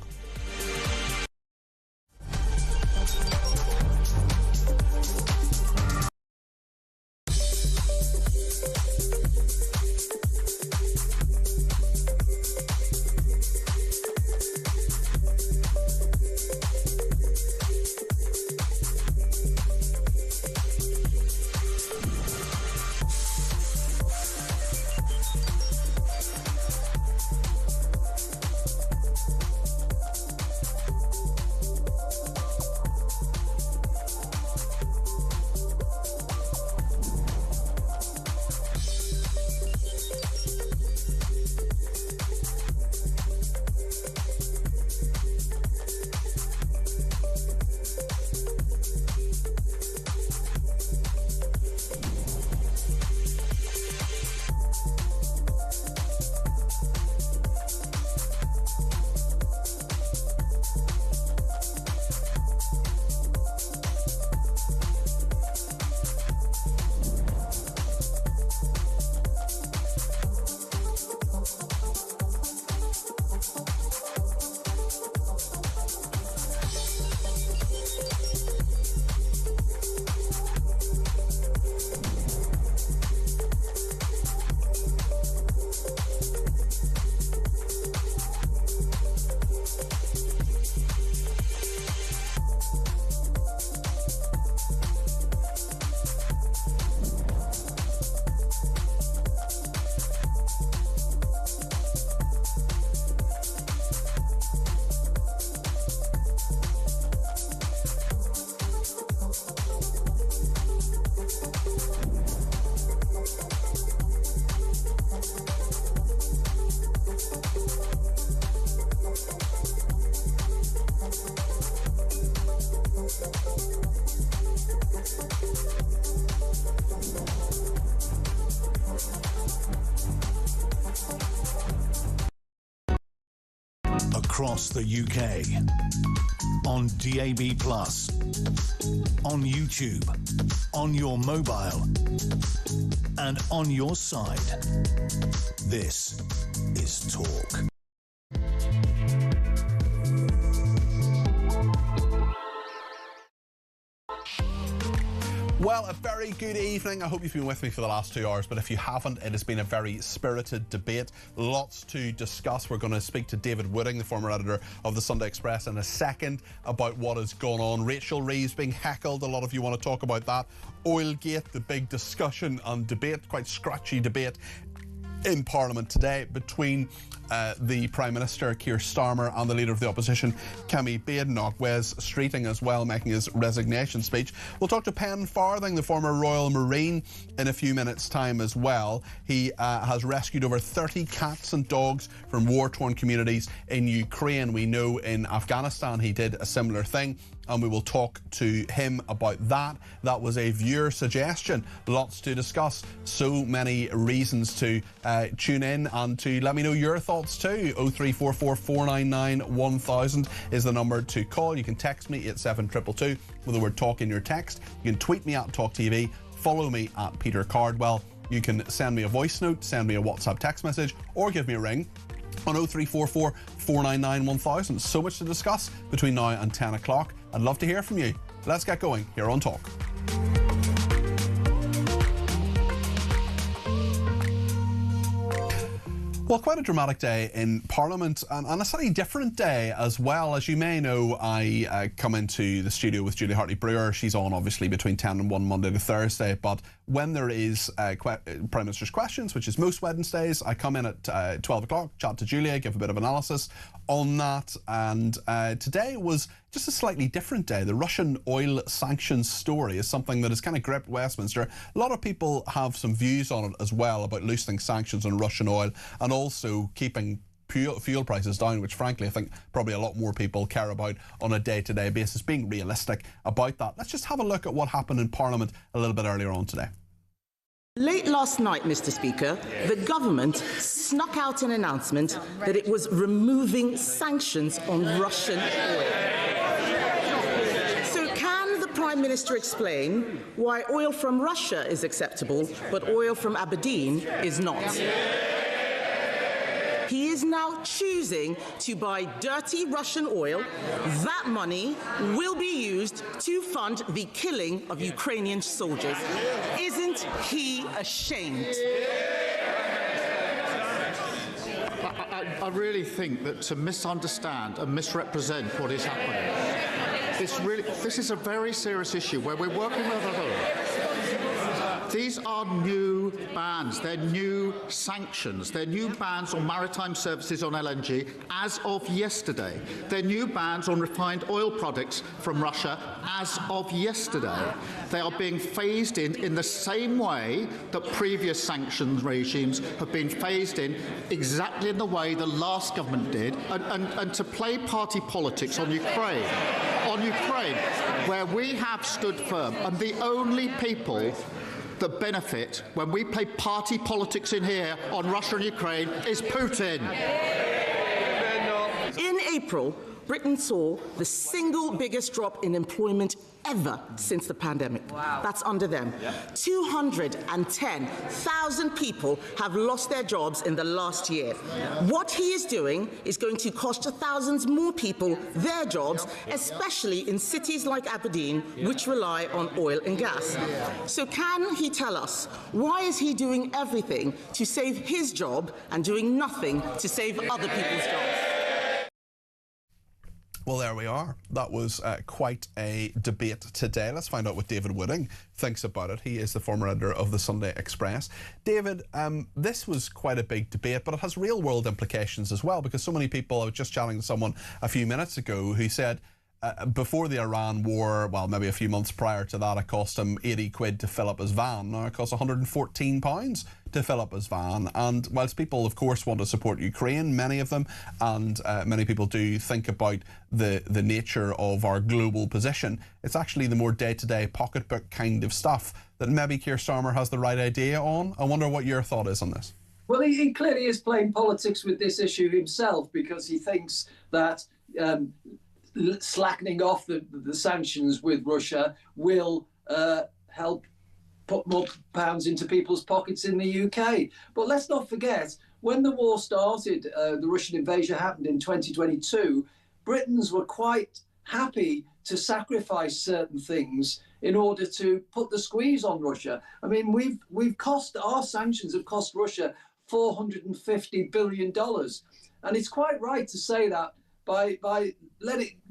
Across the UK, on DAB+, on YouTube, on your mobile, and on your side. This is Talk. Well, a very good evening. I hope you've been with me for the last 2 hours, but if you haven't, it has been a very spirited debate. Lots to discuss. We're going to speak to David Wooding, the former editor of the Sunday Express, in a second about what has gone on. Rachel Reeves being heckled. A lot of you want to talk about that. Oilgate, the big discussion and debate, quite scratchy debate in Parliament today between the Prime Minister, Keir Starmer, and the Leader of the Opposition, Kemi Badenoch. Wes Streeting as well, making his resignation speech. We'll talk to Pen Farthing, the former Royal Marine, in a few minutes' time as well. He has rescued over 30 cats and dogs from war-torn communities in Ukraine. We know in Afghanistan he did a similar thing. and we will talk to him about that. That was a viewer suggestion. Lots to discuss. So many reasons to tune in and to let me know your thoughts too. 0344 499 1000 is the number to call. You can text me at 722 with the word talk in your text. You can tweet me at talkTV. Follow me at Peter Cardwell. You can send me a voice note, send me a WhatsApp text message, or give me a ring on 0344 499 1000. So much to discuss between now and 10 o'clock. I'd love to hear from you. Let's get going here on Talk. Well, quite a dramatic day in Parliament, and a slightly different day as well. As you may know, I come into the studio with Julie Hartley-Brewer. She's on, obviously, between 10 and 1 Monday to Thursday. But when there is Prime Minister's Questions, which is most Wednesdays, I come in at 12 o'clock, chat to Julia, give a bit of analysis on that. And today was just a slightly different day. The Russian oil sanctions story is something that has kind of gripped Westminster. A lot of people have some views on it as well, about loosening sanctions on Russian oil and also keeping fuel prices down, which frankly I think probably a lot more people care about on a day-to-day basis, being realistic about that. Let's just have a look at what happened in Parliament a little bit earlier on today. Late last night, Mr. Speaker, the government snuck out an announcement that it was removing sanctions on Russian oil. So can the Prime Minister explain why oil from Russia is acceptable, but oil from Aberdeen is not? He is now choosing to buy dirty Russian oil. That money will be used to fund the killing of Ukrainian soldiers. Isn't he ashamed? I really think that to misunderstand and misrepresent what is happening, this is a very serious issue where we're working with these are new bans, they're new sanctions, they're new bans on maritime services on LNG as of yesterday. They're new bans on refined oil products from Russia as of yesterday. They are being phased in the same way that previous sanctions regimes have been phased in, exactly in the way the last government did, and to play party politics on Ukraine, where we have stood firm, and the only people that benefit when we play party politics in here on Russia and Ukraine is Putin. In April, Britain saw the single biggest drop in employment ever since the pandemic. Wow. That's under them. Yeah. 210,000 people have lost their jobs in the last year. Yeah. What he is doing is going to cost thousands more people their jobs, especially in cities like Aberdeen, which rely on oil and gas. So can he tell us, why is he doing everything to save his job and doing nothing to save other people's jobs? Well, there we are. That was quite a debate today. Let's find out what David Wooding thinks about it. He is the former editor of the Sunday Express. David, this was quite a big debate, but it has real-world implications as well, because so many people, I was just chatting to someone a few minutes ago who said before the Iran war, well, maybe a few months prior to that, it cost him 80 quid to fill up his van. Now it costs £114 to fill up his van. And whilst people, of course, want to support Ukraine, many of them, and many people do think about the nature of our global position, it's actually the more day-to-day pocketbook kind of stuff that maybe Keir Starmer has the right idea on. I wonder what your thought is on this. Well, he clearly is playing politics with this issue himself, because he thinks that slackening off the sanctions with Russia will help put more pounds into people's pockets in the UK. But let's not forget, when the war started, the Russian invasion happened in 2022, Britons were quite happy to sacrifice certain things in order to put the squeeze on Russia. I mean, our sanctions have cost Russia $450 billion. And it's quite right to say that by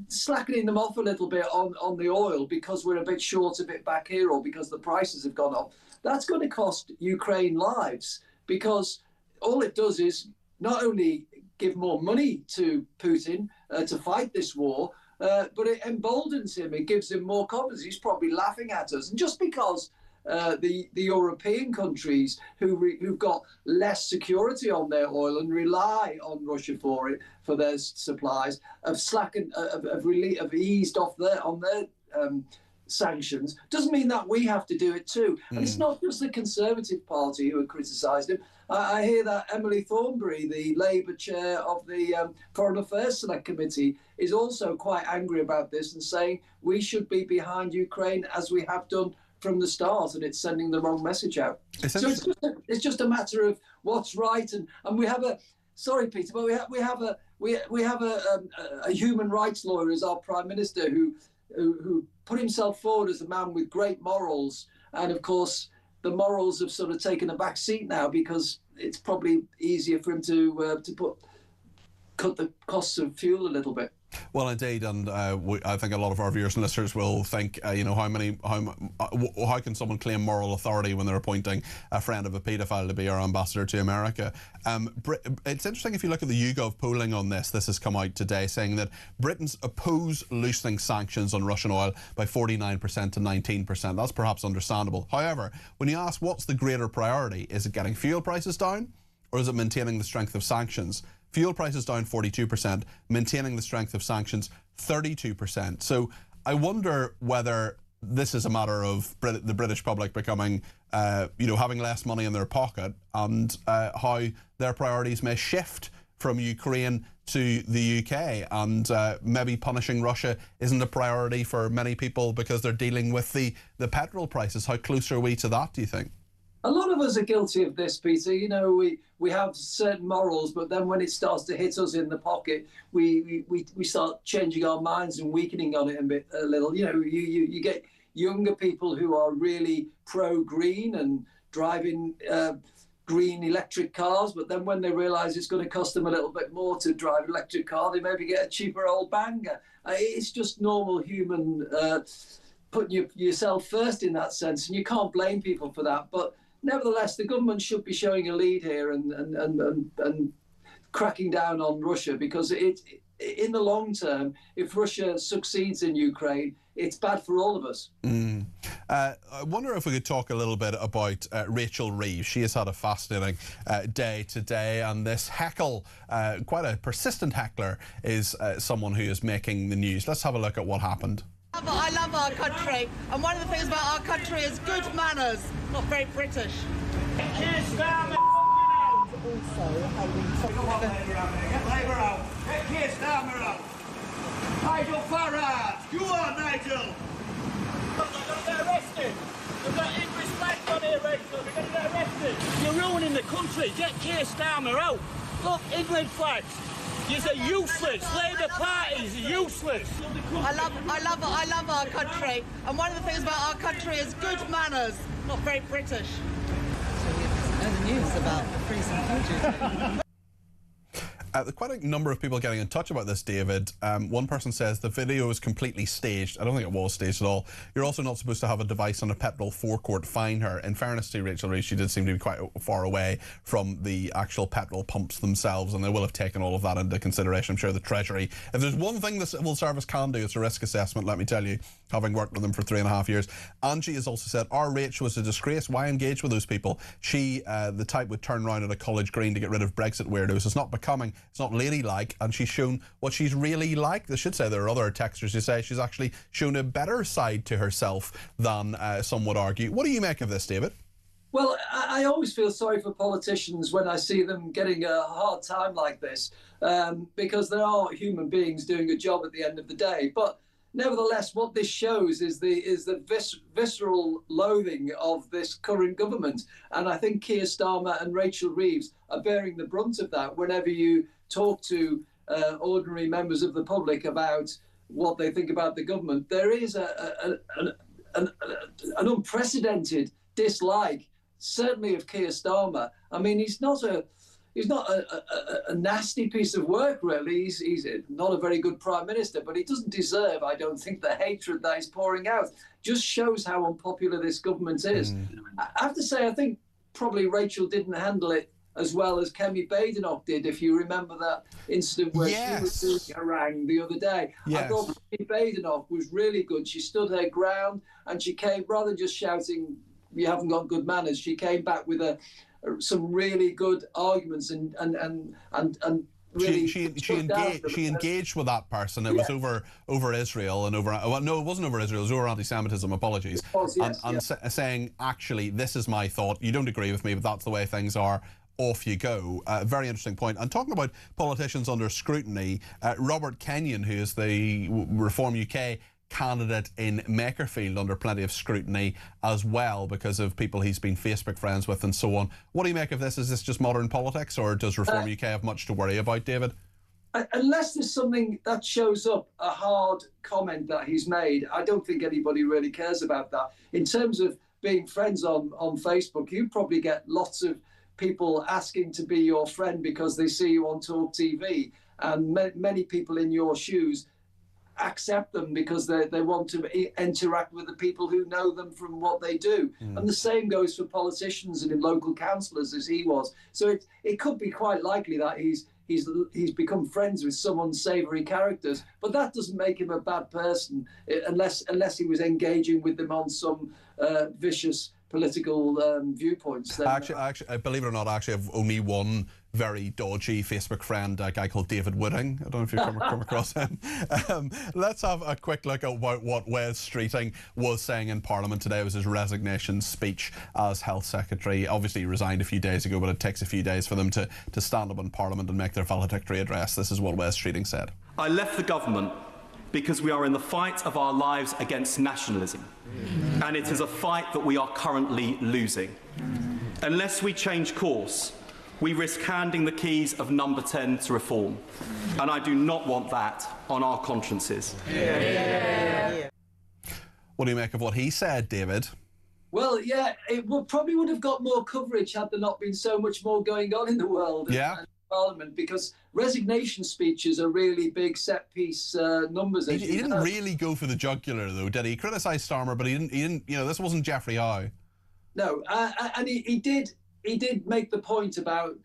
slackening them off a little bit on the oil because we're a bit short of it back here, or because the prices have gone up, that's going to cost Ukraine lives, because all it does is not only give more money to Putin to fight this war, but it emboldens him. It gives him more confidence. He's probably laughing at us. And just because the European countries who've got less security on their oil and rely on Russia for their supplies have eased off on their sanctions. Doesn't mean that we have to do it too. And it's not just the Conservative Party who have criticised him. I hear that Emily Thornberry, the Labour chair of the Foreign Affairs Select Committee, is also quite angry about this and saying we should be behind Ukraine as we have done from the start, and it's sending the wrong message out. So it's just a matter of what's right, and we have a sorry, Peter, but we have a human rights lawyer as our Prime Minister who put himself forward as a man with great morals, and of course the morals have sort of taken a back seat now because it's probably easier for him to cut the costs of fuel a little bit. Well, indeed, and I think a lot of our viewers and listeners will think, how can someone claim moral authority when they're appointing a friend of a paedophile to be our ambassador to America? It's interesting if you look at the YouGov polling on this. This has come out today saying that Britons oppose loosening sanctions on Russian oil by 49% to 19%. That's perhaps understandable. However, when you ask what's the greater priority, is it getting fuel prices down or is it maintaining the strength of sanctions? Fuel prices down 42%, maintaining the strength of sanctions 32%. So I wonder whether this is a matter of the British public becoming, having less money in their pocket, and how their priorities may shift from Ukraine to the UK, and maybe punishing Russia isn't a priority for many people because they're dealing with the petrol prices. How close are we to that, do you think? A lot of us are guilty of this, Peter. We have certain morals, but then when it starts to hit us in the pocket, we start changing our minds and weakening on it a little. You get younger people who are really pro-green and driving green electric cars, but then when they realise it's going to cost them a little bit more to drive an electric car, they maybe get a cheaper old banger. It's just normal human putting yourself first in that sense, and you can't blame people for that. But nevertheless, the government should be showing a lead here and cracking down on Russia, because in the long term, if Russia succeeds in Ukraine, it's bad for all of us. I wonder if we could talk a little bit about Rachel Reeves. She has had a fascinating day today, and this heckle, quite a persistent heckler, is someone who is making the news. Let's have a look at what happened. I love our country, and one of the things about our country is good manners, not very British. Keir Starmer Come on, Labour out there. Get Labour out. Get Keir Starmer out. Nigel Farage. Go on, Nigel. Look, they're going to get arrested. We've got English flags on here, Rachel. We're going to get arrested. You're ruining the country. Get Keir Starmer out. Look, England flags. You're useless. Labour parties are useless. I love our country, and one of the things about our country is good manners, not very British. So the news about the freezing future. Quite a number of people getting in touch about this, David. One person says the video is completely staged. I don't think it was staged at all. You're also not supposed to have a device on a petrol forecourt. Fine her. In fairness to Rachel Reeves, she did seem to be quite far away from the actual petrol pumps themselves, and they will have taken all of that into consideration. I'm sure the Treasury, if there's one thing the civil service can do, it's a risk assessment, let me tell you, having worked with them for 3.5 years. Angie has also said, our Rach was a disgrace. Why engage with those people? She, the type, would turn around at a college green to get rid of Brexit weirdos. It's not becoming, it's not ladylike, and she's shown what she's really like. They should say there are other texters who say she's actually shown a better side to herself than some would argue. What do you make of this, David? Well, I always feel sorry for politicians when I see them getting a hard time like this, because they are human beings doing a job at the end of the day. But nevertheless, what this shows is the visceral loathing of this current government. And I think Keir Starmer and Rachel Reeves are bearing the brunt of that whenever you talk to ordinary members of the public about what they think about the government. There is an unprecedented dislike, certainly of Keir Starmer. I mean, he's not a nasty piece of work, really. He's not a very good Prime Minister, but he doesn't deserve, I don't think, the hatred that he's pouring out. Just shows how unpopular this government is. I have to say, I think probably Rachel didn't handle it as well as Kemi Badenoch did, if you remember that incident where she was doing a harangue the other day. I thought Kemi Badenoch was really good. She stood her ground, and she came, rather than just shouting you haven't got good manners. She came back with some really good arguments and really she engaged with that person. It was over Israel and no, it wasn't over Israel. It was over anti-Semitism. Apologies. Saying, actually, this is my thought. You don't agree with me, but that's the way things are. Off you go. Very interesting point. And talking about politicians under scrutiny, Robert Kenyon, who is the Reform UK candidate in Makerfield, under plenty of scrutiny as well because of people he's been Facebook friends with and so on. What do you make of this? Is this just modern politics, or does Reform UK have much to worry about, David? Unless there's something that shows up, a hard comment that he's made, I don't think anybody really cares about that. In terms of being friends on Facebook, you probably get lots of people asking to be your friend because they see you on talkTV, and many people in your shoes accept them because they want to interact with the people who know them from what they do. And the same goes for politicians and in local councillors, as he was. So it could be quite likely that he's become friends with some unsavoury characters, but that doesn't make him a bad person unless he was engaging with them on some vicious political viewpoints. Actually, believe it or not, I have only one very dodgy Facebook friend, a guy called David Wooding. I don't know if you've come across him. Let's have a quick look at what Wes Streeting was saying in Parliament today. It was his resignation speech as Health Secretary. Obviously, he resigned a few days ago, but it takes a few days for them to stand up in Parliament and make their valedictory address. This is what Wes Streeting said. I left the government because we are in the fight of our lives against nationalism. And it is a fight that we are currently losing. Unless we change course, we risk handing the keys of number 10 to reform. And I do not want that on our consciences. What do you make of what he said, David? Well, yeah, it probably would have got more coverage had there not been so much more going on in the world. And Parliament, because resignation speeches are really big set-piece numbers. He didn't really go for the jugular, though, did he? He criticised Starmer, but he didn't. You know, this wasn't Geoffrey Howe. No, and he did make the point about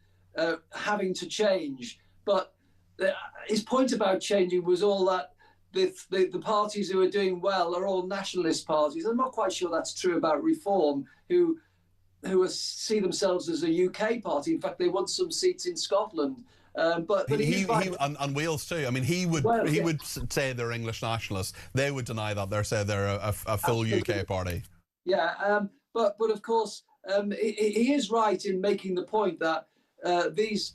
having to change, but his point about changing was all that the parties who are doing well are all nationalist parties. I'm not quite sure that's true about Reform, who see themselves as a UK party. In fact, they want some seats in Scotland. But he and Wales too. I mean, he would say they're English nationalists. They would deny that. They're saying they're a full UK party. Yeah, but of course, he is right in making the point that these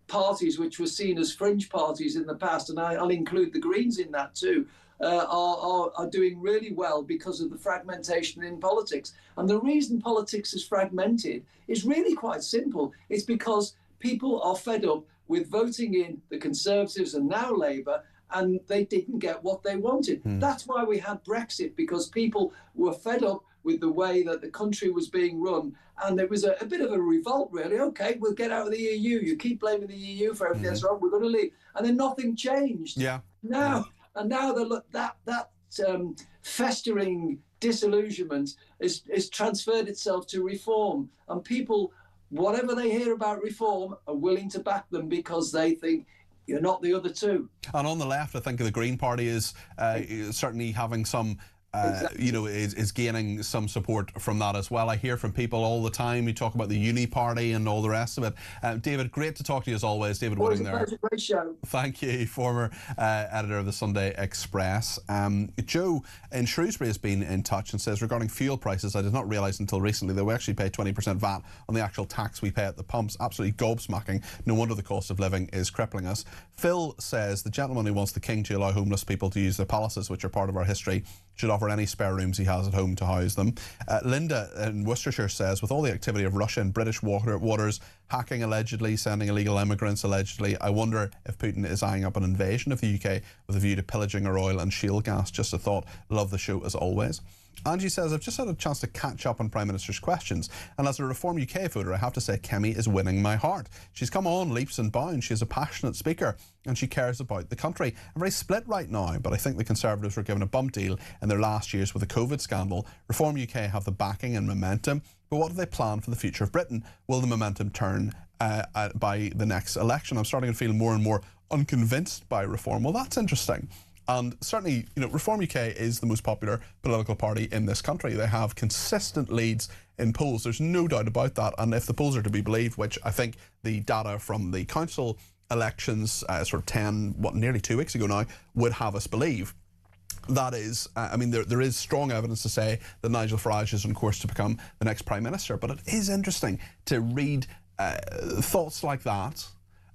parties, which were seen as fringe parties in the past, and I'll include the Greens in that too, are doing really well because of the fragmentation in politics. And the reason politics is fragmented is really quite simple. It's because people are fed up with voting in the Conservatives and now Labour, and they didn't get what they wanted. That's why we had Brexit, because people were fed up with the way that the country was being run. And it was a bit of a revolt, really. OK, we'll get out of the EU. You keep blaming the EU for everything that's wrong. We're going to leave. And then nothing changed. Now that festering disillusionment is transferred itself to Reform. And people, whatever they hear about Reform, are willing to back them because they think you're not the other two. And on the left, I think the Green Party is certainly having some you know, is gaining some support from that as well. I hear from people all the time. You talk about the Uni Party and all the rest of it. David, great to talk to you as always. David Wooding there. Great show. Thank you, former editor of the Sunday Express. Joe in Shrewsbury has been in touch and says, regarding fuel prices, I did not realise until recently that we actually pay 20% VAT on the actual tax we pay at the pumps. Absolutely gobsmacking. No wonder the cost of living is crippling us. Phil says, the gentleman who wants the King to allow homeless people to use their palaces, which are part of our history, should offer any spare rooms he has at home to house them. Linda in Worcestershire says, with all the activity of Russia in British waters, hacking allegedly, sending illegal immigrants allegedly, I wonder if Putin is eyeing up an invasion of the UK with a view to pillaging our oil and shale gas. Just a thought. Love the show as always. Angie says, I've just had a chance to catch up on Prime Minister's questions, and as a Reform UK voter, I have to say Kemi is winning my heart. She's come on leaps and bounds. She's a passionate speaker and she cares about the country. I'm very split right now, but I think the Conservatives were given a bump deal in their last years with the COVID scandal. Reform UK have the backing and momentum, but what do they plan for the future of Britain? Will the momentum turn by the next election? I'm starting to feel more and more unconvinced by Reform. Well, that's interesting. And certainly, Reform UK is the most popular political party in this country. They have consistent leads in polls. There's no doubt about that. And if the polls are to be believed, which I think the data from the council elections, nearly 2 weeks ago now, would have us believe, that is, there is strong evidence to say that Nigel Farage is on course to become the next Prime Minister. But it is interesting to read thoughts like that,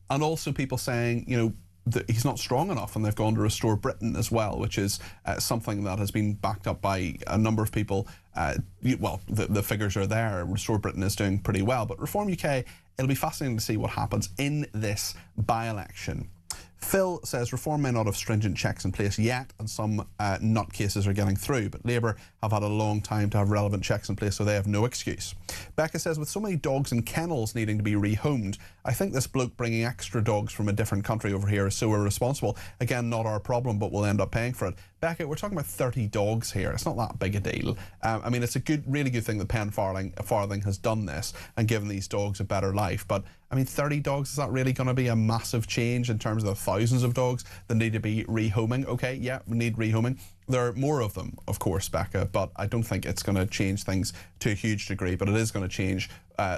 and also people saying, that he's not strong enough, and they've gone to Restore Britain as well, which is something that has been backed up by a number of people. The figures are there. Restore Britain is doing pretty well, but Reform UK, it'll be fascinating to see what happens in this by-election. Phil says Reform may not have stringent checks in place yet, and some nutcases are getting through, but Labour have had a long time to have relevant checks in place, so they have no excuse. Becca says, with so many dogs in kennels needing to be rehomed, I think this bloke bringing extra dogs from a different country over here is so irresponsible. Again, not our problem, but we'll end up paying for it. Becca, we're talking about 30 dogs here. It's not that big a deal. It's a really good thing that Penn Farthing has done this and given these dogs a better life. But 30 dogs, is that really going to be a massive change in terms of the thousands of dogs that need to be rehoming? Okay, yeah, we need rehoming. There are more of them, of course, Becca, but I don't think it's going to change things to a huge degree, but it is going to change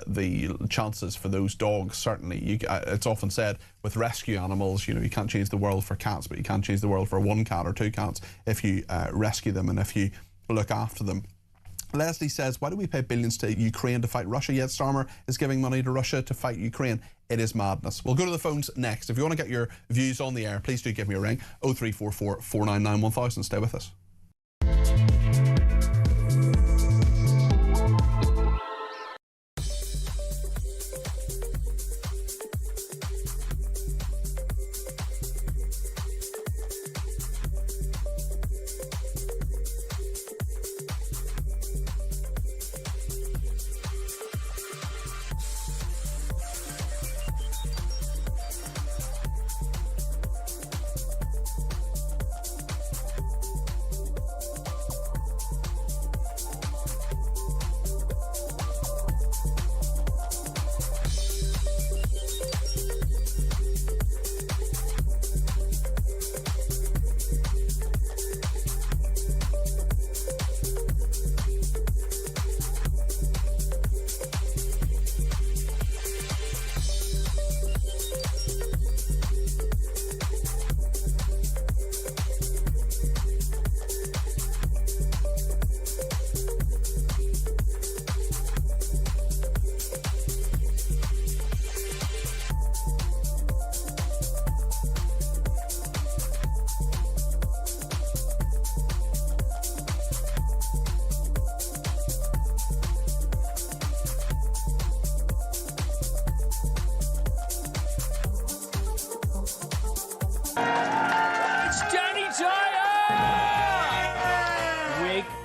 the chances for those dogs, certainly. It's often said with rescue animals, you can't change the world for cats, but you can change the world for one cat or two cats if you rescue them and if you look after them. Leslie says, why do we pay billions to Ukraine to fight Russia, yet Starmer is giving money to Russia to fight Ukraine? It is madness. We'll go to the phones next. If you want to get your views on the air, please do give me a ring. 0344 499 1000. Stay with us.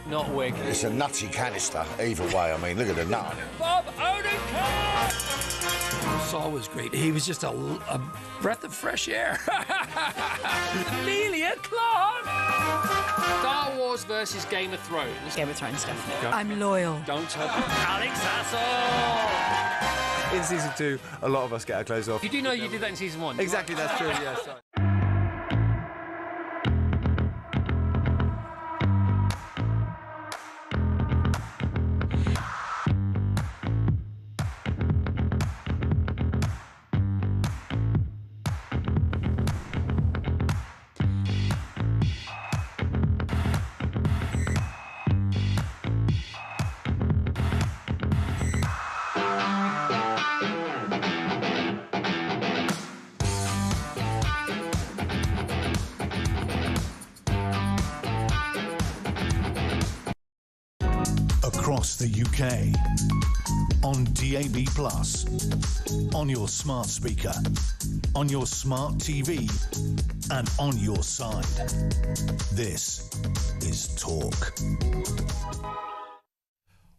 Not wig. It's a nutty canister, either way. Look at the nut on it. Bob Odenkirk! Saul was great. He was just a breath of fresh air. Amelia Clark! Star Wars versus Game of Thrones. Game of Thrones, definitely. I'm loyal. Don't tell Alex Hassel! In season 2, a lot of us get our clothes off. You do know you did that in season 1? Exactly, that's true, yes. Across the UK, on DAB+, on your smart speaker, on your smart TV, and on your side. This is Talk.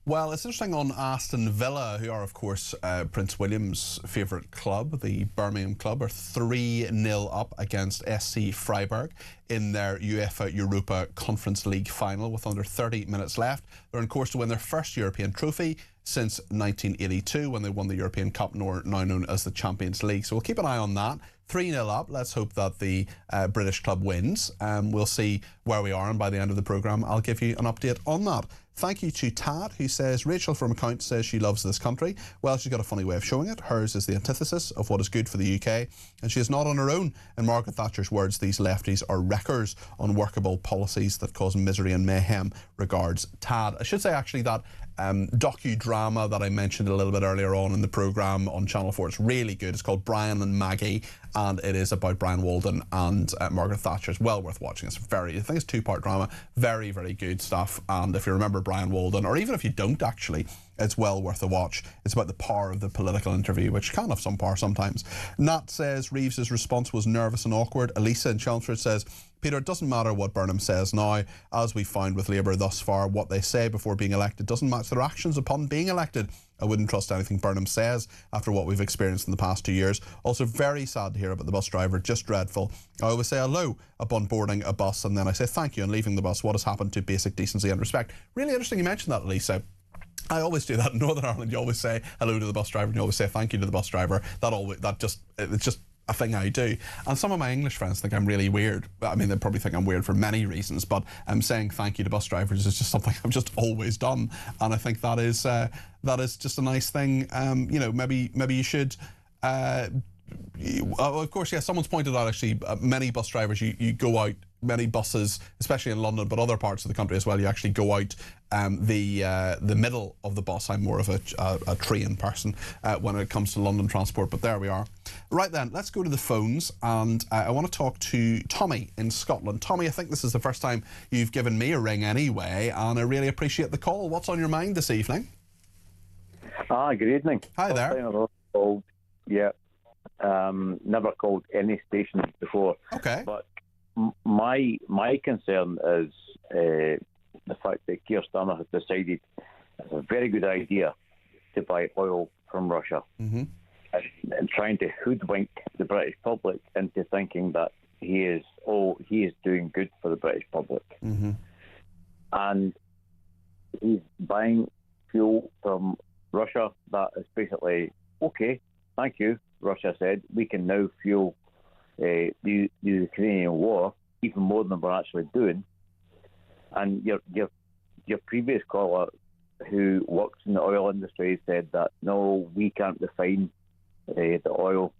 Well, it's interesting on Aston Villa, who are, of course, Prince William's favourite club, the Birmingham club, are 3-0 up against SC Freiburg in their UEFA Europa Conference League final with under 30 minutes left. They're on course to win their first European trophy since 1982 when they won the European Cup, now known as the Champions League. So we'll keep an eye on that. 3-0 up. Let's hope that the British club wins. We'll see where we are, and by the end of the programme, I'll give you an update on that. Thank you to Tad, who says, Rachel from Account says she loves this country. Well, she's got a funny way of showing it. Hers is the antithesis of what is good for the UK, and she is not on her own. In Margaret Thatcher's words, these lefties are wreckers on workable policies that cause misery and mayhem. Regards, Tad. I should say, actually, that docudrama that I mentioned a little bit earlier on in the programme on Channel 4, it's really good. It's called Brian and Maggie, and it is about Brian Walden and Margaret Thatcher. It's well worth watching. I think it's a 2-part drama. Very, very good stuff. And if you remember Brian Walden, or even if you don't actually, it's well worth a watch. It's about the power of the political interview, which can have some power sometimes. Nat says Reeves's response was nervous and awkward. Elisa in Chelmsford says, Peter, it doesn't matter what Burnham says now. As we found with Labour thus far, what they say before being elected doesn't match their actions upon being elected. I wouldn't trust anything Burnham says after what we've experienced in the past 2 years. Also very sad to hear about the bus driver, just dreadful. I always say hello upon boarding a bus, and then I say thank you on leaving the bus. What has happened to basic decency and respect? Really interesting you mentioned that, Elisa. I always do that in Northern Ireland. You always say hello to the bus driver and you always say thank you to the bus driver. It's just a thing I do. And some of my English friends think I'm really weird. I mean, they probably think I'm weird for many reasons, but saying thank you to bus drivers is just something I've just always done. And I think that is just a nice thing. Maybe you should... of course, yeah, someone's pointed out actually many bus drivers, you go out, many buses, especially in London, but other parts of the country as well, you actually go out the middle of the bus. I'm more of a train person when it comes to London transport, but there we are. Right then, let's go to the phones, and I want to talk to Tommy in Scotland. Tommy, I think this is the first time you've given me a ring anyway, and I really appreciate the call. What's on your mind this evening? Good evening. Hi there. Called, yeah. Never called any station before. Okay. But my concern is the fact that Keir Starmer has decided it's a very good idea to buy oil from Russia, and trying to hoodwink the British public into thinking that he is doing good for the British public. And he's buying fuel from Russia that is basically, okay, thank you, Russia said, we can now fuel the Ukrainian war even more than we're actually doing. And your previous caller, who works in the oil industry, said that no, we can't refine the oil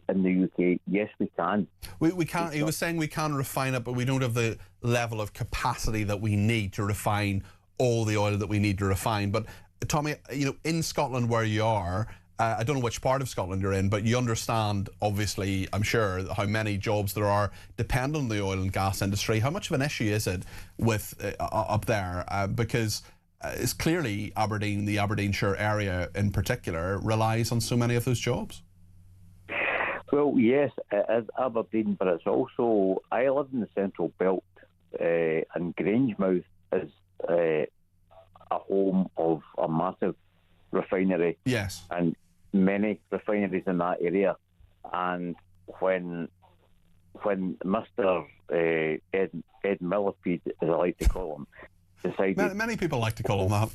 in the UK. Yes, we can. We can't. He was saying we can refine it, but we don't have the level of capacity that we need to refine all the oil that we need to refine. But Tommy, in Scotland where you are, I don't know which part of Scotland you're in, but you understand, obviously, I'm sure, how many jobs there are dependent on the oil and gas industry. How much of an issue is it with up there? Because it's clearly Aberdeen, the Aberdeenshire area in particular, relies on so many of those jobs. Well, yes, it is Aberdeen, but it's also, I live in the Central Belt, and Grangemouth is a home of a massive refinery. Yes. And many refineries in that area. And when Mr. Ed Millipede, as I like to call him, decided... Many people like to call him that.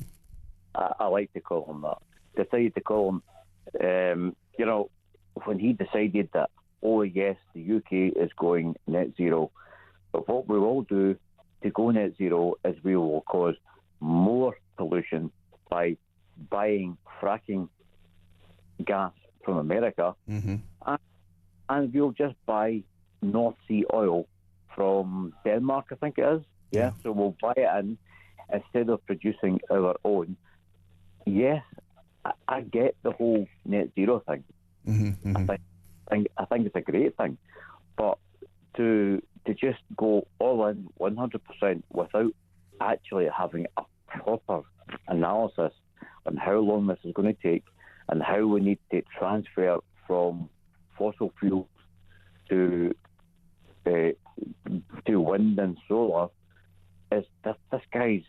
I like to call him that. Decided to call him, when he decided that, oh yes, the UK is going net zero, but what we will do to go net zero is we will cause more pollution by buying fracking gas from America, and we'll just buy North Sea oil from Denmark, I think it is. Yeah, so we'll buy it in instead of producing our own. Yes, I get the whole net zero thing. I think it's a great thing, but to just go all in 100% without actually having a proper analysis on how long this is going to take and how we need to transfer from fossil fuels to wind and solar, is this guy's,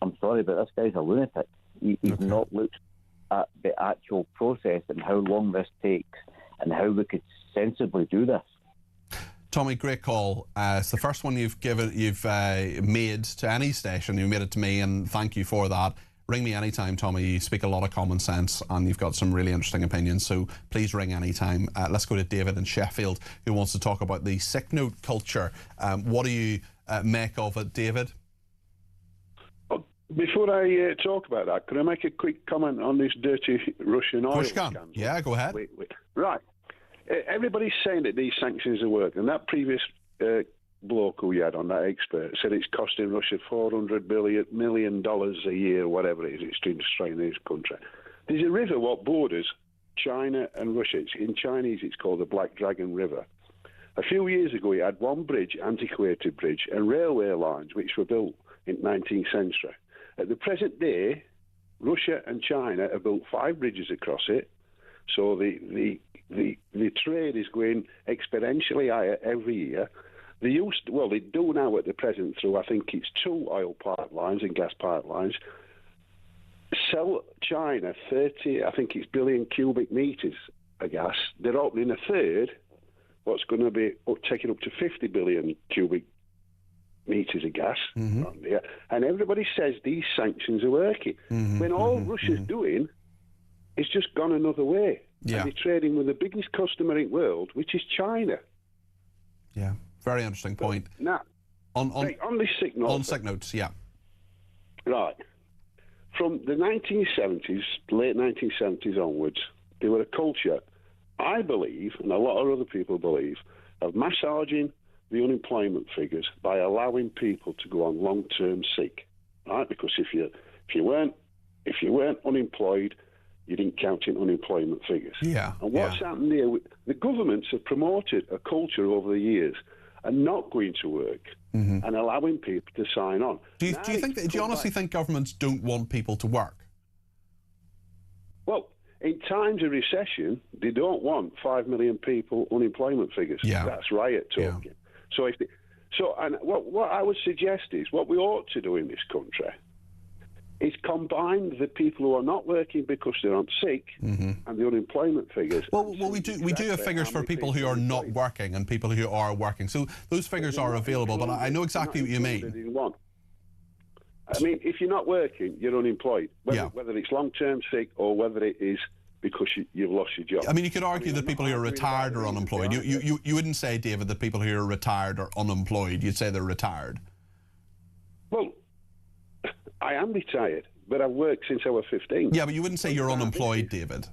I'm sorry, but this guy's a lunatic. He's not looked at the actual process and how long this takes and how we could sensibly do this. Tommy, great call. It's the first one you've made to any station. You made it to me, and thank you for that. Ring me anytime, Tommy. You speak a lot of common sense, and you've got some really interesting opinions, so please ring anytime. Let's go to David in Sheffield, who wants to talk about the sick note culture. What do you make of it, David? Before I talk about that, can I make a quick comment on this dirty Russian oil? Of course you can. Yeah, go ahead. Wait. Right. Everybody's saying that these sanctions are working. And that previous bloke who we had on, that expert, said it's costing Russia $400 million a year, whatever it is, it's destroying this country. There's a river what borders China and Russia. In Chinese, it's called the Black Dragon River. A few years ago, it had one bridge, antiquated bridge, and railway lines, which were built in the 19th century. At the present day, Russia and China have built 5 bridges across it, so the trade is going exponentially higher every year. They do now at the present through, I think it's 2 oil pipelines and gas pipelines, sell China 30, I think it's billion cubic metres of gas. They're opening a third, what's going to be taking up to 50 billion cubic metres of gas around here. And everybody says these sanctions are working. When all Russia's doing is just gone another way. Yeah. And they're trading with the biggest customer in the world, which is China. Yeah, very interesting point. Now, on this sick note. On sick notes, yeah. Right. From the 1970s, late 1970s onwards, there were a culture, I believe, and a lot of other people believe, of massaging the unemployment figures by allowing people to go on long-term sick, right? Because if you weren't unemployed, you didn't count in unemployment figures. Yeah. And what's happened here? The governments have promoted a culture over the years and not going to work and allowing people to sign on. Do you honestly think governments don't want people to work? Well, in times of recession, they don't want 5 million people unemployment figures. Yeah. That's riot talking. Yeah. What I would suggest is what we ought to do in this country is combine the people who are not working because they're on sick and the unemployment figures. Well, we do have figures for people who are not working and people who are working. So those figures are available, but I know exactly what you mean. I mean, if you're not working, you're unemployed. Whether it's long-term sick or whether it is because you've lost your job. I mean, you could argue that people who are retired are unemployed. You wouldn't say, David, that people who are retired are unemployed. You'd say they're retired. Well, I am retired, but I've worked since I was 15. Yeah, but you wouldn't say you're unemployed, David.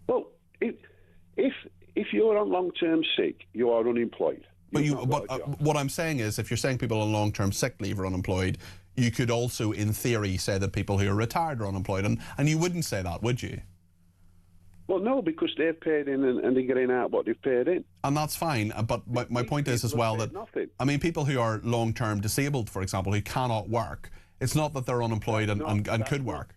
Well, if you're on long-term sick, you are unemployed. But what I'm saying is, if you're saying people on long-term sick leave are unemployed, you could also, in theory, say that people who are retired are unemployed, and you wouldn't say that, would you? Well, no, because they've paid in and they're getting out what they've paid in. And that's fine, but my point is as well that, I mean, people who are long-term disabled, for example, who cannot work, it's not that they're unemployed and could work.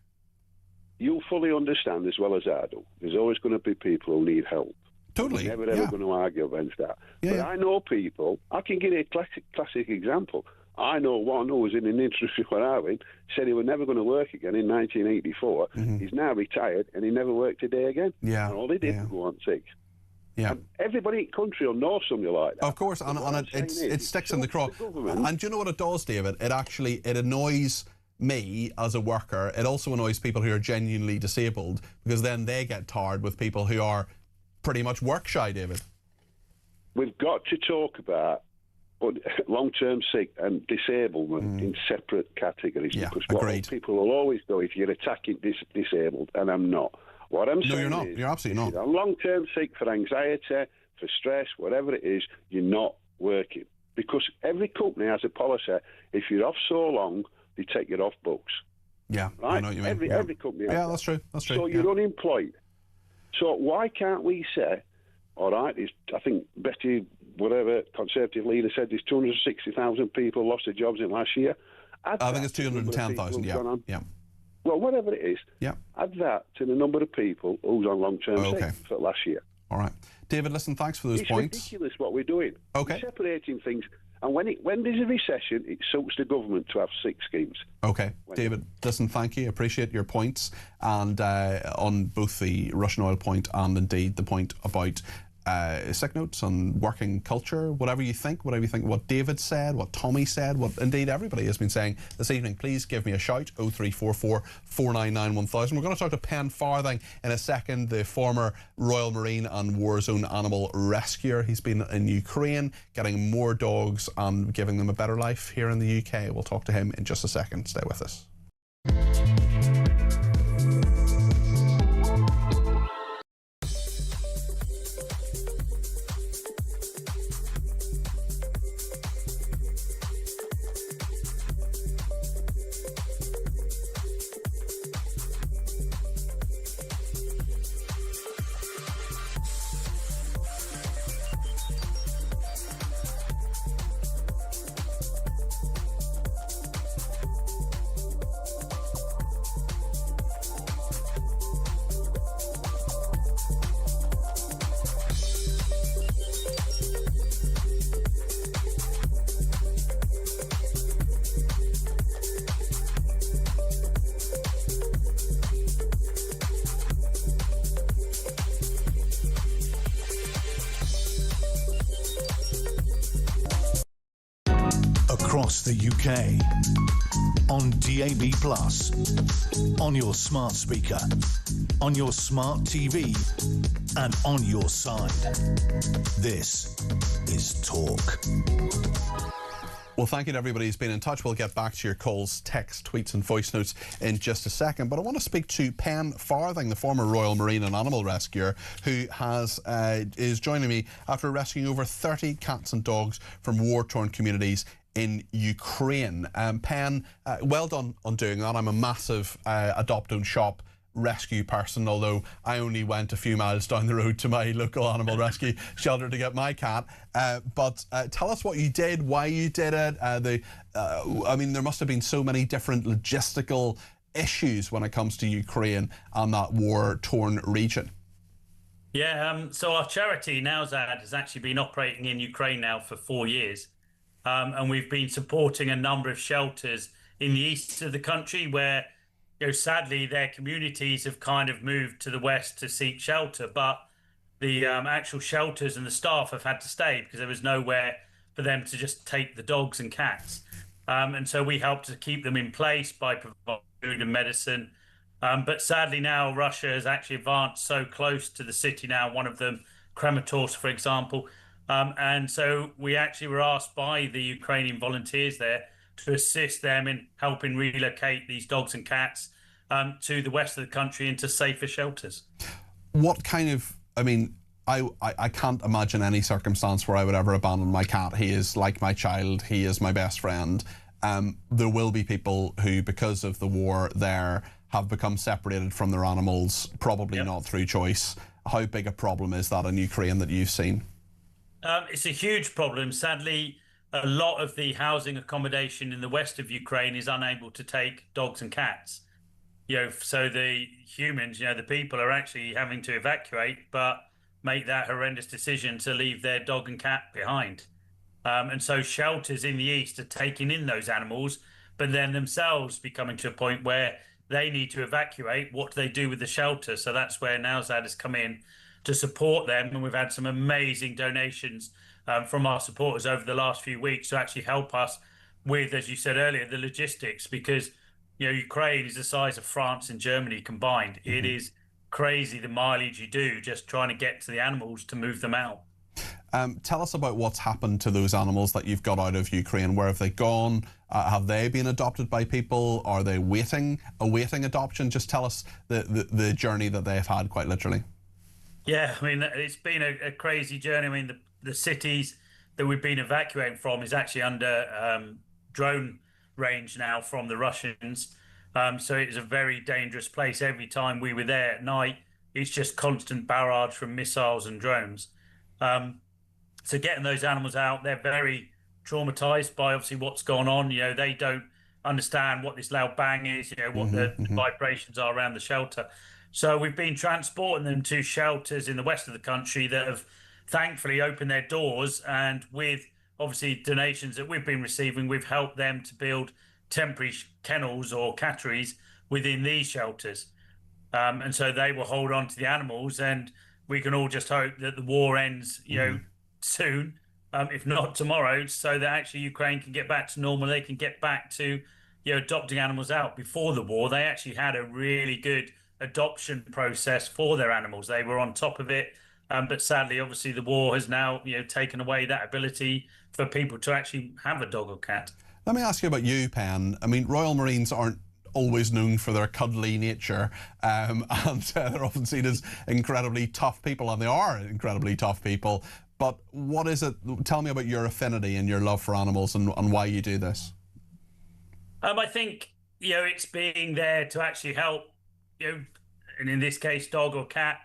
You fully understand as well as I do. There's always going to be people who need help. Totally. We're never ever going to argue against that. But I know people, I can give you a classic example. I know one who was in an industry where I went, said he was never going to work again in 1984. He's now retired and he never worked a day again. Yeah. And all he did was go on sick. Yeah. And everybody in the country will know somebody like that. Of course, and it sticks in the craw. And do you know what it does, David? It annoys me as a worker. It also annoys people who are genuinely disabled, because then they get tarred with people who are pretty much work shy, David. We've got to talk about long-term sick and disablement in separate categories. Yeah, because agreed. What people will always do if you're attacking disabled, and I'm not. What I'm saying no, you're not. Is, you're absolutely not. If you're on long-term sick for anxiety, for stress, whatever it is, you're not working. Because every company has a policy. If you're off so long, they take you off books. Yeah, right? I know what you mean. Every company has that's true. That's true. So you're unemployed. So why can't we say, all right, I think Betty, whatever Conservative leader said, there's 260,000 people lost their jobs in last year. I think it's 210,000, yeah. Well, whatever it is, add that to the number of people who's on long-term sick for last year. All right. David, listen, thanks for those points. It's ridiculous what we're doing. Okay. We're separating things. And when there's a recession, it suits the government to have sick schemes. Okay, David, listen, thank you. Appreciate your points, and on both the Russian oil point and indeed the point about sick notes and working culture, whatever you think what David said, what Tommy said, what indeed everybody has been saying this evening, please give me a shout. 0344 499 1000. We're going to talk to Pen Farthing in a second, the former Royal Marine and War Zone animal rescuer. He's been in Ukraine getting more dogs and giving them a better life here in the UK. We'll talk to him in just a second. Stay with us. Across the UK, on DAB+, on your smart speaker, on your smart TV, and on your side. This is Talk. Well, thank you to everybody who's been in touch. We'll get back to your calls, texts, tweets and voice notes in just a second. But I want to speak to Pen Farthing, the former Royal Marine and Animal Rescuer, who is joining me after rescuing over 30 cats and dogs from war-torn communities in Ukraine. Pen, well done on doing that. I'm a massive Adopt Don't Shop rescue person, although I only went a few miles down the road to my local animal rescue shelter to get my cat. But tell us what you did, why you did it. I mean, there must have been so many different logistical issues when it comes to Ukraine and that war-torn region. Yeah, so our charity, NowZad, has actually been operating in Ukraine now for 4 years. And we've been supporting a number of shelters in the east of the country where, sadly, their communities have kind of moved to the west to seek shelter. But the actual shelters and the staff have had to stay because there was nowhere for them to just take the dogs and cats. And so we helped to keep them in place by providing food and medicine. But sadly now Russia has actually advanced so close to the city now, one of them, Kramatorsk, for example. And so we actually were asked by the Ukrainian volunteers there to assist them in helping relocate these dogs and cats to the west of the country into safer shelters. What kind of, I mean, I can't imagine any circumstance where I would ever abandon my cat. He is like my child. He is my best friend. There will be people who, because of the war there, have become separated from their animals, probably not through choice. How big a problem is that in Ukraine that you've seen? It's a huge problem. Sadly, a lot of the housing accommodation in the west of Ukraine is unable to take dogs and cats. So the humans, the people are actually having to evacuate, but make that horrendous decision to leave their dog and cat behind. And so shelters in the east are taking in those animals, but then themselves be coming to a point where they need to evacuate. What do they do with the shelter? So that's where NowZad has come in to support them, and we've had some amazing donations from our supporters over the last few weeks to actually help us with, as you said earlier, the logistics, because Ukraine is the size of France and Germany combined. Mm-hmm. It is crazy the mileage you do just trying to get to the animals to move them out. Tell us about what's happened to those animals that you've got out of Ukraine. Where have they gone? Have they been adopted by people? Are they awaiting adoption? Just tell us the journey that they've had, quite literally. Yeah, I mean, it's been a crazy journey. I mean, the cities that we've been evacuating from is actually under drone range now from the Russians. So it's a very dangerous place. Every time we were there at night, it's just constant barrage from missiles and drones. So getting those animals out, they're very traumatized by obviously what's gone on. They don't understand what this loud bang is, what the vibrations are around the shelter. So we've been transporting them to shelters in the west of the country that have thankfully opened their doors, and with obviously donations that we've been receiving, we've helped them to build temporary kennels or catteries within these shelters. And so they will hold on to the animals, and we can all just hope that the war ends, soon, if not tomorrow, so that actually Ukraine can get back to normal. They can get back to, adopting animals out. Before the war, they actually had a really good adoption process for their animals. They were on top of it. But sadly, obviously, the war has now, taken away that ability for people to actually have a dog or cat. Let me ask you about you, Pen. I mean, Royal Marines aren't always known for their cuddly nature, and they're often seen as incredibly tough people, and they are incredibly tough people. But what is it? Tell me about your affinity and your love for animals and why you do this. I think, it's being there to actually help, and in this case, dog or cat,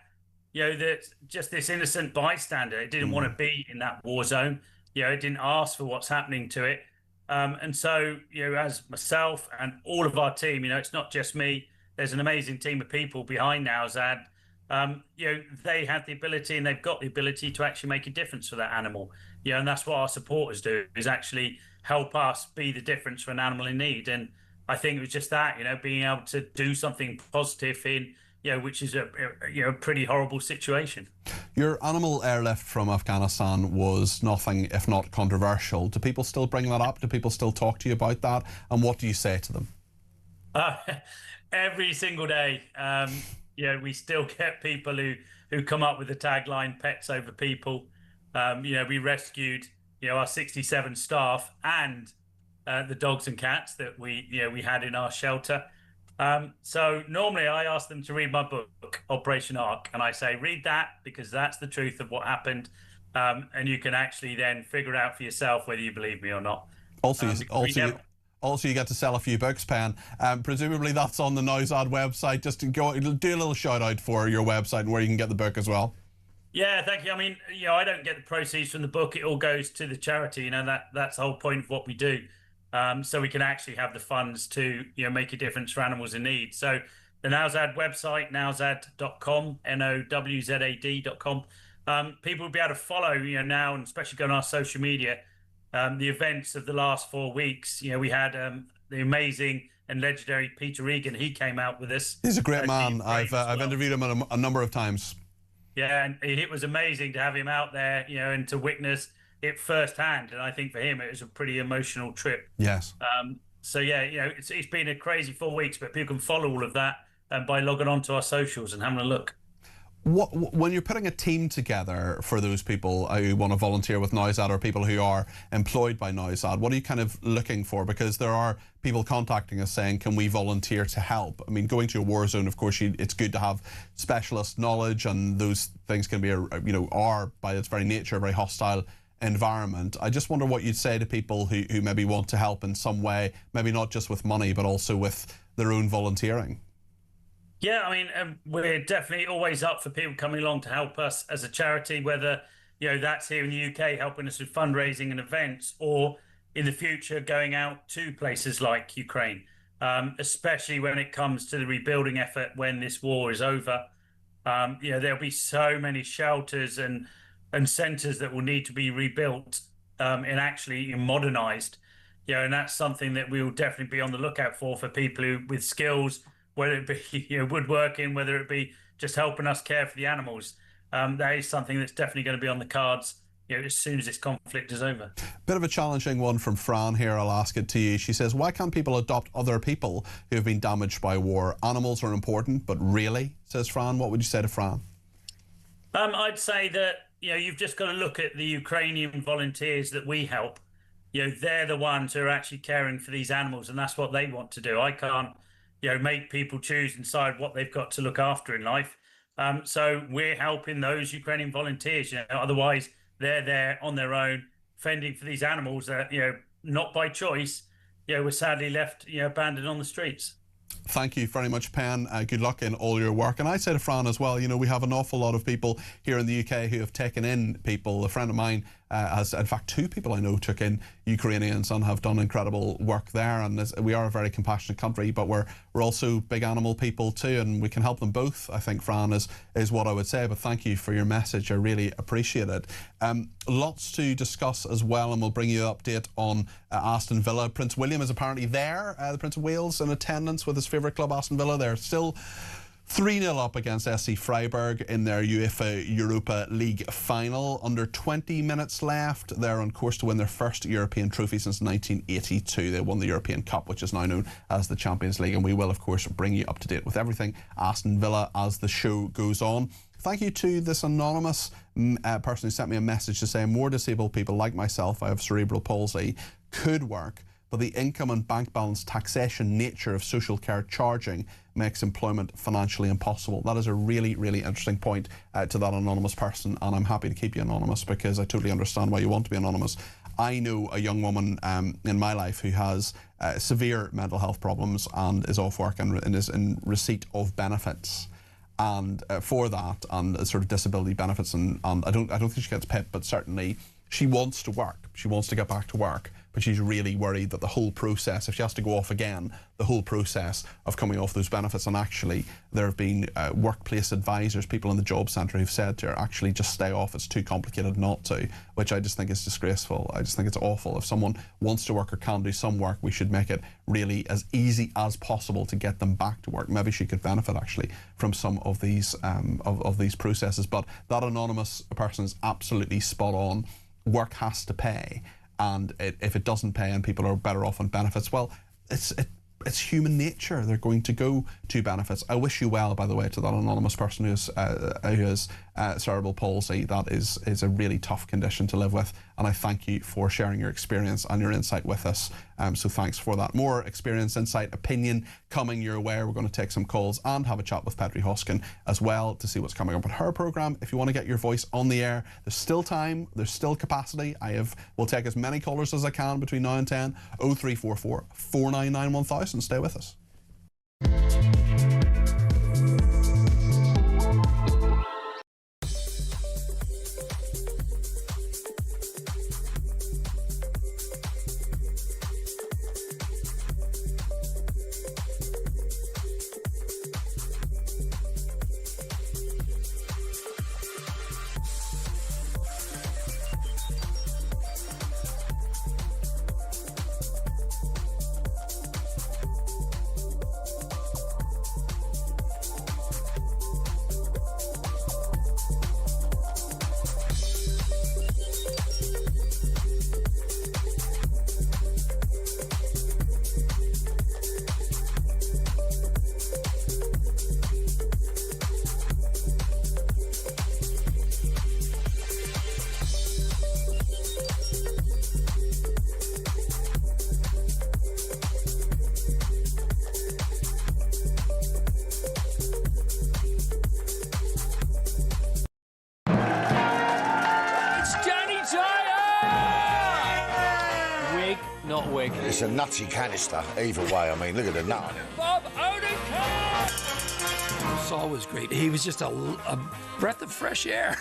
that just this innocent bystander. It didn't want to be in that war zone. It didn't ask for what's happening to it. And so, as myself and all of our team, it's not just me. There's an amazing team of people behind Nowzad. They have the ability, and they've got the ability to actually make a difference for that animal. And that's what our supporters do, is actually help us be the difference for an animal in need. And I think it was just that, being able to do something positive in, which is a pretty horrible situation. Your animal airlift from Afghanistan was nothing if not controversial. Do people still bring that up? Do people still talk to you about that? And what do you say to them? Every single day. We still get people who come up with the tagline, pets over people. We rescued, our 67 staff and the dogs and cats that we had in our shelter. So normally I ask them to read my book, Operation Ark, and I say, read that, because that's the truth of what happened. And you can actually then figure out for yourself whether you believe me or not. Also, you get to sell a few books, Pen. Presumably that's on the Nowzad website. Just to do a little shout out for your website and where you can get the book as well. Yeah, thank you. I mean, I don't get the proceeds from the book. It all goes to the charity. That's the whole point of what we do. So we can actually have the funds to, make a difference for animals in need. So the Nowzad website, nowzad.com, NOWZAD.com. People will be able to follow, now, and especially go on our social media, the events of the last 4 weeks. We had the amazing and legendary Peter Egan. He came out with us. He's a great man. I've interviewed him a number of times. Yeah, and it was amazing to have him out there, and to witness it firsthand. And I think for him, it was a pretty emotional trip. Yes. So yeah, it's been a crazy 4 weeks, but people can follow all of that by logging on to our socials and having a look. When you're putting a team together for those people who want to volunteer with Nowzad, or people who are employed by Nowzad, what are you kind of looking for? Because there are people contacting us saying, can we volunteer to help? I mean, going to a war zone, of course, it's good to have specialist knowledge, and those things can be, are by its very nature, a very hostile environment. I just wonder what you'd say to people who maybe want to help in some way, maybe not just with money, but also with their own volunteering. Yeah, I mean, we're definitely always up for people coming along to help us as a charity, whether, that's here in the UK helping us with fundraising and events, or in the future going out to places like Ukraine, especially when it comes to the rebuilding effort when this war is over. There'll be so many shelters and centres that will need to be rebuilt and actually modernised. And that's something that we will definitely be on the lookout for people who with skills, whether it be woodworking, whether it be just helping us care for the animals. That is something that's definitely going to be on the cards as soon as this conflict is over. Bit of a challenging one from Fran here. I'll ask it to you. She says, why can't people adopt other people who have been damaged by war? Animals are important, but really, says Fran. What would you say to Fran? I'd say that you've just got to look at the Ukrainian volunteers that we help. They're the ones who are actually caring for these animals, and that's what they want to do. I can't make people choose and decide what they've got to look after in life. So we're helping those Ukrainian volunteers. Otherwise they're there on their own, fending for these animals that not by choice. Were sadly left abandoned on the streets. Thank you very much, Pen. Good luck in all your work. And I say to Fran as well, we have an awful lot of people here in the UK who have taken in people. A friend of mine as in fact 2 people I know took in Ukrainians and have done incredible work there. And we are a very compassionate country, but we're also big animal people too, and we can help them both, I think, Fran, is what I would say. But thank you for your message. I really appreciate it. Lots to discuss as well, and we'll bring you an update on Aston Villa. Prince William is apparently there, the Prince of Wales, in attendance with his favourite club, Aston Villa. They're still 3-0 up against SC Freiburg in their UEFA Europa League final. Under 20 minutes left. They're on course to win their first European trophy since 1982. They won the European Cup, which is now known as the Champions League, and we will, of course, bring you up to date with everything Aston Villa as the show goes on. Thank you to this anonymous person who sent me a message to say more disabled people like myself, I have cerebral palsy, could work, but the income and bank balance taxation nature of social care charging makes employment financially impossible. That is a really, really interesting point to that anonymous person, and I'm happy to keep you anonymous because I totally understand why you want to be anonymous. I know a young woman in my life who has severe mental health problems and is off work and is in receipt of benefits. And for that, and sort of disability benefits, and I don't think she gets PIP, but certainly she wants to work. She wants to get back to work, but she's really worried that the whole process, if she has to go off again, the whole process of coming off those benefits, and actually there have been workplace advisors, people in the job centre who've said to her, actually just stay off, it's too complicated not to, which I just think is disgraceful. I just think it's awful. If someone wants to work or can do some work, we should make it really as easy as possible to get them back to work. Maybe she could benefit actually from some of these these processes. But that anonymous person is absolutely spot on. Work has to pay, and if it doesn't pay and people are better off on benefits, well, it's human nature. They're going to go to benefits. I wish you well, by the way, to that anonymous person who has cerebral palsy. That is a really tough condition to live with, and I thank you for sharing your experience and your insight with us. So thanks for that. More experience, insight, opinion coming your way. We're going to take some calls and have a chat with Petri Hoskin as well to see what's coming up with her programme. If you want to get your voice on the air, there's still time, there's still capacity. We'll take as many callers as I can between now and 10. 0344 499 1000. Stay with us. It's a nutty canister, either way. I mean, look at the nut on it. Bob Odenkirk! Saul was great. He was just a breath of fresh air.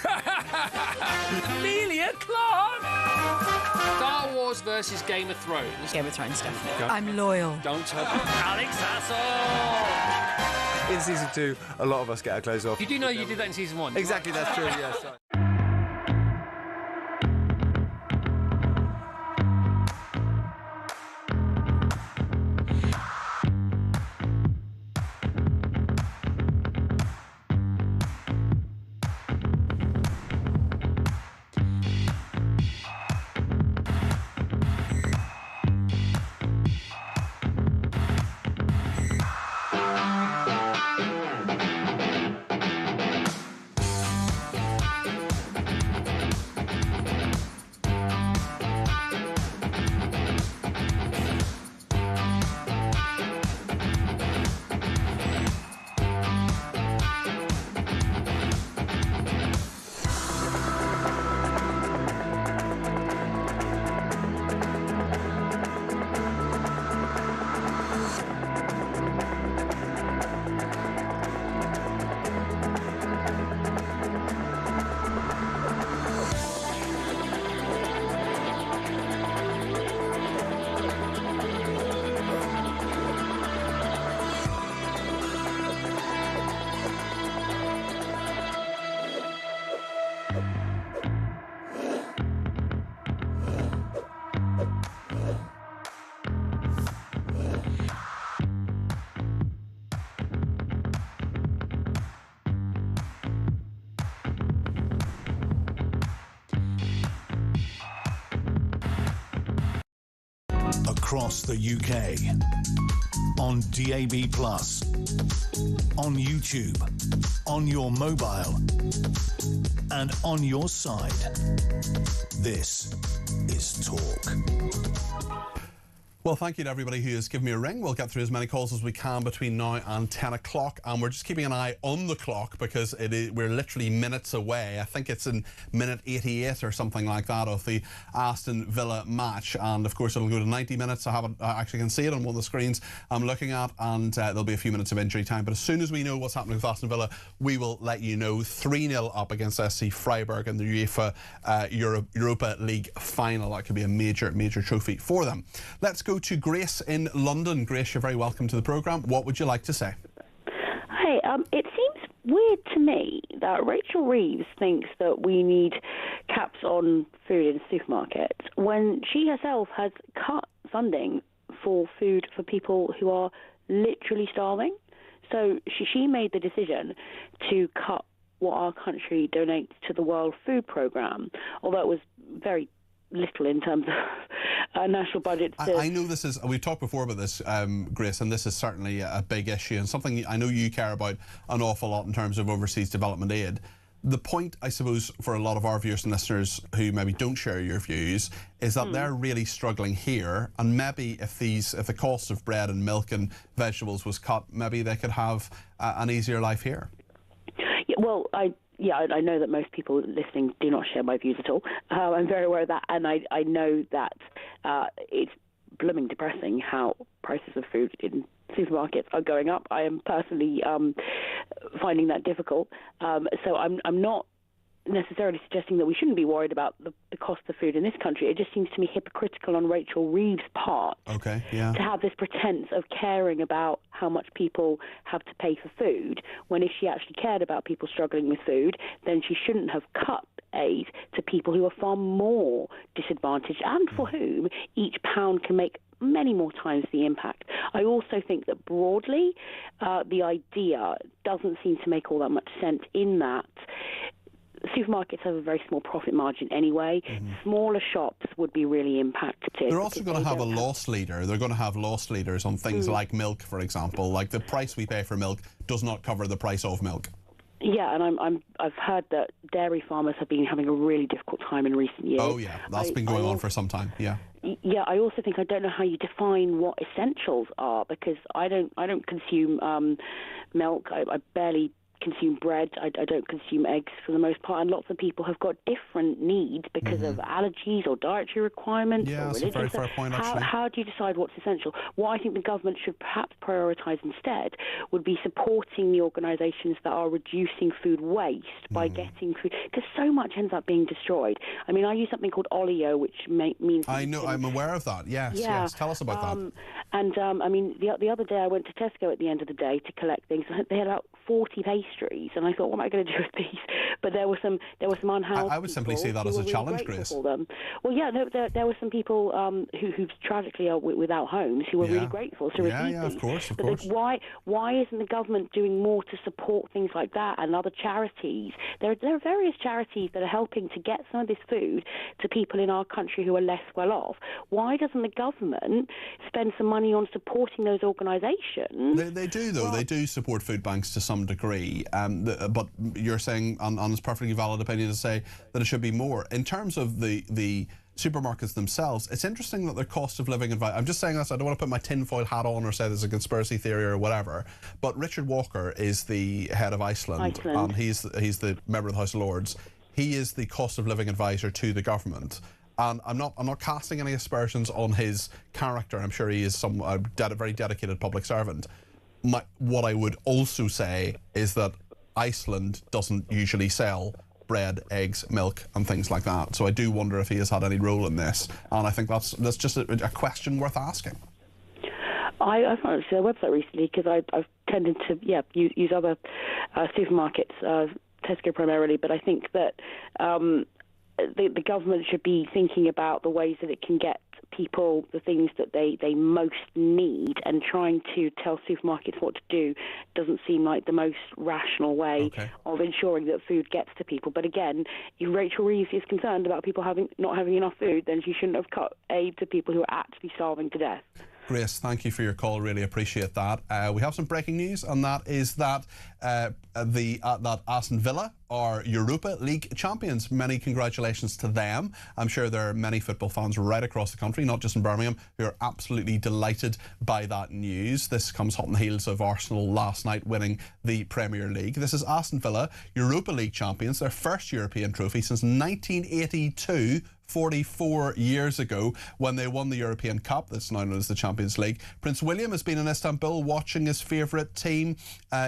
Amelia Clark! Star Wars versus Game of Thrones. Game of Thrones, definitely. I'm loyal. Don't tell Alex Hassel! In season 2, a lot of us get our clothes off. You do know you did that in season 1? Exactly, that's true, yes. across the UK. On DAB+, on YouTube, on your mobile, and on your side. This is Talk. Well, thank you to everybody who has given me a ring. We'll get through as many calls as we can between now and 10 o'clock. And we're just keeping an eye on the clock because we're literally minutes away. I think it's in minute 88 or something like that of the Aston Villa match. And of course, it'll go to 90 minutes. I actually can see it on one of the screens I'm looking at. And there'll be a few minutes of injury time. But as soon as we know what's happening with Aston Villa, we will let you know. 3-0 up against SC Freiburg in the UEFA Europa League final. That could be a major, major trophy for them. Let's go to Grace in London. Grace, you're very welcome to the programme. What would you like to say? Hey, it seems weird to me that Rachel Reeves thinks that we need caps on food in supermarkets when she herself has cut funding for food for people who are literally starving. So she made the decision to cut what our country donates to the World Food Programme, although it was very little in terms of national budget. I know this is, we've talked before about this, Grace, and this is certainly a big issue and something I know you care about an awful lot in terms of overseas development aid. The point, I suppose, for a lot of our viewers and listeners who maybe don't share your views is that they're really struggling here, and maybe if the cost of bread and milk and vegetables was cut, maybe they could have an easier life here. Yeah, well, I know that most people listening do not share my views at all. I'm very aware of that, and I know that it's blooming depressing how prices of food in supermarkets are going up. I am personally finding that difficult. So I'm not necessarily suggesting that we shouldn't be worried about the cost of food in this country. It just seems to me hypocritical on Rachel Reeves' part to have this pretense of caring about how much people have to pay for food, when if she actually cared about people struggling with food, then she shouldn't have cut aid to people who are far more disadvantaged and for whom each pound can make many more times the impact. I also think that broadly the idea doesn't seem to make all that much sense in that supermarkets have a very small profit margin anyway. Smaller shops would be really impacted. They're also going to have a loss leader. They're going to have loss leaders on things like milk, for example. Like the price we pay for milk does not cover the price of milk. Yeah, and I've heard that dairy farmers have been having a really difficult time in recent years. Oh yeah, that's been going on for some time. Yeah. Yeah, I also think I don't know how you define what essentials are, because I don't consume milk. I barely consume bread. I don't consume eggs for the most part, and lots of people have got different needs because of allergies or dietary requirements. Yeah, or that's a very fair point, actually. How do you decide what's essential? What I think the government should perhaps prioritise instead would be supporting the organisations that are reducing food waste by getting food, because so much ends up being destroyed. I mean, I use something called Olio, which means... I know, I'm aware of that, yes, yeah. yes. Tell us about that. And, I mean, the other day I went to Tesco at the end of the day to collect things. They had about 40 pastries, and I thought, what am I going to do with these? But there were some unhoused. I would simply see that as a challenge, Grace. Well, yeah, there were some people who tragically are without homes who were really grateful to receive these. Yeah, of course. But why isn't the government doing more to support things like that and other charities? There are various charities that are helping to get some of this food to people in our country who are less well off. Why doesn't the government spend some money on supporting those organisations? They do, though. They do support food banks to some degree. But you're saying, and it's perfectly valid opinion to say, that it should be more. In terms of the supermarkets themselves, it's interesting that their cost of living advice... I'm just saying this, I don't want to put my tinfoil hat on or say there's a conspiracy theory or whatever, but Richard Walker is the head of Iceland. And he's the member of the House of Lords. He is the cost of living advisor to the government. And I'm not casting any aspersions on his character. I'm sure he is a very dedicated public servant. What I would also say is that Iceland doesn't usually sell bread, eggs, milk and things like that. So I do wonder if he has had any role in this. And I think that's just a question worth asking. I've found their website recently because I've tended to use other supermarkets, Tesco primarily, but I think that the government should be thinking about the ways that it can get people the things that they most need, and trying to tell supermarkets what to do doesn't seem like the most rational way of ensuring that food gets to people. But again, if Rachel Reeves is concerned about people not having enough food, then she shouldn't have cut aid to people who are actually starving to death. Grace, thank you for your call. Really appreciate that. We have some breaking news, and that is that that Aston Villa are Europa League champions. Many congratulations to them. I'm sure there are many football fans right across the country, not just in Birmingham, who are absolutely delighted by that news. This comes hot on the heels of Arsenal last night winning the Premier League. This is Aston Villa, Europa League champions, their first European trophy since 1982. 44 years ago, when they won the European Cup, that's now known as the Champions League. Prince William has been in Istanbul watching his favourite team.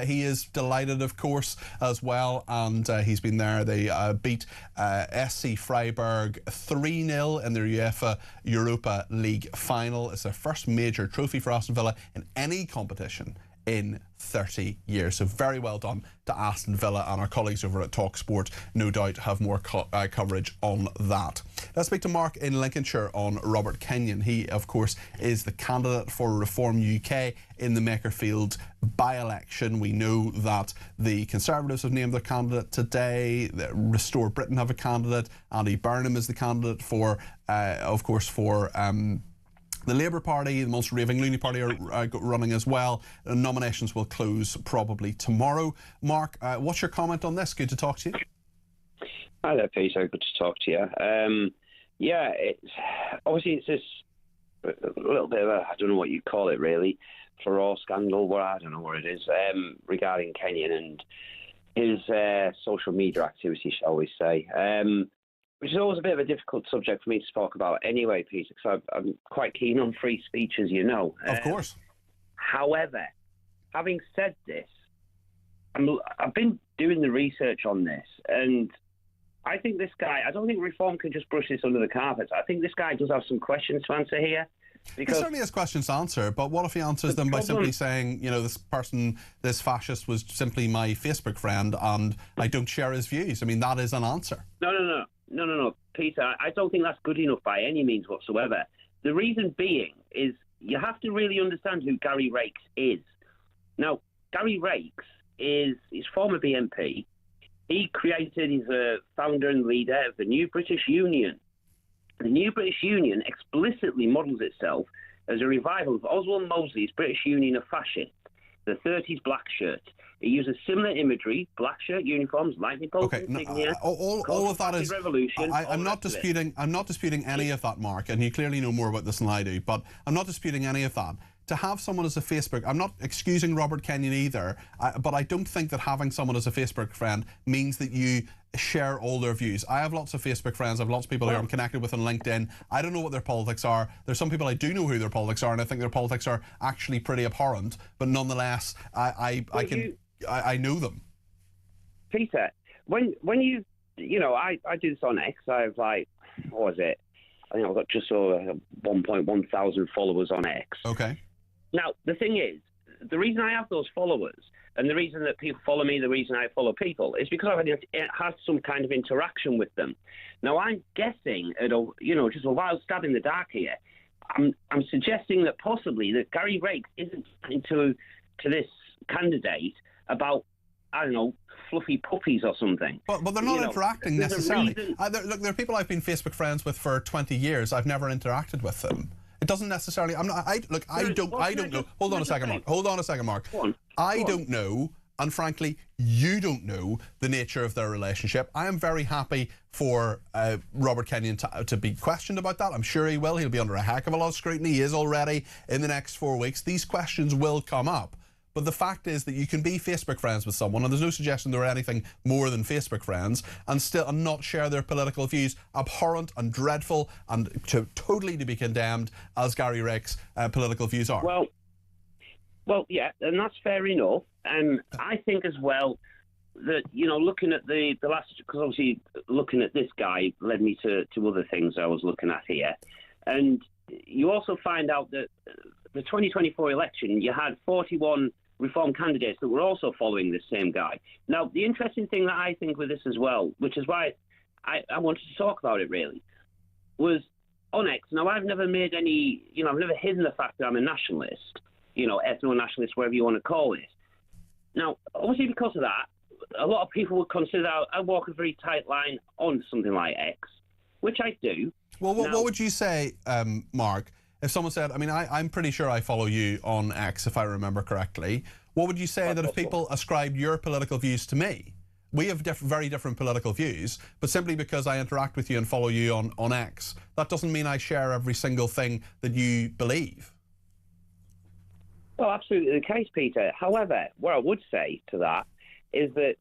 He is delighted, of course, as well, and he's been there. They beat SC Freiburg 3-0 in their UEFA Europa League final. It's their first major trophy for Aston Villa in any competition in 30 years. So very well done to Aston Villa, and our colleagues over at talkSPORT no doubt have more coverage on that. Let's speak to Mark in Lincolnshire on Robert Kenyon. He, of course, is the candidate for Reform UK in the Makerfield by-election. We know that the Conservatives have named their candidate today. Restore Britain have a candidate. Andy Burnham is the candidate for, of course, for the Labour Party. The Munster Raving Loony Party are running as well. Nominations will close probably tomorrow. Mark, what's your comment on this? Good to talk to you. Hi there, Peter. Good to talk to you. Yeah, it's this a little bit of a, I don't know what you call it really, furore scandal, well, I don't know what it is, regarding Kenyon and his social media activity, shall we say. Which is always a bit of a difficult subject for me to talk about anyway, Peter, because I'm quite keen on free speech, as you know. Of course. However, having said this, I've been doing the research on this, and I think this guy, I don't think Reform can just brush this under the carpet. I think this guy does have some questions to answer here. He certainly has questions to answer, but what if he answers them by simply saying, you know, this person, this fascist was simply my Facebook friend and I don't share his views? I mean, that is an answer. No, Peter, I don't think that's good enough by any means whatsoever. The reason being is you have to really understand who Gary Rakes is. Now, Gary Rakes is former BNP. He he's a founder and leader of the New British Union. The New British Union explicitly models itself as a revival of Oswald Mosley's British Union of Fascists, the 30s black shirt. It uses similar imagery, black shirt uniforms, lightning bolts, insignia. All of that is. Revolution, I'm not disputing any of that, Mark, and you clearly know more about this than I do. But I'm not disputing any of that. To have someone as a Facebook, I'm not excusing Robert Kenyon either, but I don't think that having someone as a Facebook friend means that you share all their views. I have lots of Facebook friends. I have lots of people who I'm connected with on LinkedIn. I don't know what their politics are. There's some people I do know who their politics are, and I think their politics are actually pretty abhorrent. But nonetheless, I know them. Peter, when you I do this on X. I have what was it? I think I've got just over 1.1 thousand followers on X. Okay. Now, the thing is, the reason I have those followers and the reason that people follow me, the reason I follow people, is because I've had some kind of interaction with them. Now, I'm guessing, just a wild stab in the dark here, I'm suggesting that possibly that Gary Rakes isn't into this candidate about, I don't know, fluffy puppies or something. But they're not interacting necessarily. Look, there are people I've been Facebook friends with for 20 years. I've never interacted with them. It doesn't necessarily. I don't know. Hold on a second, Mark. I don't know, and frankly, you don't know the nature of their relationship. I am very happy for Robert Kenyon to be questioned about that. I'm sure he will. He'll be under a heck of a lot of scrutiny. He is already in the next 4 weeks. These questions will come up. But the fact is that you can be Facebook friends with someone, and there's no suggestion they're anything more than Facebook friends, and still not share their political views, abhorrent and dreadful, and totally to be condemned as Gary Rakes' political views are. Well, yeah, and that's fair enough. And I think as well that, looking at the last, because obviously looking at this guy led me to other things I was looking at here. And you also find out that the 2024 election, you had 41 Reform candidates that were also following this same guy. Now, the interesting thing that I think with this as well, which is why I wanted to talk about it really was on X. Now, I've never made any, I've never hidden the fact that I'm a nationalist, ethno-nationalist, whatever you want to call it. Now, obviously because of that, a lot of people would consider I walk a very tight line on something like X, which I do. Well, what would you say, Mark, if someone said, I mean, I'm pretty sure I follow you on X, if I remember correctly. What would you say that if people ascribed your political views to me? We have very different political views, but simply because I interact with you and follow you on X, that doesn't mean I share every single thing that you believe. Well, absolutely the case, Peter. However, what I would say to that is that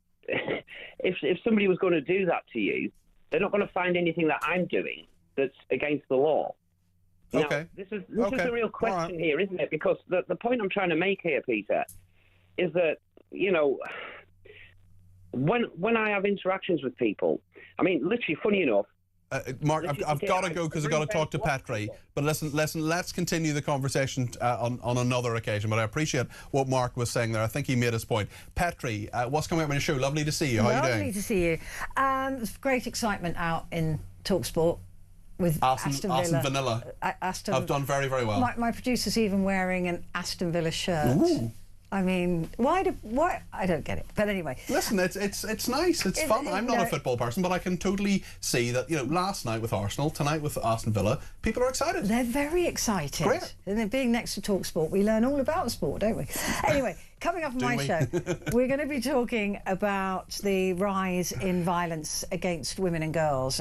if somebody was going to do that to you, they're not going to find anything that I'm doing that's against the law. Now, this is the real question here, isn't it? Because the point I'm trying to make here, Peter, is that, when I have interactions with people, I mean, literally, funny enough, Mark, I've got to go because I've got to talk to Petri. But listen, let's continue the conversation on another occasion. But I appreciate what Mark was saying there. I think he made his point. Petri, what's coming up on your show? Lovely to see you. How are you doing? Lovely to see you. There's great excitement out in talkSport with Aston Villa. I've done very, very well. My producer's even wearing an Aston Villa shirt. Ooh. I mean, why? I don't get it. But anyway, listen, it's nice. It's fun. I'm not a football person, but I can totally see that. Last night with Arsenal, tonight with Aston Villa, people are excited. They're very excited. Great. And being next to talkSport, we learn all about sport, don't we? Anyway, coming up on my show, we're going to be talking about the rise in violence against women and girls.